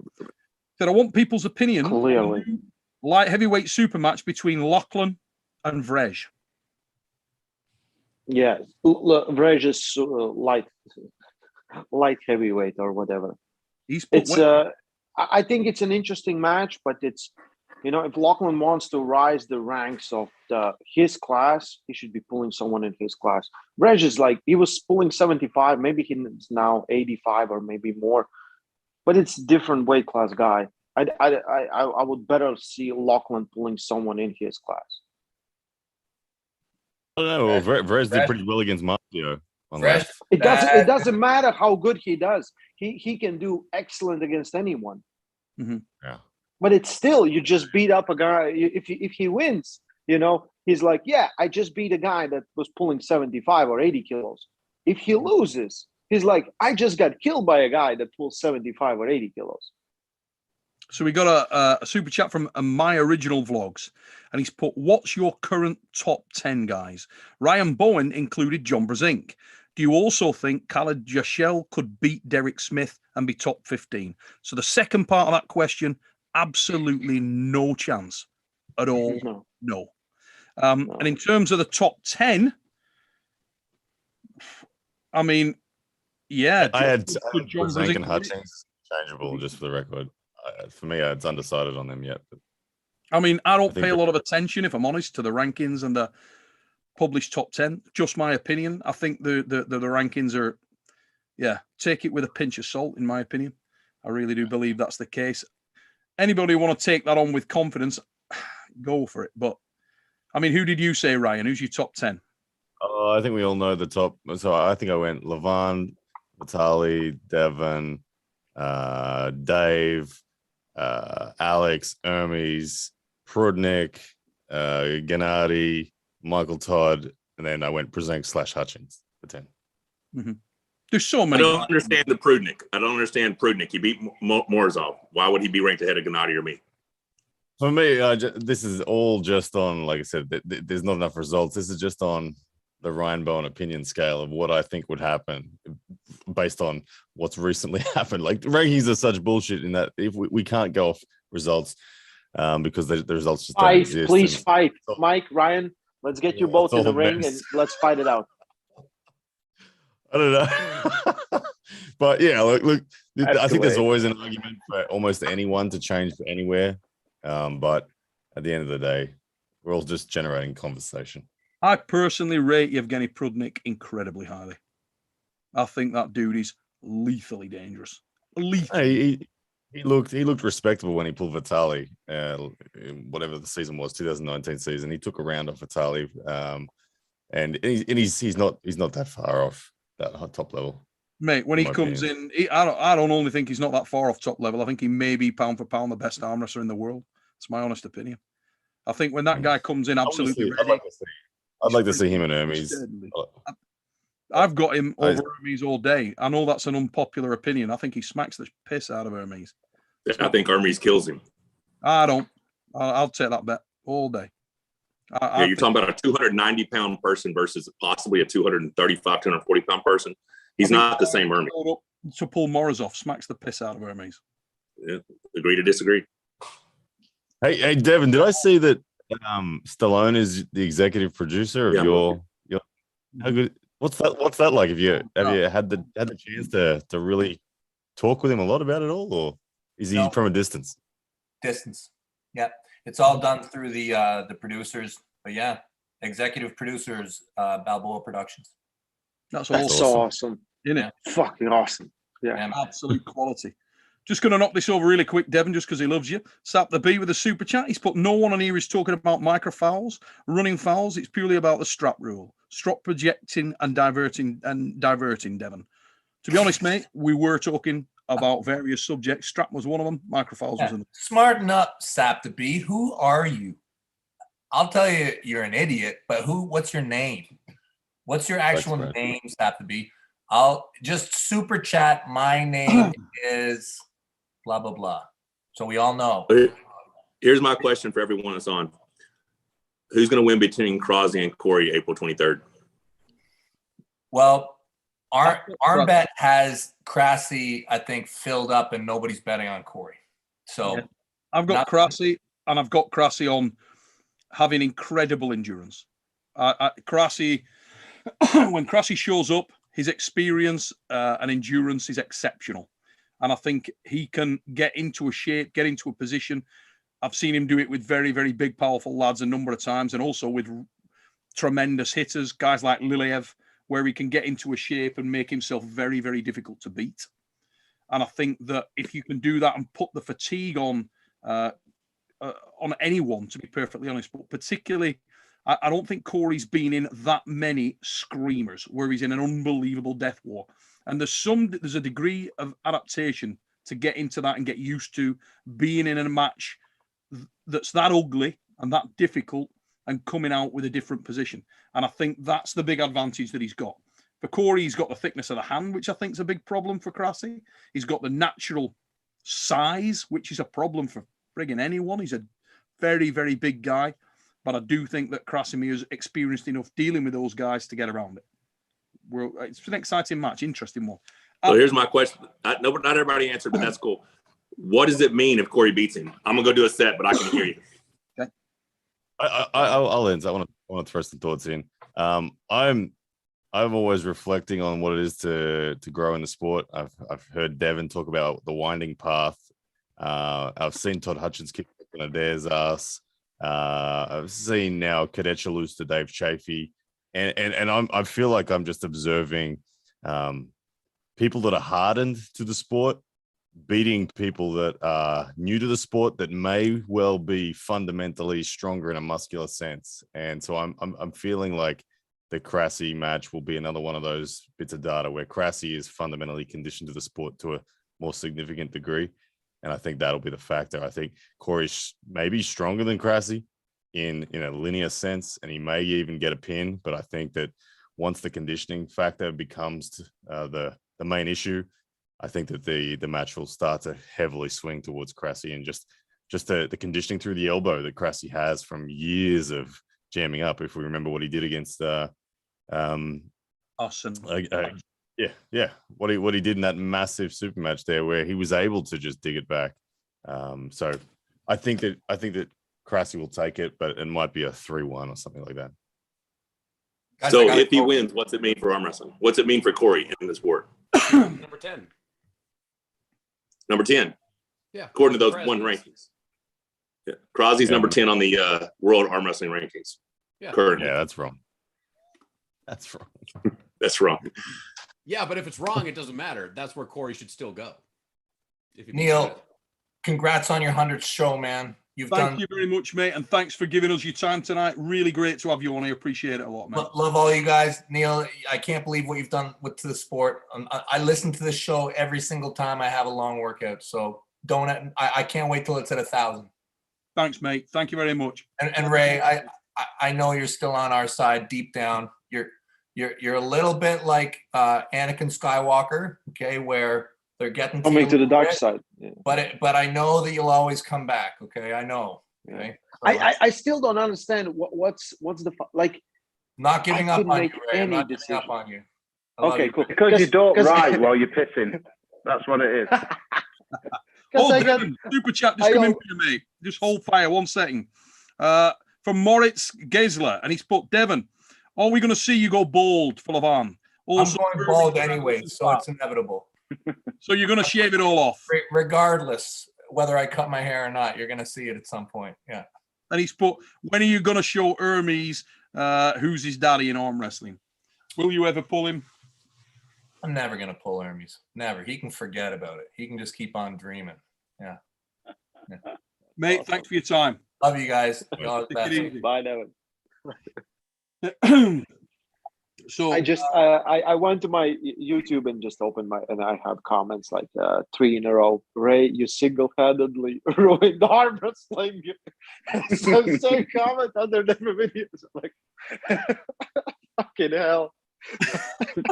Said, I want people's opinion. Clearly. Light heavyweight super match between Lachlan and Vrej. Yeah, Vrej is light heavyweight or whatever. I think it's an interesting match, but it's, if Lachlan wants to rise the ranks of his class, he should be pulling someone in his class. Vrej is he was pulling 75, maybe he's now 85 or maybe more, but it's different weight class guy. I would better see Lachlan pulling someone in his class. I don't know. Vrej did pretty well against Marcio. It doesn't matter how good he does. He can do excellent against anyone. Mm-hmm. Yeah. But it's still, you just beat up a guy. If he wins, he's like, yeah, I just beat a guy that was pulling 75 or 80 kilos. If he loses, he's like, I just got killed by a guy that pulls 75 or 80 kilos. So we got a super chat from My Original Vlogs, and he's put, what's your current top 10 guys? Ryan Bowen included John Brezink. Do you also think Khaled Jashel could beat Derek Smith and be top 15? So the second part of that question, absolutely no chance at all. No. And in terms of the top 10, I mean, yeah. I had Brezink and Hutchings changeable, just for the record. For me, it's undecided on them yet. But I mean, I don't pay a lot of attention, if I'm honest, to the rankings and the published top 10. Just my opinion. I think the rankings are, take it with a pinch of salt, in my opinion. I really do believe that's the case. Anybody want to take that on with confidence, go for it. But, I mean, who did you say, Ryan? Who's your top 10? I think we all know the top. So I think I went Lavon, Vitaly, Devon, Dave, Alex, Hermes, Prudnik, Gennady, Michael Todd, and then I went Brezink / Hutchings for 10. Mm-hmm. There's so many. I don't understand the Prudnik. I don't understand Prudnik. He beat Morzov. Why would he be ranked ahead of Gennady or me? For me, this is all just on, like I said, there's not enough results. This is just on the Ryan Bowen opinion scale of what I think would happen based on what's recently happened. Like, the rankings are such bullshit in that if we can't go off results because the results just don't exist. Please fight. Mike, Ryan, let's get you both in the ring and let's fight it out. I don't know. But yeah, look, I think there's always an argument for almost anyone to change for anywhere. But at the end of the day, we're all just generating conversation. I personally rate Yevgeny Prudnik incredibly highly. I think that dude is lethally dangerous. He looked respectable when he pulled Vitaly, whatever the season was, 2019 season. He took a round off Vitaly, and he's not that far off that top level. Mate, when he comes in, I don't only think he's not that far off top level. I think he may be pound for pound the best arm wrestler in the world. It's my honest opinion. I think when that guy comes in, absolutely ready. I'd like to see him and Hermes. I've got him over Hermes all day. I know that's an unpopular opinion. I think he smacks the piss out of Hermes. I think Hermes kills him. I don't. I'll take that bet all day. You're talking about a 290-pound person versus possibly a 235, 240-pound person. He's not the same Hermes. to pull Morozov, smacks the piss out of Hermes. Yeah, agree to disagree. Hey, Devon, did I see that Stallone is the executive producer of your how good? What's that like? Have you had the chance to really talk with him a lot about it all, or is he from a distance? Distance. Yeah, it's all done through the producers. But yeah, executive producers, Balboa Productions. That's awesome. Isn't it? Fucking awesome. Yeah. Absolute quality. Just going to knock this over really quick, Devon, just because he loves you. Sap the B with a super chat. He's put, no one on here is talking about micro fouls, running fouls. It's purely about the strap rule. Stop projecting and diverting, Devon. To be honest, mate, we were talking about various subjects. Strap was one of them. Micro fouls was another. Smarten up, Sap the B. Who are you? I'll tell you, you're an idiot, but what's your name? What's your actual name, Sap the B? I'll just super chat. My name is blah, blah, blah. So we all know. Here's my question for everyone that's on. Who's going to win between Crosby and Corey April 23rd? Well, our bet has Crassi, I think, filled up, and nobody's betting on Corey. So yeah. I've got Crassi, and I've got Crassi on having incredible endurance. Crassi, when Crassi shows up, his experience and endurance is exceptional. And I think he can get into a shape, get into a position. I've seen him do it with very, very big, powerful lads a number of times, and also with tremendous hitters, guys like Liliev, where he can get into a shape and make himself very, very difficult to beat. And I think that if you can do that and put the fatigue on anyone, to be perfectly honest, but particularly, I don't think Corey's been in that many screamers where he's in an unbelievable death war. And there's a degree of adaptation to get into that and get used to being in a match that's that ugly and that difficult and coming out with a different position. And I think that's the big advantage that he's got. For Corey, he's got the thickness of the hand, which I think is a big problem for Crassi. He's got the natural size, which is a problem for frigging anyone. He's a very, very big guy. But I do think that Krasimir is experienced enough dealing with those guys to get around it. It's an exciting match, interesting one. So here's my question. Not everybody answered, but that's cool. What does it mean if Corey beats him? I'm going to go do a set, but I can hear you. Okay. I'll answer. I want to throw some thoughts in. I'm always reflecting on what it is to grow in the sport. I've heard Devon talk about the winding path. I've seen Todd Hutchins kick Adair's ass. I've seen now Kadecha lose to Dave Chafee, and I feel like I'm just observing people that are hardened to the sport beating people that are new to the sport that may well be fundamentally stronger in a muscular sense. And so I'm feeling like the Crassi match will be another one of those bits of data where Crassi is fundamentally conditioned to the sport to a more significant degree. And I think that'll be the factor. I think Corey's maybe stronger than Crassi in a linear sense, and he may even get a pin. But I think that once the conditioning factor becomes the main issue, I think that the match will start to heavily swing towards Crassi, and just the conditioning through the elbow that Crassi has from years of jamming up. If we remember what he did against Awesome. Yeah. What he did in that massive super match there, where he was able to just dig it back. So I think that Crassi will take it, but it might be a 3-1 or something like that. So if he wins, what's it mean for arm wrestling? What's it mean for Corey in the sport? Number 10. Number 10. Yeah. According to those one rankings. Yeah. Crosby's number 10 on the world arm wrestling rankings. Yeah. Currently. Yeah, that's wrong. That's wrong. That's wrong. Yeah, but if it's wrong, it doesn't matter. That's where Corey should still go. Neil, congrats on your 100th show, man. Thank you very much, mate, and thanks for giving us your time tonight. Really great to have you on. I appreciate it a lot, man. Love all you guys. Neil, I can't believe what you've done to the sport. I listen to this show every single time I have a long workout, so I can't wait till it's at 1,000. Thanks, mate. Thank you very much. And Ray, I know you're still on our side deep down. You're a little bit like Anakin Skywalker, okay, where they're getting coming to the dark side. Yeah. But I know that you'll always come back. Okay, I know. Okay, so I still don't understand what's the like. Not giving up on you, Ray. I'm not giving up on you. Okay, cool. Because you don't write while you're pissing. That's what it is. Devon, super chat just come in for you, mate. Just hold fire 1 second. From Moritz Gesler, and he's put, Devon, are we going to see you go bald for Lavon? I'm going bald anyway, so it's inevitable. So you're going to shave it all off? Regardless whether I cut my hair or not, you're going to see it at some point. Yeah. And he's put, when are you going to show Hermes who's his daddy in arm wrestling? Will you ever pull him? I'm never going to pull Hermes. Never. He can forget about it. He can just keep on dreaming. Yeah. Mate, thanks for your time. Love you guys. Bye, Devon. So I went to my YouTube and just opened and I have comments like 3 in a row. Ray, you single-handedly ruined arm wrestling. So same comment under the videos. Like, fucking hell.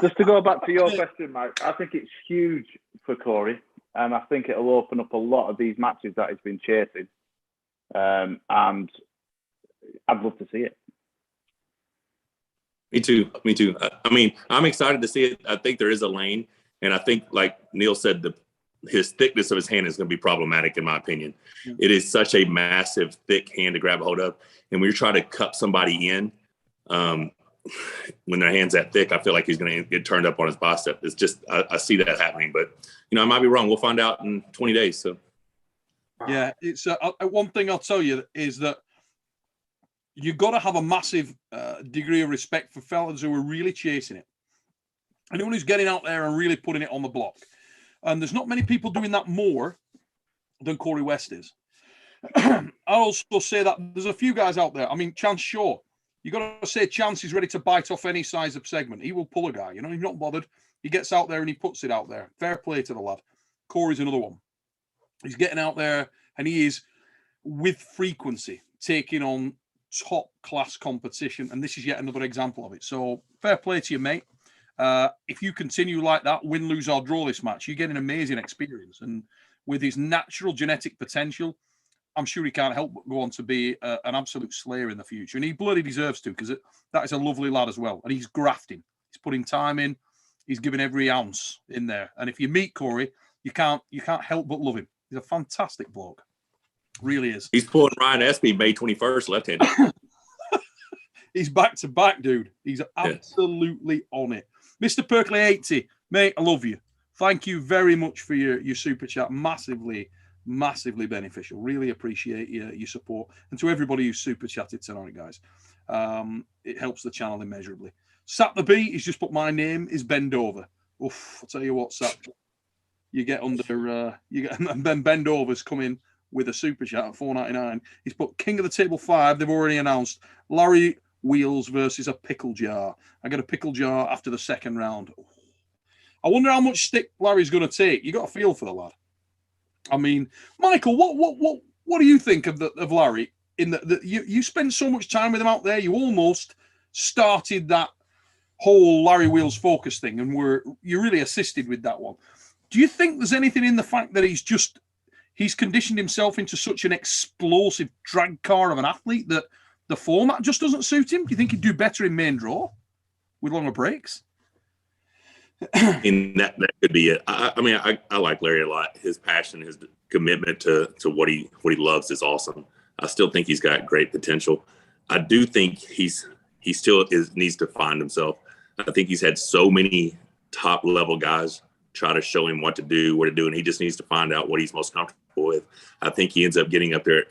Just to go back to your question, Mike, I think it's huge for Corey, and I think it'll open up a lot of these matches that he's been chasing. And I'd love to see it. Me too. I mean, I'm excited to see it. I think there is a lane, and I think, like Neil said, his thickness of his hand is going to be problematic, in my opinion. It is such a massive, thick hand to grab a hold of, and when you're trying to cup somebody in, when their hand's that thick, I feel like he's going to get turned up on his bicep. It's just, I see that happening, but I might be wrong. We'll find out in 20 days. So, yeah, it's one thing I'll tell you is that you've got to have a massive degree of respect for fellas who are really chasing it. Anyone who's getting out there and really putting it on the block. And there's not many people doing that more than Corey West is. I also say that there's a few guys out there. I mean, Chance Shaw. You got to say Chance is ready to bite off any size of segment. He will pull a guy. He's not bothered. He gets out there and he puts it out there. Fair play to the lad. Corey's another one. He's getting out there and he is, with frequency, taking on top-class competition. And this is yet another example of it. So fair play to you, mate. If you continue like that, win, lose, or draw this match, you get an amazing experience. And with his natural genetic potential, I'm sure he can't help but go on to be an absolute slayer in the future. And he bloody deserves to, because that is a lovely lad as well. And he's grafting. He's putting time in. He's giving every ounce in there. And if you meet Corey, you can't help but love him. He's a fantastic bloke. Really is. He's pulling Ryan Espy May 21st left-handed. He's back-to-back, dude. He's absolutely on it. Mr. Perkley 80, mate, I love you. Thank you very much for your super chat. Massively beneficial. Really appreciate your support. And to everybody who's super chatted tonight, guys, it helps the channel immeasurably. Sap the Beat, he's just put my name is Bend Over. Oof, I'll tell you what, Sap, you get Ben Bend Over's come in with a super chat at $4.99. He's put King of the Table 5. They've already announced Larry Wheels versus a pickle jar. I got a pickle jar after the second round. I wonder how much stick Larry's going to take. You got a feel for the lad. I mean, Michael, what do you think of Larry? In that you spend so much time with him out there, you almost started that whole Larry Wheels focus thing, and you really assisted with that one. Do you think there's anything in the fact that he's conditioned himself into such an explosive drag car of an athlete that the format just doesn't suit him? Do you think he'd do better in main draw with longer breaks? And that could be it. I mean, I like Larry a lot. His passion, his commitment to what he loves is awesome. I still think he's got great potential. I do think he still needs to find himself. I think he's had so many top level guys try to show him what to do, where to do, and he just needs to find out what he's most comfortable with. I think he ends up getting up there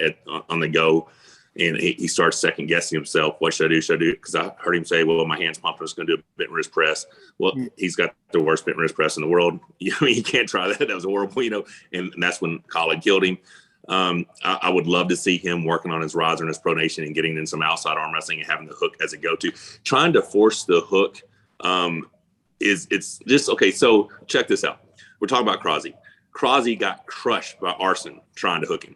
on the go, and he starts second guessing himself. What should I do? Should I do? Because I heard him say, "Well, my hand's pumped. I'm just going to do a bent wrist press." Well, he's got the worst bent wrist press in the world. I mean, you can't try that. That was horrible, And that's when Colin killed him. I would love to see him working on his riser and his pronation and getting in some outside arm wrestling and having the hook as a go-to. Trying to force the hook it's just okay. So check this out. We're talking about Crosby. Crosby got crushed by Arson trying to hook him.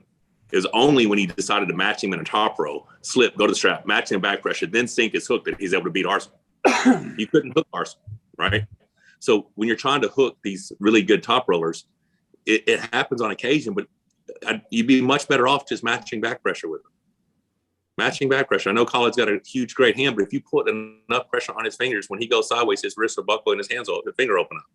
It was only when he decided to match him in a top row, slip, go to the strap, match him back pressure, then sink his hook that he's able to beat Arson. You couldn't hook Arson, right? So when you're trying to hook these really good top rollers, it happens on occasion, but you'd be much better off just matching back pressure with them. Matching back pressure. I know Khaled's got a huge, great hand, but if you put enough pressure on his fingers, when he goes sideways, his wrists will buckle and his hands will, the finger open up.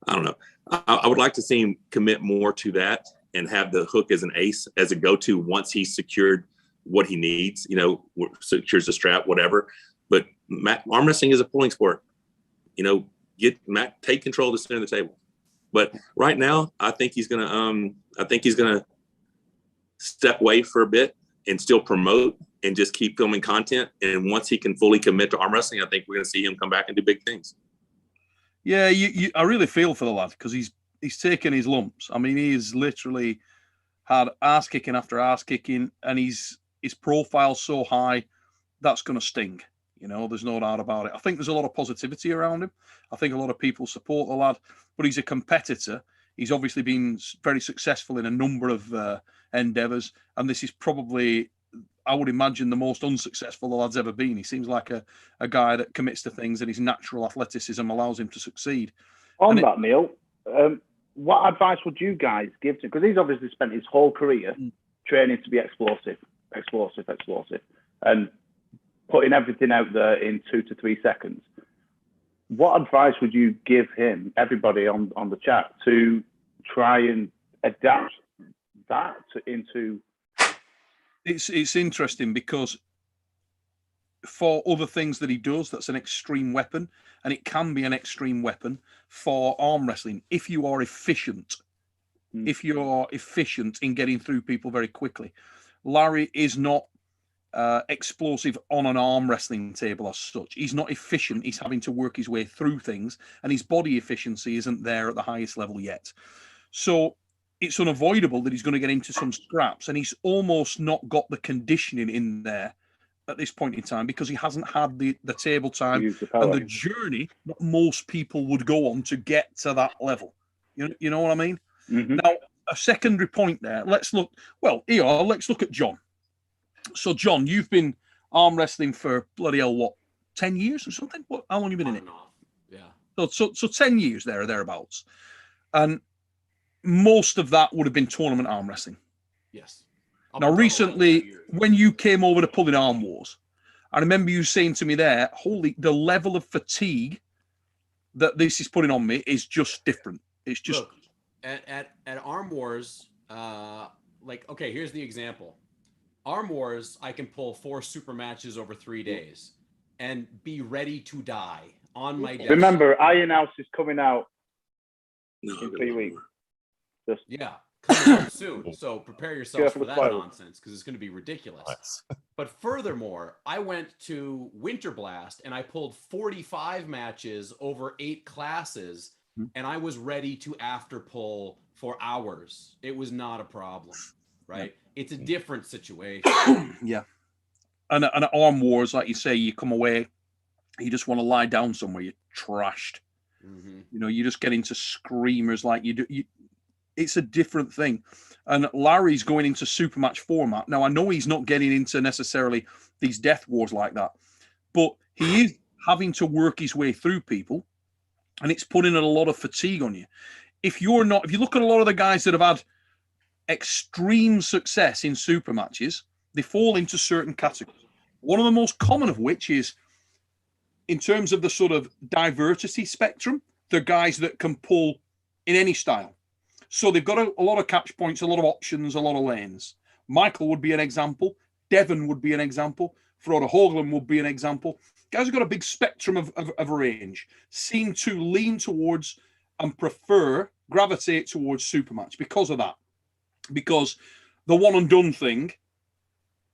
I don't know. I would like to see him commit more to that and have the hook as an ace, as a go-to once he's secured what he needs, you know, secures the strap, whatever. But arm wrestling is a pulling sport. You know, take control of the center of the table. But right now, I think he's gonna step away for a bit and still promote and just keep filming content. And once he can fully commit to arm wrestling, I think we're gonna see him come back and do big things. Yeah, I really feel for the lad because he's taken his lumps. I mean, he's literally had ass kicking after ass kicking, and his profile's so high that's going to sting. You know, there's no doubt about it. I think there's a lot of positivity around him. I think a lot of people support the lad, but he's a competitor. He's obviously been very successful in a number of endeavors, and this is probably, I would imagine, the most unsuccessful the lad's ever been. He seems like a guy that commits to things, and his natural athleticism allows him to succeed. On that, Neil, what advice would you guys give to him? Because he's obviously spent his whole career training to be explosive, and putting everything out there in 2 to 3 seconds. What advice would you give him, everybody on the chat, to try and adapt that into? It's interesting because for other things that he does, that's an extreme weapon, and it can be an extreme weapon for arm wrestling if you are efficient. If you're efficient in getting through people very quickly. Larry is not explosive on an arm wrestling table as such. He's not efficient. He's having to work his way through things, and his body efficiency isn't there at the highest level yet. So it's unavoidable that he's going to get into some scraps, and he's almost not got the conditioning in there at this point in time because he hasn't had the table time and the journey that most people would go on to get to that level. You know what I mean? Now, a secondary point there. Let's look at John. So, John, you've been arm wrestling for bloody hell, what, 10 years or something? How long have you been in it? Yeah. So 10 years there or thereabouts. And most of that would have been tournament arm wrestling. Yes. Now, recently, when you came over to Pulling Arm Wars, I remember you saying to me there, the level of fatigue that this is putting on me is just different. It's just... Look, at Arm Wars, okay, here's the example. Arm Wars, I can pull 4 super matches over 3 days and be ready to die on my desk. Remember, Iron House is coming out in 3 weeks. Yeah, coming out soon. So prepare yourselves for that spoilers. nonsense because it's going to be ridiculous. But furthermore, I went to Winter Blast and I pulled 45 matches over 8 classes, and I was ready to after pull for hours. It was not a problem, right? It's a different situation. Yeah. And at Arm Wars, like you say, you come away, you just want to lie down somewhere, you're trashed. You know, you just get into screamers like you do. It's a different thing. And Larry's going into super match format. Now, I know he's not getting into necessarily these death wars like that, but he is having to work his way through people, and it's putting a lot of fatigue on you. If you look at a lot of the guys that have had extreme success in super matches, they fall into certain categories. One of the most common of which is, in terms of the sort of diversity spectrum, they're guys that can pull in any style. So they've got a lot of catch points, a lot of options, a lot of lanes. Michael would be an example. Devon would be an example. Frodo Hoagland would be an example. Guys have got a big spectrum of range, seem to lean towards and gravitate towards supermatch because of that. Because the one and done thing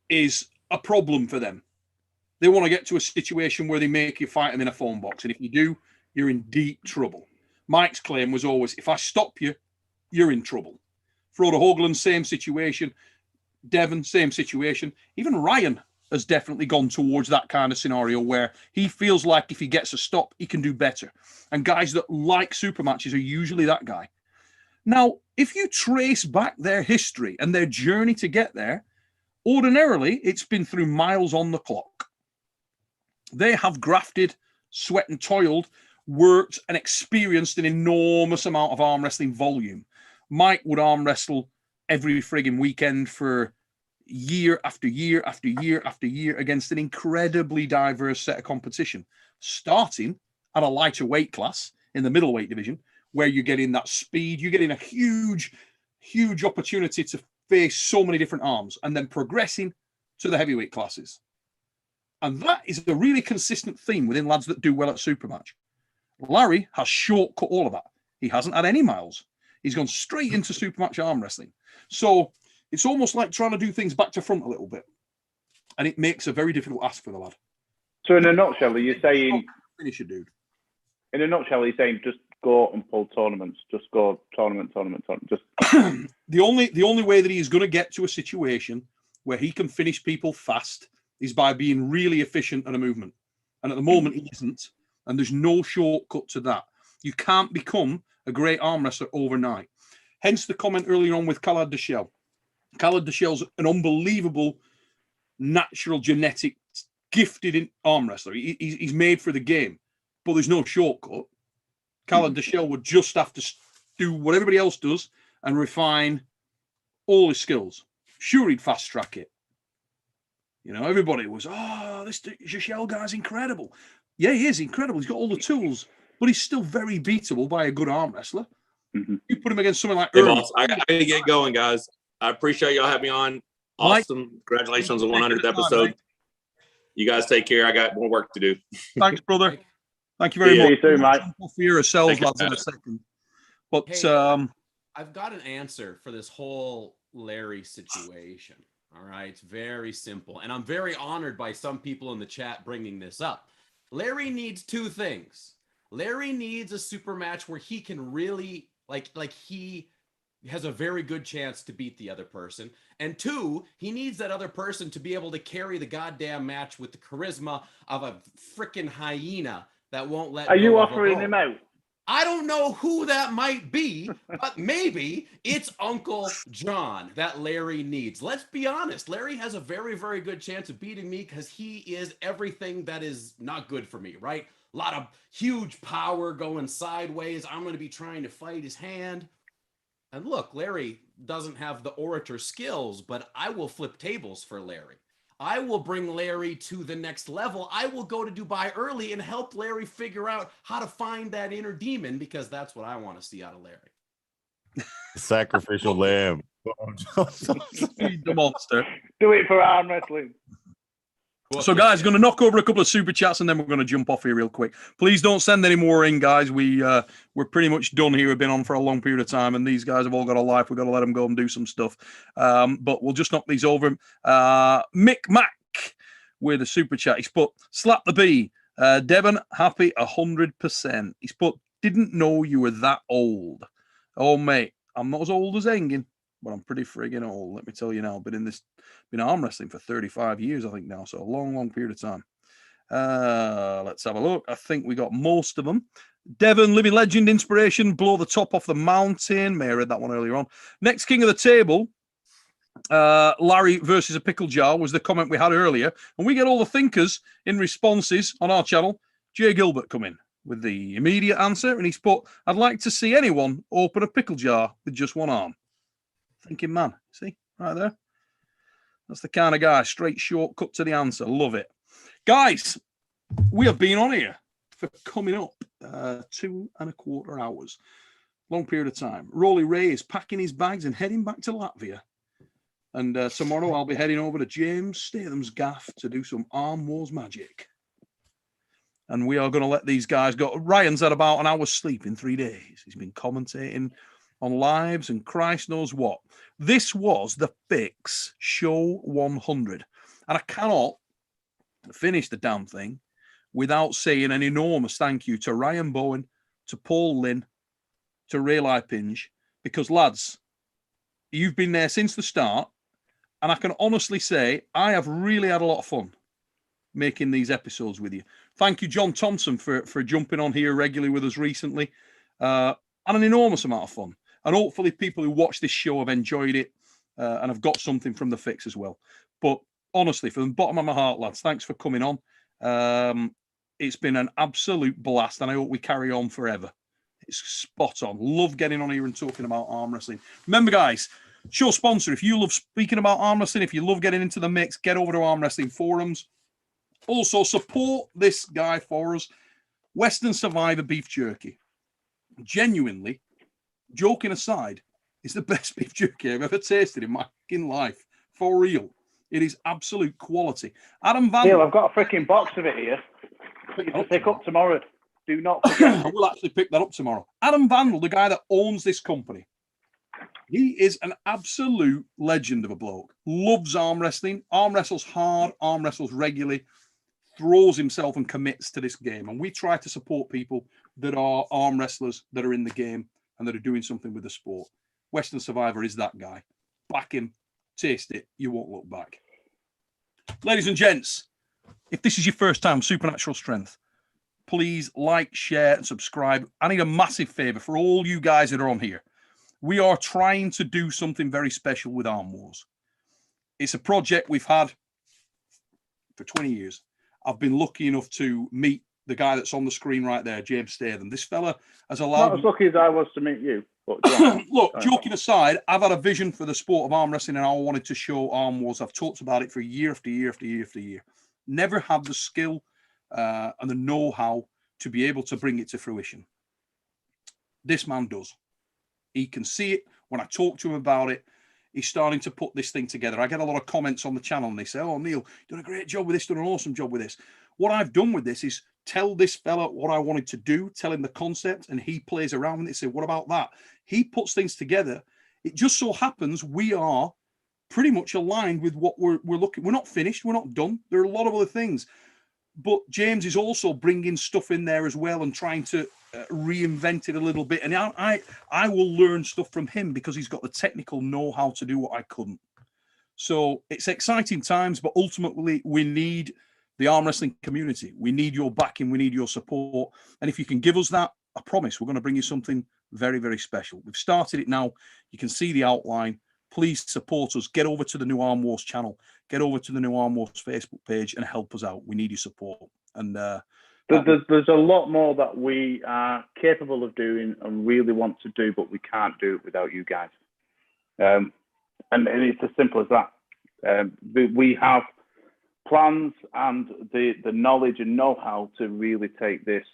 is a problem for them. They want to get to a situation where they make you fight them in a phone box. And if you do, you're in deep trouble. Mike's claim was always, if I stop you, you're in trouble. Frodo Hoagland, same situation. Devon, same situation. Even Ryan has definitely gone towards that kind of scenario where he feels like if he gets a stop, he can do better. And guys that like super matches are usually that guy. Now, if you trace back their history and their journey to get there, ordinarily, it's been through miles on the clock. They have grafted, sweat and toiled, worked and experienced an enormous amount of arm wrestling volume. Mike would arm wrestle every frigging weekend for year after year after year after year against an incredibly diverse set of competition, starting at a lighter weight class in the middleweight division, where you're getting that speed, you're getting a huge opportunity to face so many different arms, and then progressing to the heavyweight classes. And that is a really consistent theme within lads that do well at Supermatch. Larry has shortcut all of that. He hasn't had any miles. He's gone straight into Supermatch arm wrestling. So it's almost like trying to do things back to front a little bit. And it makes a very difficult ask for the lad. So in a nutshell, are you saying... Finish it, dude. In a nutshell, you're saying just go and pull tournaments. Just go tournament. Just the only way that he's going to get to a situation where he can finish people fast is by being really efficient at a movement. And at the moment, he isn't. And there's no shortcut to that. You can't become a great arm wrestler overnight. Hence the comment earlier on with Khaled Deshelle. Khaled Deshelle's an unbelievable, natural, genetic, gifted arm wrestler. He's made for the game, but there's no shortcut. Khaled Deshelle would just have to do what everybody else does and refine all his skills. Sure, he'd fast track it. You know, everybody was, this Deshelle guy's incredible. Yeah, he is incredible. He's got all the tools, but he's still very beatable by a good arm wrestler. You put him against someone like Hermes. I got to get going, guys. I appreciate y'all having me on. Awesome. Congratulations on the 100th episode. You guys take care. I got more work to do. Thanks, brother. Thank you very much. See you soon, mate. For yourselves, lads, in a second. But hey, I've got an answer for this whole Larry situation. All right, it's very simple, and I'm very honored by some people in the chat bringing this up. Larry needs two things. Larry needs a super match where he can really like he has a very good chance to beat the other person. And two, he needs that other person to be able to carry the goddamn match with the charisma of a freaking hyena that won't let. Are you offering him out? I don't know who that might be, but maybe it's Uncle John that Larry needs. Let's be honest. Larry has a very, very good chance of beating me because he is everything that is not good for me, right? A lot of huge power going sideways. I'm going to be trying to fight his hand. And look, Larry doesn't have the orator skills, but I will flip tables for Larry. I will bring Larry to the next level. I will go to Dubai early and help Larry figure out how to find that inner demon, because that's what I want to see out of Larry. Sacrificial lamb. Feed the monster. Do it for arm wrestling. So, guys, going to knock over a couple of super chats and then we're going to jump off here real quick. Please don't send any more in, guys. We're pretty much done here. We've been on for a long period of time, and these guys have all got a life. We've got to let them go and do some stuff. But we'll just knock these over. Mick Mack with a super chat. He's put, slap the B. Devon, happy 100%. He's put, didn't know you were that old. Oh, mate, I'm not as old as Engin, but I'm pretty friggin' old. Let me tell you now. Been arm wrestling for 35 years, I think now. So a long, long period of time. Let's have a look. I think we got most of them. Devon, living legend, inspiration, blow the top off the mountain. May have read that one earlier on. Next king of the table, Larry versus a pickle jar was the comment we had earlier. And we get all the thinkers in responses on our channel. Jay Gilbert come in with the immediate answer. And he's put, I'd like to see anyone open a pickle jar with just one arm. Thinking man. See, right there. That's the kind of guy, straight shortcut to the answer. Love it. Guys, we have been on here for coming up 2.25 hours. Long period of time. Rolly Ray is packing his bags and heading back to Latvia. And tomorrow I'll be heading over to James Statham's gaff to do some Arm Wars magic. And we are going to let these guys go. Ryan's had about an hour's sleep in 3 days. He's been commentating on lives and Christ knows what. This was the Fix Show 100. And I cannot finish the damn thing without saying an enormous thank you to Ryan Bowen, to Paul Lynn, to Ray Lipinge, because, lads, you've been there since the start, and I can honestly say I have really had a lot of fun making these episodes with you. Thank you, John Thompson, for jumping on here regularly with us recently. And an enormous amount of fun. And hopefully people who watch this show have enjoyed it and have got something from the Fix as well. But honestly, from the bottom of my heart, lads, thanks for coming on. It's been an absolute blast, and I hope we carry on forever. It's spot on. Love getting on here and talking about arm wrestling. Remember, guys, Show sponsor. If you love speaking about arm wrestling, if you love getting into the mix, get over to Arm Wrestling Forums. Also, support this guy for us, Western Survivor Beef Jerky. Genuinely, joking aside, it's the best beef jerky I've ever tasted in my fucking life. For real. It is absolute quality. Adam Van... Neil, I've got a freaking box of it here for you to pick up tomorrow. Do not forget. I will actually pick that up tomorrow. Adam Vandal, the guy that owns this company, he is an absolute legend of a bloke. Loves arm wrestling. Arm wrestles hard. Arm wrestles regularly. Throws himself and commits to this game. And we try to support people that are arm wrestlers that are in the game and that are doing something with the sport. Western Survivor is that guy. Back him. Taste it. You won't look back. Ladies and gents, if this is your first time, Supernatural Strength, please like, share, and subscribe. I need a massive favor for all you guys that are on here. We are trying to do something very special with Arm Wars. It's a project we've had for 20 years. I've been lucky enough to meet the guy that's on the screen right there, James Statham. This fella has allowed... Not as lucky as I was to meet you. But look, joking aside, I've had a vision for the sport of arm wrestling and I wanted to show Arm Wars. I've talked about it for year after year after year after year. Never had the skill and the know-how to be able to bring it to fruition. This man does. He can see it. When I talk to him about it, he's starting to put this thing together. I get a lot of comments on the channel and they say, oh, Neil, you've done a great job with this, done an awesome job with this. What I've done with this is tell this fella what I wanted to do, tell him the concept, and he plays around with it. Say, what about that? He puts things together. It just so happens we are pretty much aligned with what we're looking. We're not finished. We're not done. There are a lot of other things. But James is also bringing stuff in there as well and trying to reinvent it a little bit. And I will learn stuff from him because he's got the technical know-how to do what I couldn't. So it's exciting times, but ultimately we need the arm wrestling community. We need your backing. We need your support. And if you can give us that, I promise we're going to bring you something very, very special. We've started it now. You can see the outline. Please support us. Get over to the new Arm Wars channel. Get over to the new Arm Wars Facebook page and help us out. We need your support. And there's a lot more that we are capable of doing and really want to do, but we can't do it without you guys. And it's as simple as that. We have plans and the knowledge and know-how to really take this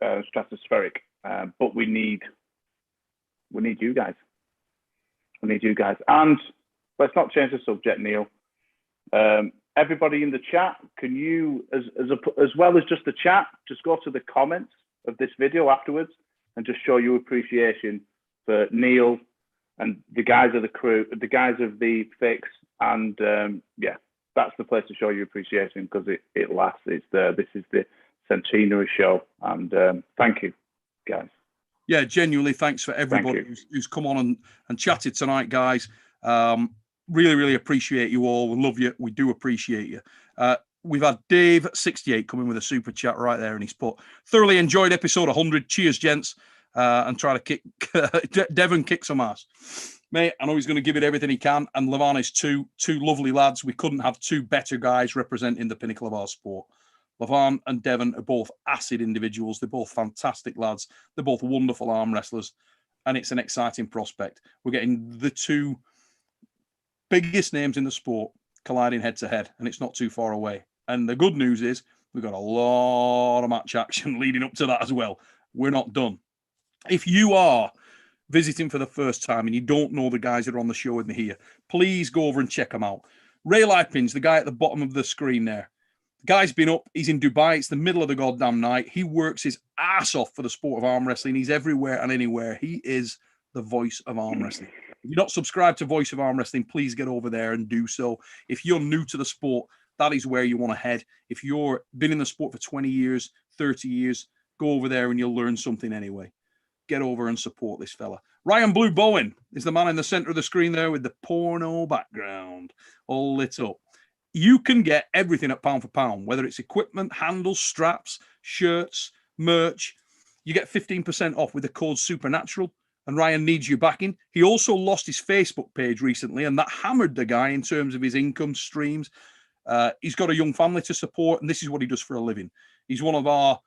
stratospheric, but we need you guys. We need you guys. And let's not change the subject, Neil. Everybody in the chat, can you, as well as just the chat, just go to the comments of this video afterwards and just show your appreciation for Neil and the guys of the crew, the guys of the fix, and yeah, that's the place to show your appreciation because it lasts. This is the centenary show, and thank you, guys. Yeah, genuinely, thanks for everybody who's come on and chatted tonight, guys. Really, really appreciate you all. We love you. We do appreciate you. We've had Dave68 come in with a super chat right there, and he's put, thoroughly enjoyed episode 100. Cheers, gents. And try to kick Devon kick some ass. Mate, I know he's going to give it everything he can. And Lavon is two lovely lads. We couldn't have two better guys representing the pinnacle of our sport. Lavon and Devon are both acid individuals. They're both fantastic lads. They're both wonderful arm wrestlers. And it's an exciting prospect. We're getting the two biggest names in the sport colliding head to head, and it's not too far away. And the good news is we've got a lot of match action leading up to that as well. We're not done. If you are visiting for the first time and you don't know the guys that are on the show with me here, please go over and check them out. Ray Lipins, the guy at the bottom of the screen there. The guy's been up. He's in Dubai. It's the middle of the goddamn night. He works his ass off for the sport of arm wrestling. He's everywhere and anywhere. He is the voice of arm wrestling. If you're not subscribed to Voice of Arm Wrestling, please get over there and do so. If you're new to the sport, that is where you want to head. If you've been in the sport for 20 years, 30 years, go over there and you'll learn something anyway. Get over and support this fella. Ryan Blue Bowen is the man in the center of the screen there with the porno background all lit up. You can get everything at pound for pound, whether it's equipment, handles, straps, shirts, merch. You get 15% off with the code Supernatural. And Ryan needs you backing. He also lost his Facebook page recently, and that hammered the guy in terms of his income streams. He's got a young family to support, and this is what he does for a living. He's one of our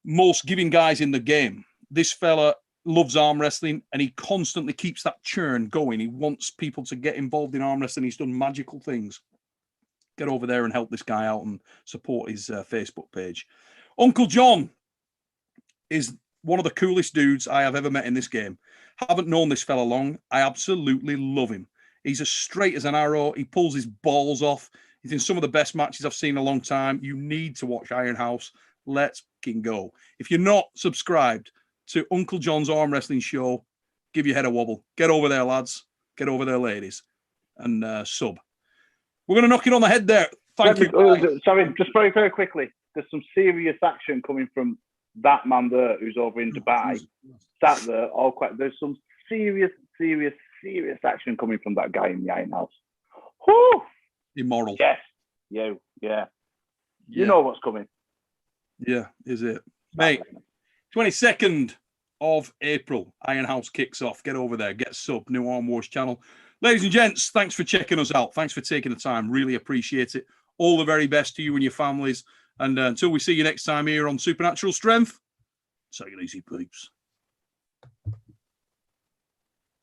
most giving guys in the game. This fella loves arm wrestling, and he constantly keeps that churn going. He wants people to get involved in arm wrestling. He's done magical things. Get over there and help this guy out and support his Facebook page. Uncle John is one of the coolest dudes I have ever met in this game. Haven't known this fella long. I absolutely love him. He's as straight as an arrow. He pulls his balls off. He's in some of the best matches I've seen in a long time. You need to watch Iron House. Let's fucking go. If you're not subscribed to Uncle John's Arm Wrestling Show, give your head a wobble. Get over there, lads. Get over there, ladies. And sub. We're going to knock it on the head there. Thank you. Sorry, just very, very quickly. There's some serious action coming from that man there who's over in Dubai. Sat there, all quite. There's some serious action coming from that guy in the Iron House. Whew! Immoral. Yes. Yeah. You know what's coming. Yeah, is it? Mate, 22nd of April, Iron House kicks off. Get over there. Get sub. New Arm Wars channel. Ladies and gents, thanks for checking us out. Thanks for taking the time. Really appreciate it. All the very best to you and your families. And until we see you next time here on Supernatural Strength, take it easy, peeps.